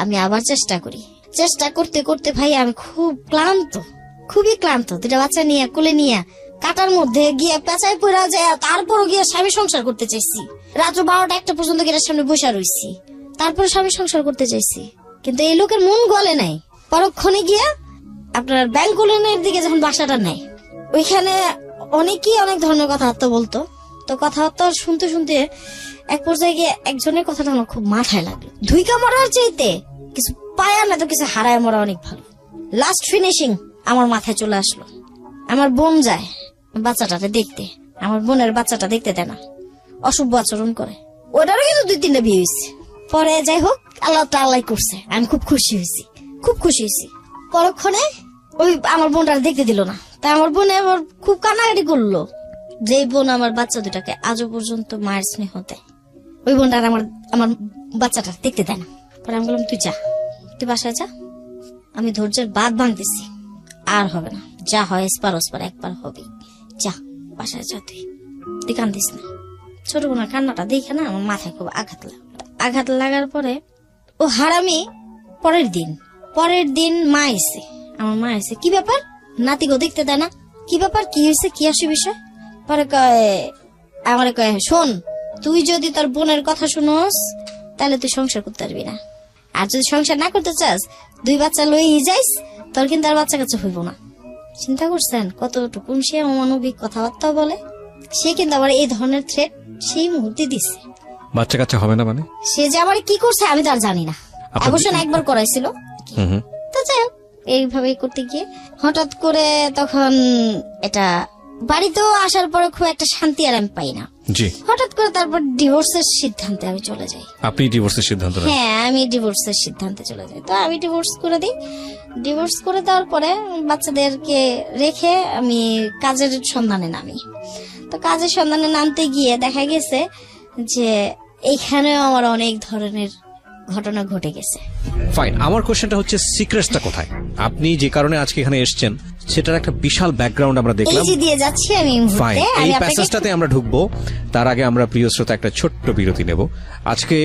আমি আবার চেষ্টা করতে করতে ভাই আমি খুবই ক্লান্ত। 2টা বাচ্চা নিয়ে কোলে নিয়ে কাটার মধ্যে গিয়ে পেঁচায় পড়া যায়, তারপরও গিয়ে স্বামী সংসার করতে চাইছি। রাত 12টা 1টা পর্যন্ত গেটার সামনে বসে রইছি, তারপর স্বামী সংসার করতে চাইছি, কিন্তু এই লোকের মন গলে নাই। পরক্ষণে গিয়া আপনার ব্যাংকলেনের দিকে যখন বাসাটা নেয়, ওইখানে অনেকেই অনেক ধরনের কথাবার্তা বলতো। তো কথাবার্তা শুনতে শুনতে এক পর্যায়ে গিয়ে একজনের কথাটা আমার খুব মাথায় লাগলো, ধুইকা মরার চাইতে কিছু পায়া না তো কিছু হারায় মরা অনেক ভালো। লাস্ট ফিনিশিং আমার মাথায় চলে আসলো। আমার বোন যায় বাচ্চাটাকে দেখতে, আমার বোনের বাচ্চাটা দেখতে দেয় না, অসভ্য আচরণ করে। ওটারও কিন্তু 2-3টা বিয়ে হয়েছে। পরে যাই হোক আল্লাহ করছে, আমি খুব খুশি হয়েছি। পরক্ষণে ওই আমার বোনটা দেখতে দিল না, তাই আমার বোনে আবার খুব কান্নাকাটি করলো। যে বোন আমার বাচ্চা 2টাকে আজও পর্যন্ত মায়ের স্নেহ দেয়, ওই বোনটা আমার বাচ্চাটা দেখতে দেয় না। পরে আমি বললাম তুই বাসায় যা, আমি ধৈর্যের বাঁধ ভাঙতেছি, আর হবে না, যা হয় এসপার একবার হবে, যা বাসায় যা, তুই কান্দিস না। ছোট বোনের কান্নাটা দেখে না আমার মাথায় খুব আঘাত লাগার পরে ও হারামি পরের দিন আমার মা এসে কি ব্যাপার, নাতিকে দেখতে দেয় না, কি ব্যাপার, কি হয়েছে, কি আসে বিষয়। পরে আমার কয় শোন, তুই যদি তোর বোনের কথা শুনোস তাহলে তুই সংসার করতে পারবি না, আর যদি সংসার না করতে চাস 2 বাচ্চা লই যাইস, তোর কিন্তু আর বাচ্চা কাচ্চা হইব না। চিন্তা করছেন কতটুকুন সে অমানবিক কথাবার্তা বলে। সে কিন্তু আবার এই ধরনের থ্রেট সেই মুহূর্তে দিচ্ছে। বাচ্চা কাচ্চা হবে না মানে? সে যে আবার কি করছে আমি তো আর জানি না। অবশ্য একবার করাইছিল, তো যাই হোক এইভাবেই করতে গিয়ে হঠাৎ করে তখন এটা বাড়িতেও আসার পরে খুব একটা শান্তি আর আমি পাই না। জি। হঠাৎ করে তারপর ডিভোর্সের সিদ্ধান্তে আমি চলে যাই। আপনি ডিভোর্সের সিদ্ধান্ত নেন? হ্যাঁ, আমি ডিভোর্সের সিদ্ধান্তে চলে যাই। তো আমি ডিভোর্স করে দিই। ডিভোর্স করে দেওয়ার পরে বাচ্চাদেরকে রেখে আমি কাজের সন্ধানে নামি। তো কাজের সন্ধানে নামতে গিয়ে দেখা গেছে যে এইখানেও আমার অনেক ধরনের ঘটনা ঘটে গেছে। ফাইন, আমার কোশ্চেনটা হচ্ছে সিক্রেটসটা কোথায়? আপনি যে কারণে আজকে এখানে এসেছেন সেটার একটা বিশাল ব্যাকগ্রাউন্ড আমরা এই দেখলাম। যে দিয়ে যাচ্ছি আমি এই ফাইন, মুহূর্তে। এই আমি আপনাকে প্যাসেজটাতে আমরা ঢুকবো। তার আগে আমরা প্রিয় শ্রোতা একটা ছোট্ট বিরতি নেব। আজকে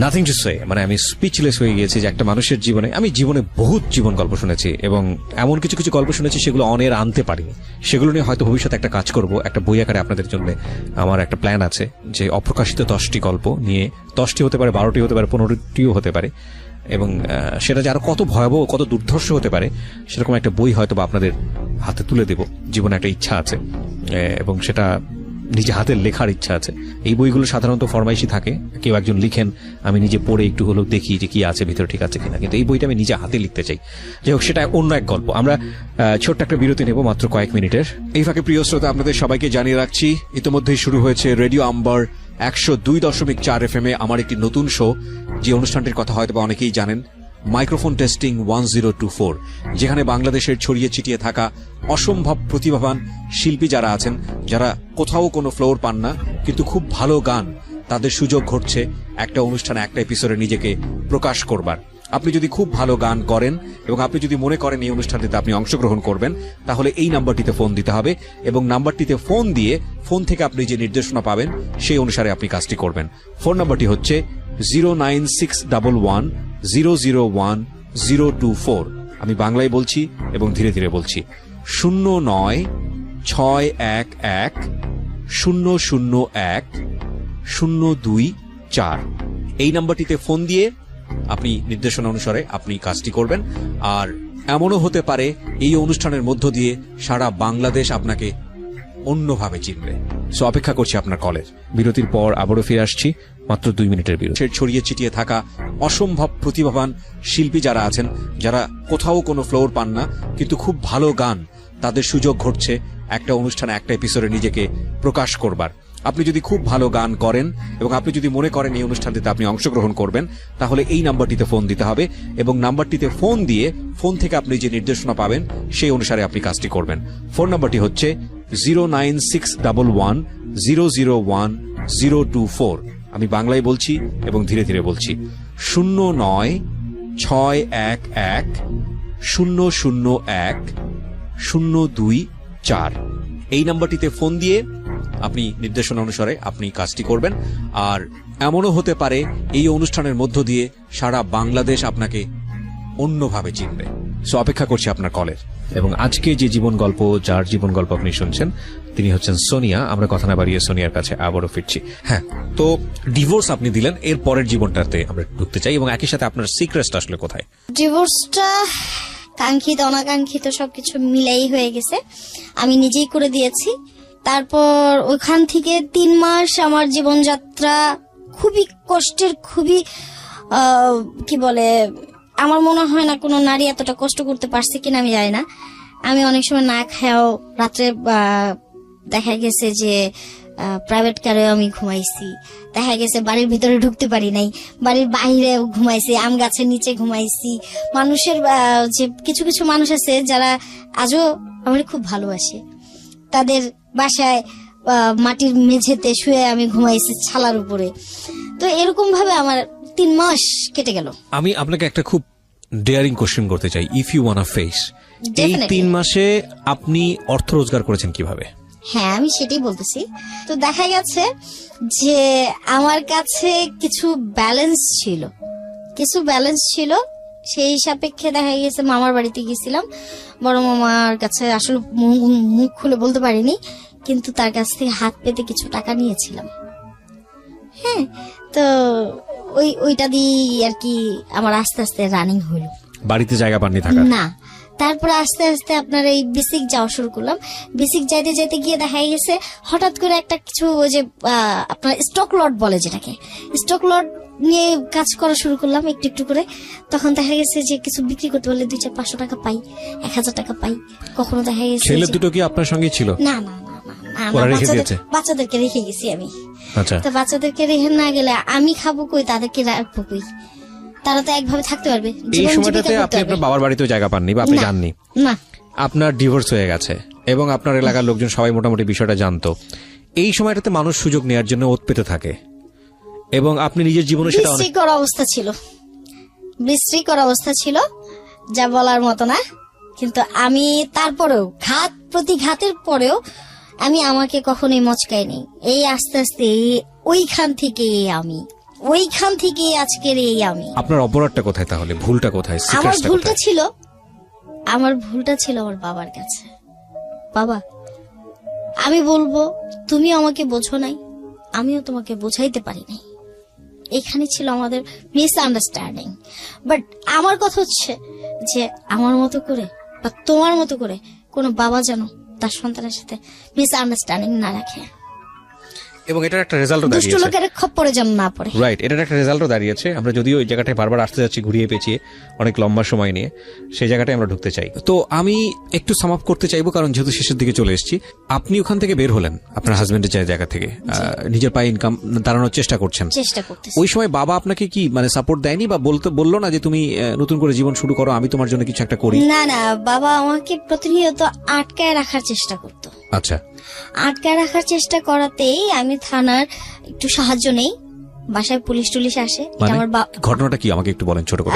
নাথিং টু সে, মানে আমি স্পিচলেস হয়ে গিয়েছি যে একটা মানুষের জীবনে, আমি জীবনে বহুত জীবন গল্প শুনেছি এবং এমন কিছু কিছু গল্প শুনেছি সেগুলো অনের আনতে পারিনি। সেগুলো নিয়ে হয়তো ভবিষ্যতে একটা কাজ করব, একটা বই আকারে আপনাদের জন্য আমার একটা প্ল্যান আছে যে অপ্রকাশিত 10টি গল্প নিয়ে, 10টি হতে পারে, 12টি হতে পারে, 15টিও হতে পারে, এবং সেটা যে আরো কত ভয়াবহ, কত দুর্ধর্ষ হতে পারে সেরকম একটা বই হয়তো বা আপনাদের হাতে তুলে দেব। জীবনে একটা ইচ্ছা আছে এবং সেটা নিজে হাতে লেখার ইচ্ছা আছে। এই বইগুলো সাধারণত ফরমাইশি থাকে, কেউ একজন লিখেন, আমি নিজে পড়ে একটু হলেও দেখি যে কি আছে ভিতরে, ঠিক আছে কিনা। কিন্তু এই বইটা আমি নিজে হাতে লিখতে চাই। যাই হোক, সেটা অন্য এক গল্প। আমরা ছোট্ট একটা বিরতি নেব, মাত্র কয়েক মিনিটের। এই ফাঁকে প্রিয় শ্রোতা আপনাদের সবাইকে জানিয়ে রাখছি, ইতিমধ্যেই শুরু হয়েছে রেডিও আম্বার 102.4 FM আমার একটি নতুন শো, যে অনুষ্ঠানটির কথা হয়তো বা অনেকেই জানেন, মাইক্রোফোন টেস্টিং 1024, যেখানে বাংলাদেশের ছড়িয়ে ছিটিয়ে থাকা অসম্ভব প্রতিভাবান শিল্পী যারা আছেন, যারা কোথাও কোনো ফ্লোর পান না কিন্তু খুব ভালো গান, তাদের সুযোগ ঘটছে একটা অনুষ্ঠানে, একটা এপিসোডে নিজেকে প্রকাশ করবার। আপনি যদি খুব ভালো গান করেন এবং আপনি যদি মনে করেন এই অনুষ্ঠানটিতে আপনি অংশগ্রহণ করবেন, তাহলে এই নাম্বারটিতে ফোন দিতে হবে এবং নাম্বারটিতে ফোন দিয়ে ফোন থেকে আপনি যে নির্দেশনা পাবেন সেই অনুসারে আপনি কাজটি করবেন। ফোন নাম্বারটি হচ্ছে 09611001024। আমি বাংলায় বলছি এবং ধীরে ধীরে বলছি, 096110010224। এই নাম্বারটিতে ফোন দিয়ে আপনি নির্দেশনা অনুসারে আপনি কাজটি করবেন। আর এমনও হতে পারে এই অনুষ্ঠানের মধ্য দিয়ে সারা বাংলাদেশ আপনাকে অন্যভাবে চিনবে। সো অপেক্ষা করছি আপনার কলের। বিরতির পর আবারও ফিরে আসছি, মাত্র 2 মিনিটের বিরতি। ছড়িয়ে ছিটিয়ে থাকা অসম্ভব প্রতিভাবান শিল্পী যারা আছেন, যারা কোথাও কোনো ফ্লোর পান না কিন্তু খুব ভালো গান, তাদের সুযোগ ঘটছে একটা অনুষ্ঠানে, একটা এপিসোডে নিজেকে প্রকাশ করবার। আপনি যদি খুব ভালো গান করেন এবং আপনি যদি মনে করেন এই অনুষ্ঠানটিতে আপনি অংশগ্রহণ করবেন, তাহলে এই নাম্বারটিতে ফোন দিতে হবে এবং নাম্বারটিতে ফোন দিয়ে ফোন থেকে আপনি যে নির্দেশনা পাবেন সেই অনুসারে আপনি কাজটি করবেন। ফোন নাম্বারটি হচ্ছে 09611001024। আমি বাংলায় বলছি এবং ধীরে ধীরে বলছি, 09611001024। এই নাম্বারটিতে ফোন দিয়ে আপনি নির্দেশনা অনুসারে আপনি কাজটি করবেন। আর এমনও হতে পারে এই অনুষ্ঠানের মধ্য দিয়ে সারা বাংলাদেশ আপনাকে অন্যভাবে চিনবে। সো অপেক্ষা করছি আপনার কলের। এবং আজকে যে জীবন গল্প, যার জীবন গল্প আপনি শুনছেন, তিনি হচ্ছেন সোনিয়া। আমরা কথা না বাড়িয়ে সোনিয়ার কাছে আবারও ফিরছি। হ্যাঁ, তো ডিভোর্স আপনি দিলেন, এর পরের জীবনটাতে আমরা ঢুকতে চাই এবং একই সাথে আপনার সিক্রেটটা আসলে কোথায়? ডিভোর্সটা কাঙ্ক্ষিত অনাকাঙ্ক্ষিত সবকিছু মিলাই হয়ে গেছে, আমি নিজেই করে দিয়েছি। তারপর ওখান থেকে 3 মাস আমার জীবনযাত্রা খুবই কষ্টের, খুবই কি বলে, আমার মনে হয় না কোনো নারী এতটা কষ্ট করতে পারছে কিনা আমি জানি না। আমি অনেক সময় না খাও, রাত্রে দেখা গেছে যে প্রাইভেট কারে আমি ঘুমাইছি, দেখা গেছে বাড়ির ভিতরে ঢুকতে পারি নাই, বাড়ির বাইরে ঘুমাইছি, আম গাছের নিচে ঘুমাইছি। মানুষের যে কিছু কিছু মানুষ আছে যারা আজও আমার খুব ভালোবাসে, তাদের বাসায় মাটির মেঝেতে শুয়ে আমি ঘুমাইছি ছালার উপরে। তো এরকম ভাবে আমার 3 মাস কেটে গেল। আমি আপনাকে একটা খুব ডেয়ারিং কোশ্চেন করতে চাই, ইফ ইউ ওয়ান্না ফেস, এই 3 মাসে আপনি অর্থ রোজগার করেছেন কিভাবে? হ্যাঁ, আমি সেটাই বলতেছি। তো দেখা গেছে যে আমার কাছে কিছু ব্যালেন্স ছিল, সেই সাপেক্ষে দেখা গেছে মামার বাড়িতে গেছিলাম। বড় মামার কাছে আসলে মুখ খুলে বলতে পারিনি, কিন্তু তার কাছ থেকে হাত পেতে কিছু টাকা নিয়েছিলাম। হ্যাঁ, তো ওইটা দিয়ে আর কি আমার আস্তে আস্তে রানিং হলো। বাড়িতে জায়গা পাননি থাকা? না, তারপরে আস্তে আস্তে আপনার এই বেসিক যাওয়া শুরু করলাম। বেসিক যাইতে যাইতে গিয়ে দেখা গেছে হঠাৎ করে একটা কিছু ওই যে আপনার স্টক লট বলে যেটাকে, স্টক লট নিয়ে কাজ করা শুরু করলাম একটু একটু করে। তখন দেখা গেছে যে কিছু বিক্রি করতে পারলে 200-500 টাকা পাই, 1000 টাকা পাই। কখনো দেখা গেছে ছেলে দুটো কি আপনার সঙ্গে ছিল? না না না না না, ওরা রেখে দিয়েছে? বাচ্চাদেরকে রেখে গেছি আমি। আচ্ছা, তো বাচ্চাদেরকে রেখে না গেলে আমি খাবো কই, তাদেরকে রাখবো কই? তারা তো একভাবে থাকতে পারবে, এই জীবন সময়টাতে জীবিকা করতে আপনি আপনার পারবে বাবার বাড়িতেও জায়গা পাননি বা আপনি না। যাননি, না। আপনার ডিভোর্স হয়ে গেছে এবং আপনার এলাকার লোকজন সবাই মোটামুটি বিষয়টা জানতো। এই সময়টাতে মানুষ সুযোগ নেওয়ার জন্য ওত পেতে থাকে এবং আপনি নিজের জীবনে সেটা অনেক বিশ্রীকর অবস্থা ছিল, বিশ্রীকর অবস্থা ছিল, যা বলার মতো না। কিন্তু আমি তারপরেও ঘাত প্রতিঘাতের পরেও আমি আমাকে কখনোই মচকাইনি। এই আস্তে আস্তে ওইখান থেকে আজকের এই আমি। আপনার অপরাধটা কোথায় তাহলে, ভুলটা কোথায়, আমার সিক্রেটসটা ভুলটা কোথায়? ছিল আমার বাবার কাছে। বাবা, আমি বলবো তুমি আমাকে বোঝো নাই, আমিও তোমাকে বোঝাইতে পারি নাই। এখানে ছিল আমাদের মিসআন্ডারস্ট্যান্ডিং। বাট আমার কথা হচ্ছে যে আমার মতো করে বা তোমার মতো করে কোনো বাবা যেন তার সন্তানের সাথে মিসআন্ডারস্ট্যান্ডিং না রাখে, এবং এটার একটা রেজাল্টও দুষ্ট দাঁড়িয়েছে। লোকের খপ্পরে যেন না পড়ে। রাইট, এটার একটা রেজাল্টও দাঁড়িয়েছে। আমরা যদিও ওই জায়গাটায় বারবার আসতে যাচ্ছি ঘুরিয়ে পেঁচিয়ে, অনেক লম্বা সময় নিয়ে, সেই জায়গাটায় আমরা ঢুকতে চাই। তো আমি একটু সাম আপ করতে চাইবো, কারণ যেহেতু শেষের দিকে চলে এসেছি। আপনি ওখান থেকে বের হলেন আপনার হাজবেন্ডের জায়গা থেকে, নিজের পায়ে ইনকাম দাঁড়ানোর চেষ্টা করছেন। চেষ্টা করতেছি। ওই সময় বাবা আপনাকে কি মানে সাপোর্ট দেয়নি বা বললো না যে তুমি নতুন করে জীবন শুরু করো, আমি তোমার জন্য কিছু একটা করি? না না, বাবা আমাকে প্রতিনিয়ত আটকায় রাখার চেষ্টা করতো। আচ্ছা, আটকায় রাখার চেষ্টা করাতেই আমি থানার একটু সাহায্য নেই, বাসায় পুলিশ টুলিশ আসে। এটা মানে আমার ঘটনাটা কি আমাকে একটু বলেন ছোট করে।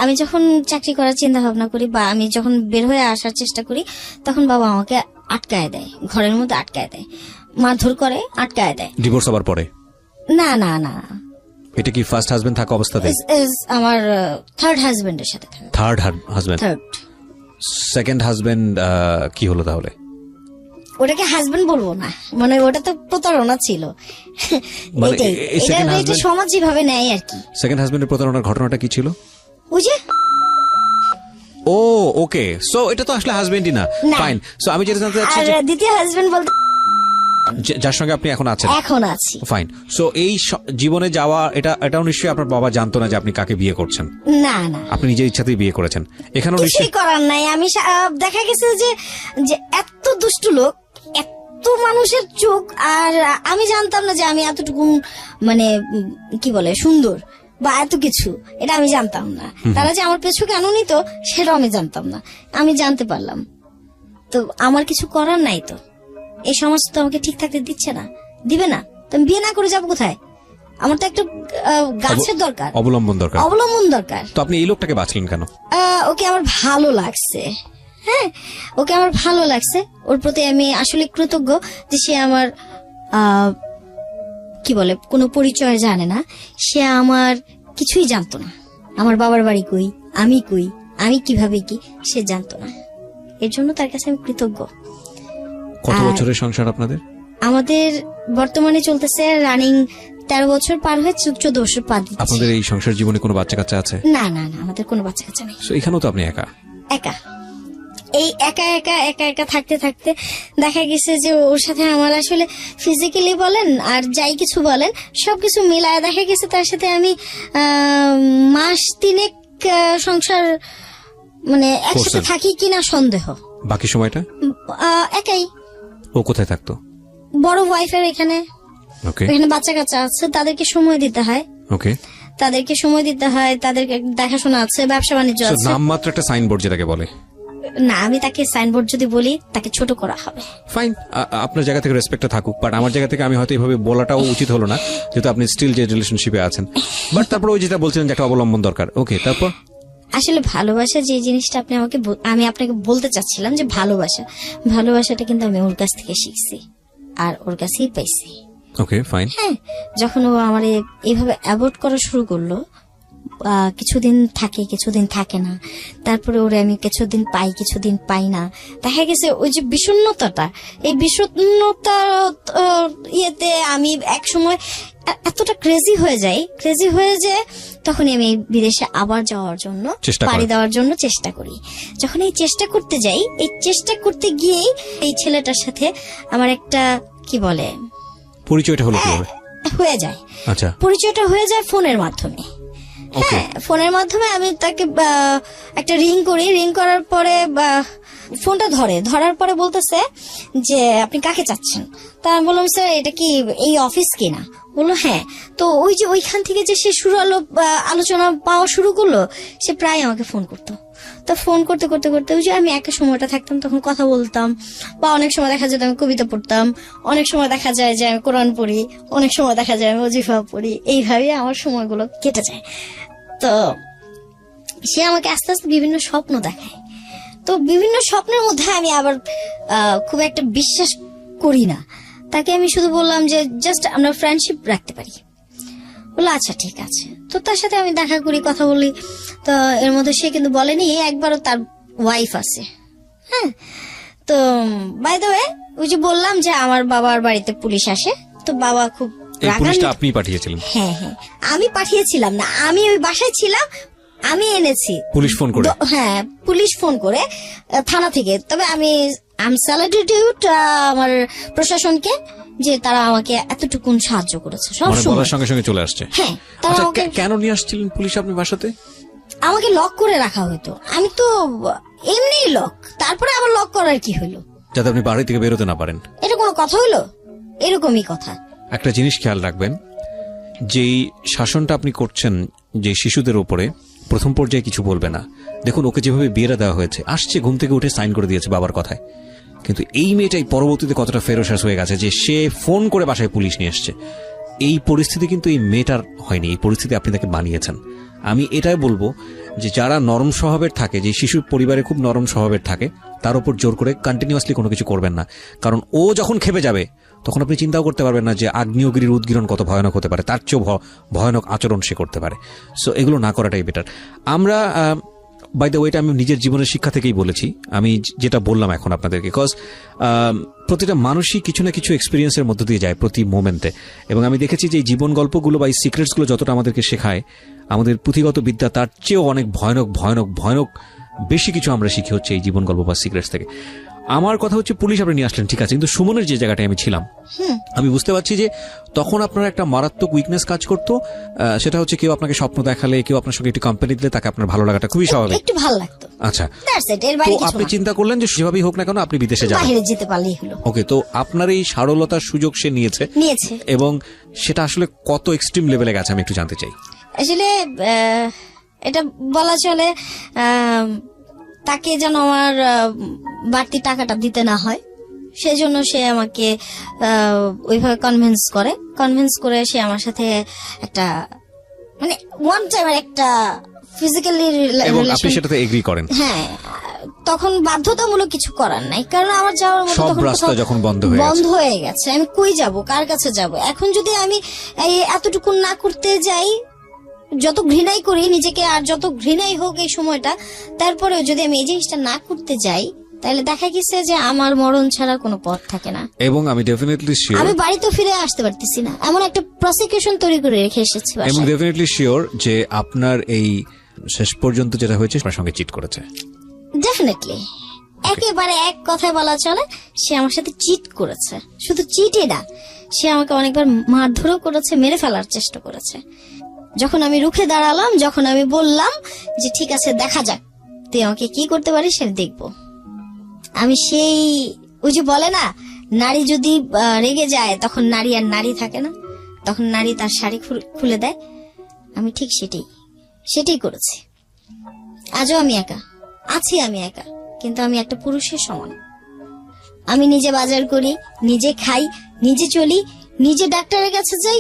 আমি যখন চাকরি করার চিন্তা ভাবনা করি বা আমি যখন বের হয়ে আসার চেষ্টা করি, তখন বাবা আমাকে আটকায় দেয়, ঘরের মধ্যে আটকায় দেয়, মারধর করে, আটকায় দেয়। ডিভোর্স হবার পরে? না না না, এটা কি ফার্স্ট হাজবেন্ড থাকা অবস্থাতে? আমার থার্ড হাজবেন্ডের সাথে থাকে। Third husband? Third. Second husband কি হলো তাহলে? ওটাকে হাজবেন্ড বলবো না, মানে ওটা তো প্রতারণা ছিল। মানে এটাই, এই second এটা husband- সমাজ যেভাবে নেয় আর কি। সেকেন্ড হাজবেন্ডের প্রতারণার ঘটনাটা কি ছিল? ওই যে ও ওকে, সো এটা তো আসলে হাজবেন্ডই না। না। ফাইন, সো আমি যেটা জানতে চাচ্ছি আর যে দ্বিতীয় হাজবেন্ড বলতে যার সঙ্গে আপনি এখন আছেন। এখন আছি। ফাইন, সো এই জীবনে যাওয়া এটাও নিশ্চয়ই আপনার বাবা জানতো না যে আপনি কাকে বিয়ে করছেন। না না, আপনি নিজের ইচ্ছাতেই বিয়ে করেছেন। এখানেও কিছুই নিশ্চয়ই করার নাই। আমি দেখা গেছে যে যে এত দুষ্ট লোক, এত মানুষের চোখ, আর আমি জানতাম না যে আমি এতটুকু মানে কি বলে সুন্দর বা এত কিছু, এটা আমি জানতাম না। তারা যে আমার পেছু কেন নিত সেটাও আমি জানতাম না, আমি জানতে পারলাম। তো আমার কিছু করার নাই, তো এই সমাজ তো আমাকে ঠিক থাকতে দিচ্ছে না, দিবে না, তো আমি বিয়ে না করে যাবো কোথায়? আমার তো একটু গাছের দরকার, অবলম্বন দরকার। অবলম্বন দরকার। তো আপনি এই লোকটাকে বাঁচলেন কেন? ওকে আমার ভালো লাগছে, হ্যাঁ ওকে আমার ভালো লাগছে। ওর প্রতি আমি আসলে কৃতজ্ঞ যে সে আমার কি বলে কোনো পরিচয় জানে না, সে আমার কিছুই জানতো না। আমার বাবার বাড়ি কই, আমি কিভাবে কি সে জানতো না। এর জন্য তার কাছে আমি কৃতজ্ঞ। কত বছরের সংসার আপনাদের? আমাদের বর্তমানে চলতেছে রানিং 13 বছর পার হয়ে 14 বছর পার দিচ্ছে। আপনাদের এই সংসার জীবনে কোনো বাচ্চা কাচ্চা আছে? না না না, আমাদের কোনো বাচ্চা কাচ্চা নেই। সো এখানেও তো আপনি একা। একা, এই একা থাকতে থাকতে দেখা গেছে যে ওর সাথে আমার আসলে ফিজিক্যালি বলেন আর যাই কিছু বলেন সবকিছু মিলায় দেখা গেছে তার সাথে আমি মাস 3 সংসার মানে একসাথে করছেন। থাকি কিনা সন্দেহ। বাকি সময়টা একাই। ও কোথায় থাকতো? বড় ওয়াইফের এখানে, ওকে এখানে বাচ্চা কাচ্চা আছে, তাদেরকে সময় দিতে হয়, ওকে। তাদেরকে দেখাশোনা আছে, ব্যবসা বাণিজ্য সো আছে। নামমাত্র একটা সাইনবোর্ড যেটাকে বলে। না, আমি তাকে সাইনবোর্ড যদি বলি তাকে ছোট করা হবে। ফাইন, আপনার জায়গা থেকে রেসপেক্টটা থাকুক, বাট আমার জায়গা থেকে আমি হয়তো এইভাবে বলাটাও উচিত হলো না, যেহেতু আপনি স্টিল যে রিলেশনশিপে আছেন। বাট তারপর ওই যেটা বলছিলেন যে একটা অবলম্বন দরকার। ওকে, তারপর আসলে ভালোবাসা যে জিনিসটা আমি আপনাকে বলতে চাচ্ছিলাম যে ভালোবাসাটা কিন্তু আমি ওর কাছ থেকে শিখছি আর ওর কাছেই পাইছি। Okay fine. হ্যাঁ, যখন ও আমার এইভাবে অ্যাভয়েড করা শুরু করলো কিছুদিন থাকে কিছুদিন থাকে না, তারপরে ওরে আমি কিছুদিন পাই কিছুদিন পাই না। দেখা গেছে ওই যে বিষণ্ণতাটা, এই বিষণ্ণতার ইয়েতে আমি এক সময় এতটা ক্রেজি হয়ে যায় তখনই আমি বিদেশে আবার যাওয়ার জন্য পাড়ি দেওয়ার জন্য চেষ্টা করি। যখন এই চেষ্টা করতে যাই, এই চেষ্টা করতে গিয়েই এই ছেলেটার সাথে আমার একটা কি বলে পরিচয়টা হলো কিভাবে হয়ে যায়। আচ্ছা, পরিচয়টা হয়ে যায় ফোনের মাধ্যমে। হ্যাঁ, ফোনের মাধ্যমে আমি তাকে একটা রিং করি, রিং করার পরে ফোনটা ধরার পরে বলতেছে যে আপনি কাকে চাচ্ছেন। তা আমি বললাম স্যার এটা কি এই অফিস কিনা? বললো হ্যাঁ। তো ওই যে ওইখান থেকে যে সে আলোচনা পাওয়া শুরু করলো, সে প্রায় আমাকে ফোন করতো। তো ফোন করতে করতে করতে ওই যে আমি একা সময়টা থাকতাম তখন কথা বলতাম, বা অনেক সময় দেখা যায় আমি কবিতা পড়তাম, অনেক সময় দেখা যায় যে আমি কোরআন পড়ি, অনেক সময় দেখা যায় আমি ওজিফা পড়ি। এইভাবে আমার সময়গুলো কেটে যায়। তো সে আমাকে আস্তে আস্তে বিভিন্ন স্বপ্ন দেখায়। তো বিভিন্ন স্বপ্নের মধ্যে আমি আবার খুব একটা বিশ্বাস করি না। তাকে আমি শুধু বললাম যে জাস্ট আমরা ফ্রেন্ডশিপ রাখতে পারি। বললো আচ্ছা ঠিক আছে। তো তার সাথে আমি দেখা করি, কথা বলি। তো এর মধ্যে সে কিন্তু বলেনি একবারও তার ওয়াইফ আছে। হ্যাঁ, তো বাই দ্য ওয়ে ওই যে বললাম যে আমার বাবার বাড়িতে পুলিশ আসে, তো বাবা খুব আপনি পাঠিয়েছিলেন? হ্যাঁ হ্যাঁ, আমি পাঠিয়েছিলাম না, আমি ওই বাসায় ছিলাম, আমি এনেছি পুলিশ ফোন করে। হ্যাঁ, পুলিশ ফোন করে থানা থেকে। তবে আমি স্যালুটেড আমার প্রশাসনকে যে তারা আমাকে এতটুকুন সাহায্য করেছে, সব বলার সঙ্গে সঙ্গে চলে আসছে। হ্যাঁ, কেন নিয়ে আসছিলেন পুলিশ আপনি বাসাতে? আমাকে লক করে রাখা হতো, আমি তো এমনি লক, তারপরে আবার লক করার কি হলো? যাতে আপনি বাড়ি থেকে বেরোতে না পারেন। এটা কোনো কথা হলো? এরকমই কথা। একটা জিনিস খেয়াল রাখবেন, যেই শাসনটা আপনি করছেন যে শিশুদের উপরে, প্রথম পর্যায়ে কিছু বলবে না। দেখুন ওকে যেভাবে বিয়েটা দেওয়া হয়েছে, আসছে ঘুম থেকে উঠে সাইন করে দিয়েছে বাবার কথায়, কিন্তু এই মেয়েটাই পরবর্তীতে কতটা ফেরোসাস হয়ে গেছে যে সে ফোন করে বাসায় পুলিশ নিয়ে আসছে। এই পরিস্থিতি কিন্তু এই মেয়েটার হয়নি, এই পরিস্থিতি আপনি তাকে বানিয়েছেন। আমি এটাই বলবো যে যারা নরম স্বভাবের থাকে, যে শিশু পরিবারে খুব নরম স্বভাবের থাকে, তার উপর জোর করে কন্টিনিউয়াসলি কোনো কিছু করবেন না। কারণ ও যখন খেপে যাবে তখন আপনি চিন্তাও করতে পারবেন না যে আগ্নেয়গিরির উদ্গীরণ কত ভয়ানক হতে পারে, তার চেয়েও ভয়ানক আচরণ সে করতে পারে। সো এগুলো না করাটাই বেটার। আমরা বাই দ্য ওয়েটা আমি নিজের জীবনের শিক্ষা থেকেই বলেছি, আমি যেটা বললাম এখন আপনাদেরকে, বিকজ প্রতিটা মানুষই কিছু না কিছু এক্সপিরিয়েন্সের মধ্য দিয়ে যায় প্রতি মোমেন্টে। এবং আমি দেখেছি যে এই জীবন গল্পগুলো বা এই সিক্রেটসগুলো যতটা আমাদেরকে শেখায়, আমাদের পুঁথিগত বিদ্যা তার চেয়েও অনেক ভয়ানক ভয়ানক ভয়ানক বেশি কিছু আমরা শিখি হচ্ছে এই জীবন গল্প বা সিক্রেটস থেকে। আমার কথা হচ্ছে পুলিশ আপনি নিয়ে আসলেন, ঠিক আছে, কিন্তু সুমনের যে জায়গাটায় আমি ছিলাম, আমি বুঝতে পারছি যে তখন আপনার একটা মারাত্মক উইকনেস কাজ করতো। সেটা হচ্ছে কেউ আপনাকে স্বপ্ন দেখালে, কেউ আপনার সঙ্গে একটু কোম্পানি দিলে তাকে আপনার ভালো লাগাটা খুবই স্বাভাবিক, একটু ভালো লাগতো। আচ্ছা, তো আপনি চিন্তা করলেন যে যেভাবেই হোক না কেন আপনি বিদেশে যাবেন, বাইরে যেতে পারলেই হলো। ওকে, তো আপনার এই সারলতার সুযোগ সে নিয়েছে, এবং সেটা আসলে কত এক্সট্রিম লেভেলে গেছে আমি একটু জানতে চাই। আসলে এটা বলা চলে তাকে যেন আমার বাড়তি টাকাটা দিতে না হয়, সেজন্য সে আমাকে ওইভাবে কনভিন্স করে সে আমার সাথে একটা মানে ওয়ান টাইমের একটা ফিজিক্যালি আপনি সেটাতে এগ্রি করেন? হ্যাঁ, তখন বাধ্যতামূলক কিছু করার নাই, কারণ আমার যাওয়ার মতো সব রাস্তা যখন বন্ধ হয়ে গেছে, আমি কই যাব, কার কাছে যাব? এখন যদি আমি এতটুকু না করতে যাই, যত ঘৃণাই করি নিজেকে আর যত ঘৃণাই হোক এই সময়টা, তারপরেও যদি আমি এই জিনিসটা না করতে যাই, তাহলে দেখা গেছে যে আমার মরণ ছাড়া কোনো পথ থাকে না। এবং আমি ডেফিনেটলি শিওর, আমি বাড়িতে ফিরে আসতে পারতেছি না, এমন একটা প্রসিকিউশন তৈরি করে রেখে এসেছি। এবং ডেফিনেটলি শিওর যে আপনার এই শেষ পর্যন্ত যেটা হয়েছে আপনার সঙ্গে চিট করেছে। ডেফিনেটলি, একেবারে এক কথায় বলা চলে সে আমার সাথে চিট করেছে। শুধু চিটই না, সে আমাকে অনেকবার মারধরও করেছে, মেরে ফেলার চেষ্টা করেছে। যখন আমি রুখে দাঁড়ালাম, যখন আমি বললাম যে ঠিক আছে দেখা যাক তুই আমাকে কি করতে পারিস সেটা দেখবো, আমি সেই ওই যে বলে না, নারী যদি রেগে যায় তখন নারী আর নারী থাকে না, তখন নারী তার শাড়ি খুলে দেয়। আমি ঠিক সেটাই করেছি। আজও আমি একা আছি, কিন্তু আমি একটা পুরুষের সমান। আমি নিজে বাজার করি, নিজে খাই, নিজে চলি, নিজে ডাক্তারের কাছে যাই,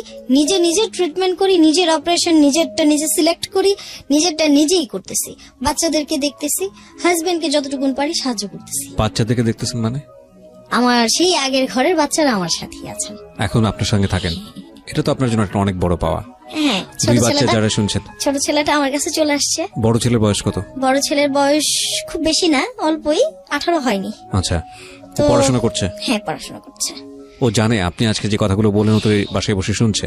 নিজে ট্রিটমেন্ট করি, নিজের অপারেশন নিজেরটা নিজে সিলেক্ট করি, নিজেরটা নিজেই করতেছি, বাচ্চাদেরকে দেখতেছি, হাজবেন্ডকে যতটুকুন পারি সাহায্য করতেছি। বাচ্চাদেরকে দেখতেছেন মানে? আমার সেই আগের ঘরের বাচ্চারা আমার সাথেই আছেন, এখন আপনার সঙ্গে থাকেন, এটা তো আপনার জন্য একটা অনেক বড় পাওয়া। হ্যাঁ, দুই বাচ্চা যারা শুনছেন, ছোট ছেলেটা আমার কাছে চলে আসছে। বড় ছেলের বয়স কত? বড় ছেলের বয়স খুব বেশি না, অল্পই, 18 হয়নি। আচ্ছা, তো পড়াশোনা করছে? হ্যাঁ, পড়াশোনা করছে। ও জানে আপনি আজকে যে কথাগুলো বলেন ও তো এই বাসায় বসে শুনছে,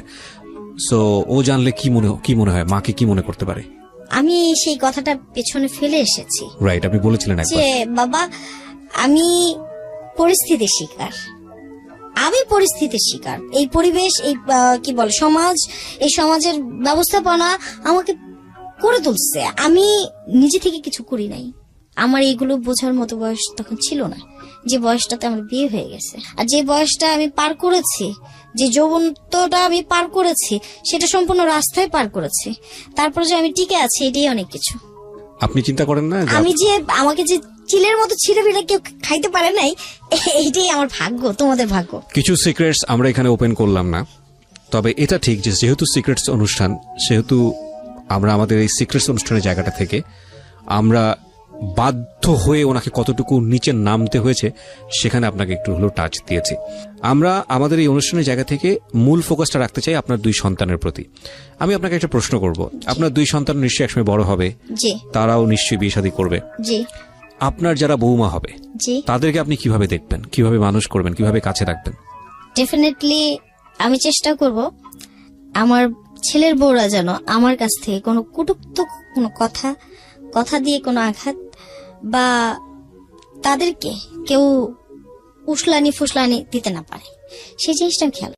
সো ও জানলে কি মনে হয়, মাকে কি মনে করতে পারে? আমি সেই কথাটা পেছনে ফেলে এসেছি রাইট, আপনি বলেছিলেন একবার। যে বাবা, আমি পরিস্থিতির শিকার, এই পরিবেশ, এই কি বলে সমাজ, এই সমাজের ব্যবস্থাপনা আমাকে করে তুলছে। আমি নিজে থেকে কিছু করি নাই। আমার এইগুলো বোঝার মতো বয়স তখন ছিল না, যে বয়সটাতে আমার বিয়ে হয়ে গেছে। আর যে বয়সটা আমি পার করেছি, যে যৌবনটা আমি পার করেছি, সেটা সম্পূর্ণ রাস্তায় পার করেছি। তারপরে যে আমি টিকে আছি, এটাই অনেক কিছু। আপনি চিন্তা করেন না যে আমি যে আমাকে যে চিলের মতো ছিঁড়ে ফিরে কেউ খাইতে পারে নাই, এইটাই আমার ভাগ্য, তোমাদের ভাগ্য। কিছু সিক্রেটস আমরা এখানে ওপেন করলাম না, তবে এটা ঠিক যে যেহেতু সিক্রেটস অনুষ্ঠান, সেহেতু আমরা আমাদের এই সিক্রেটস অনুষ্ঠানের জায়গাটা থেকে আমরা বাধ্য হয়ে ওনাকে কতটুকু নিচে নামতে হয়েছে সেখানে আপনাকে একটু হলেও টাচ দিয়েছি। আমরা আমাদের এই অনুষ্ঠানের জায়গা থেকে মূল ফোকাসটা রাখতে চাই আপনার দুই সন্তানের প্রতি। আমি আপনাকে একটা প্রশ্ন করব, আপনার দুই সন্তান নিশ্চয়ই একসময় বড় হবে, জি তারাও নিশ্চয়ই বিয়ে শাদী করবে, জি আপনার যারা বৌমা হবে জি, তাদেরকে আপনি কিভাবে দেখবেন, কিভাবে মানুষ করবেন, কিভাবে কাছে রাখবেন? ডেফিনেটলি আমি চেষ্টা করব আমার ছেলের বউরা যেন আমার কাছ থেকে কোনো কটূক্ত, কোনো কথা দিয়ে কোনো আঘাত, বা তাদেরকে কেউ উসলানি ফুসলানি দিতে না পারে, সেই জিনিসটা আমি খেয়াল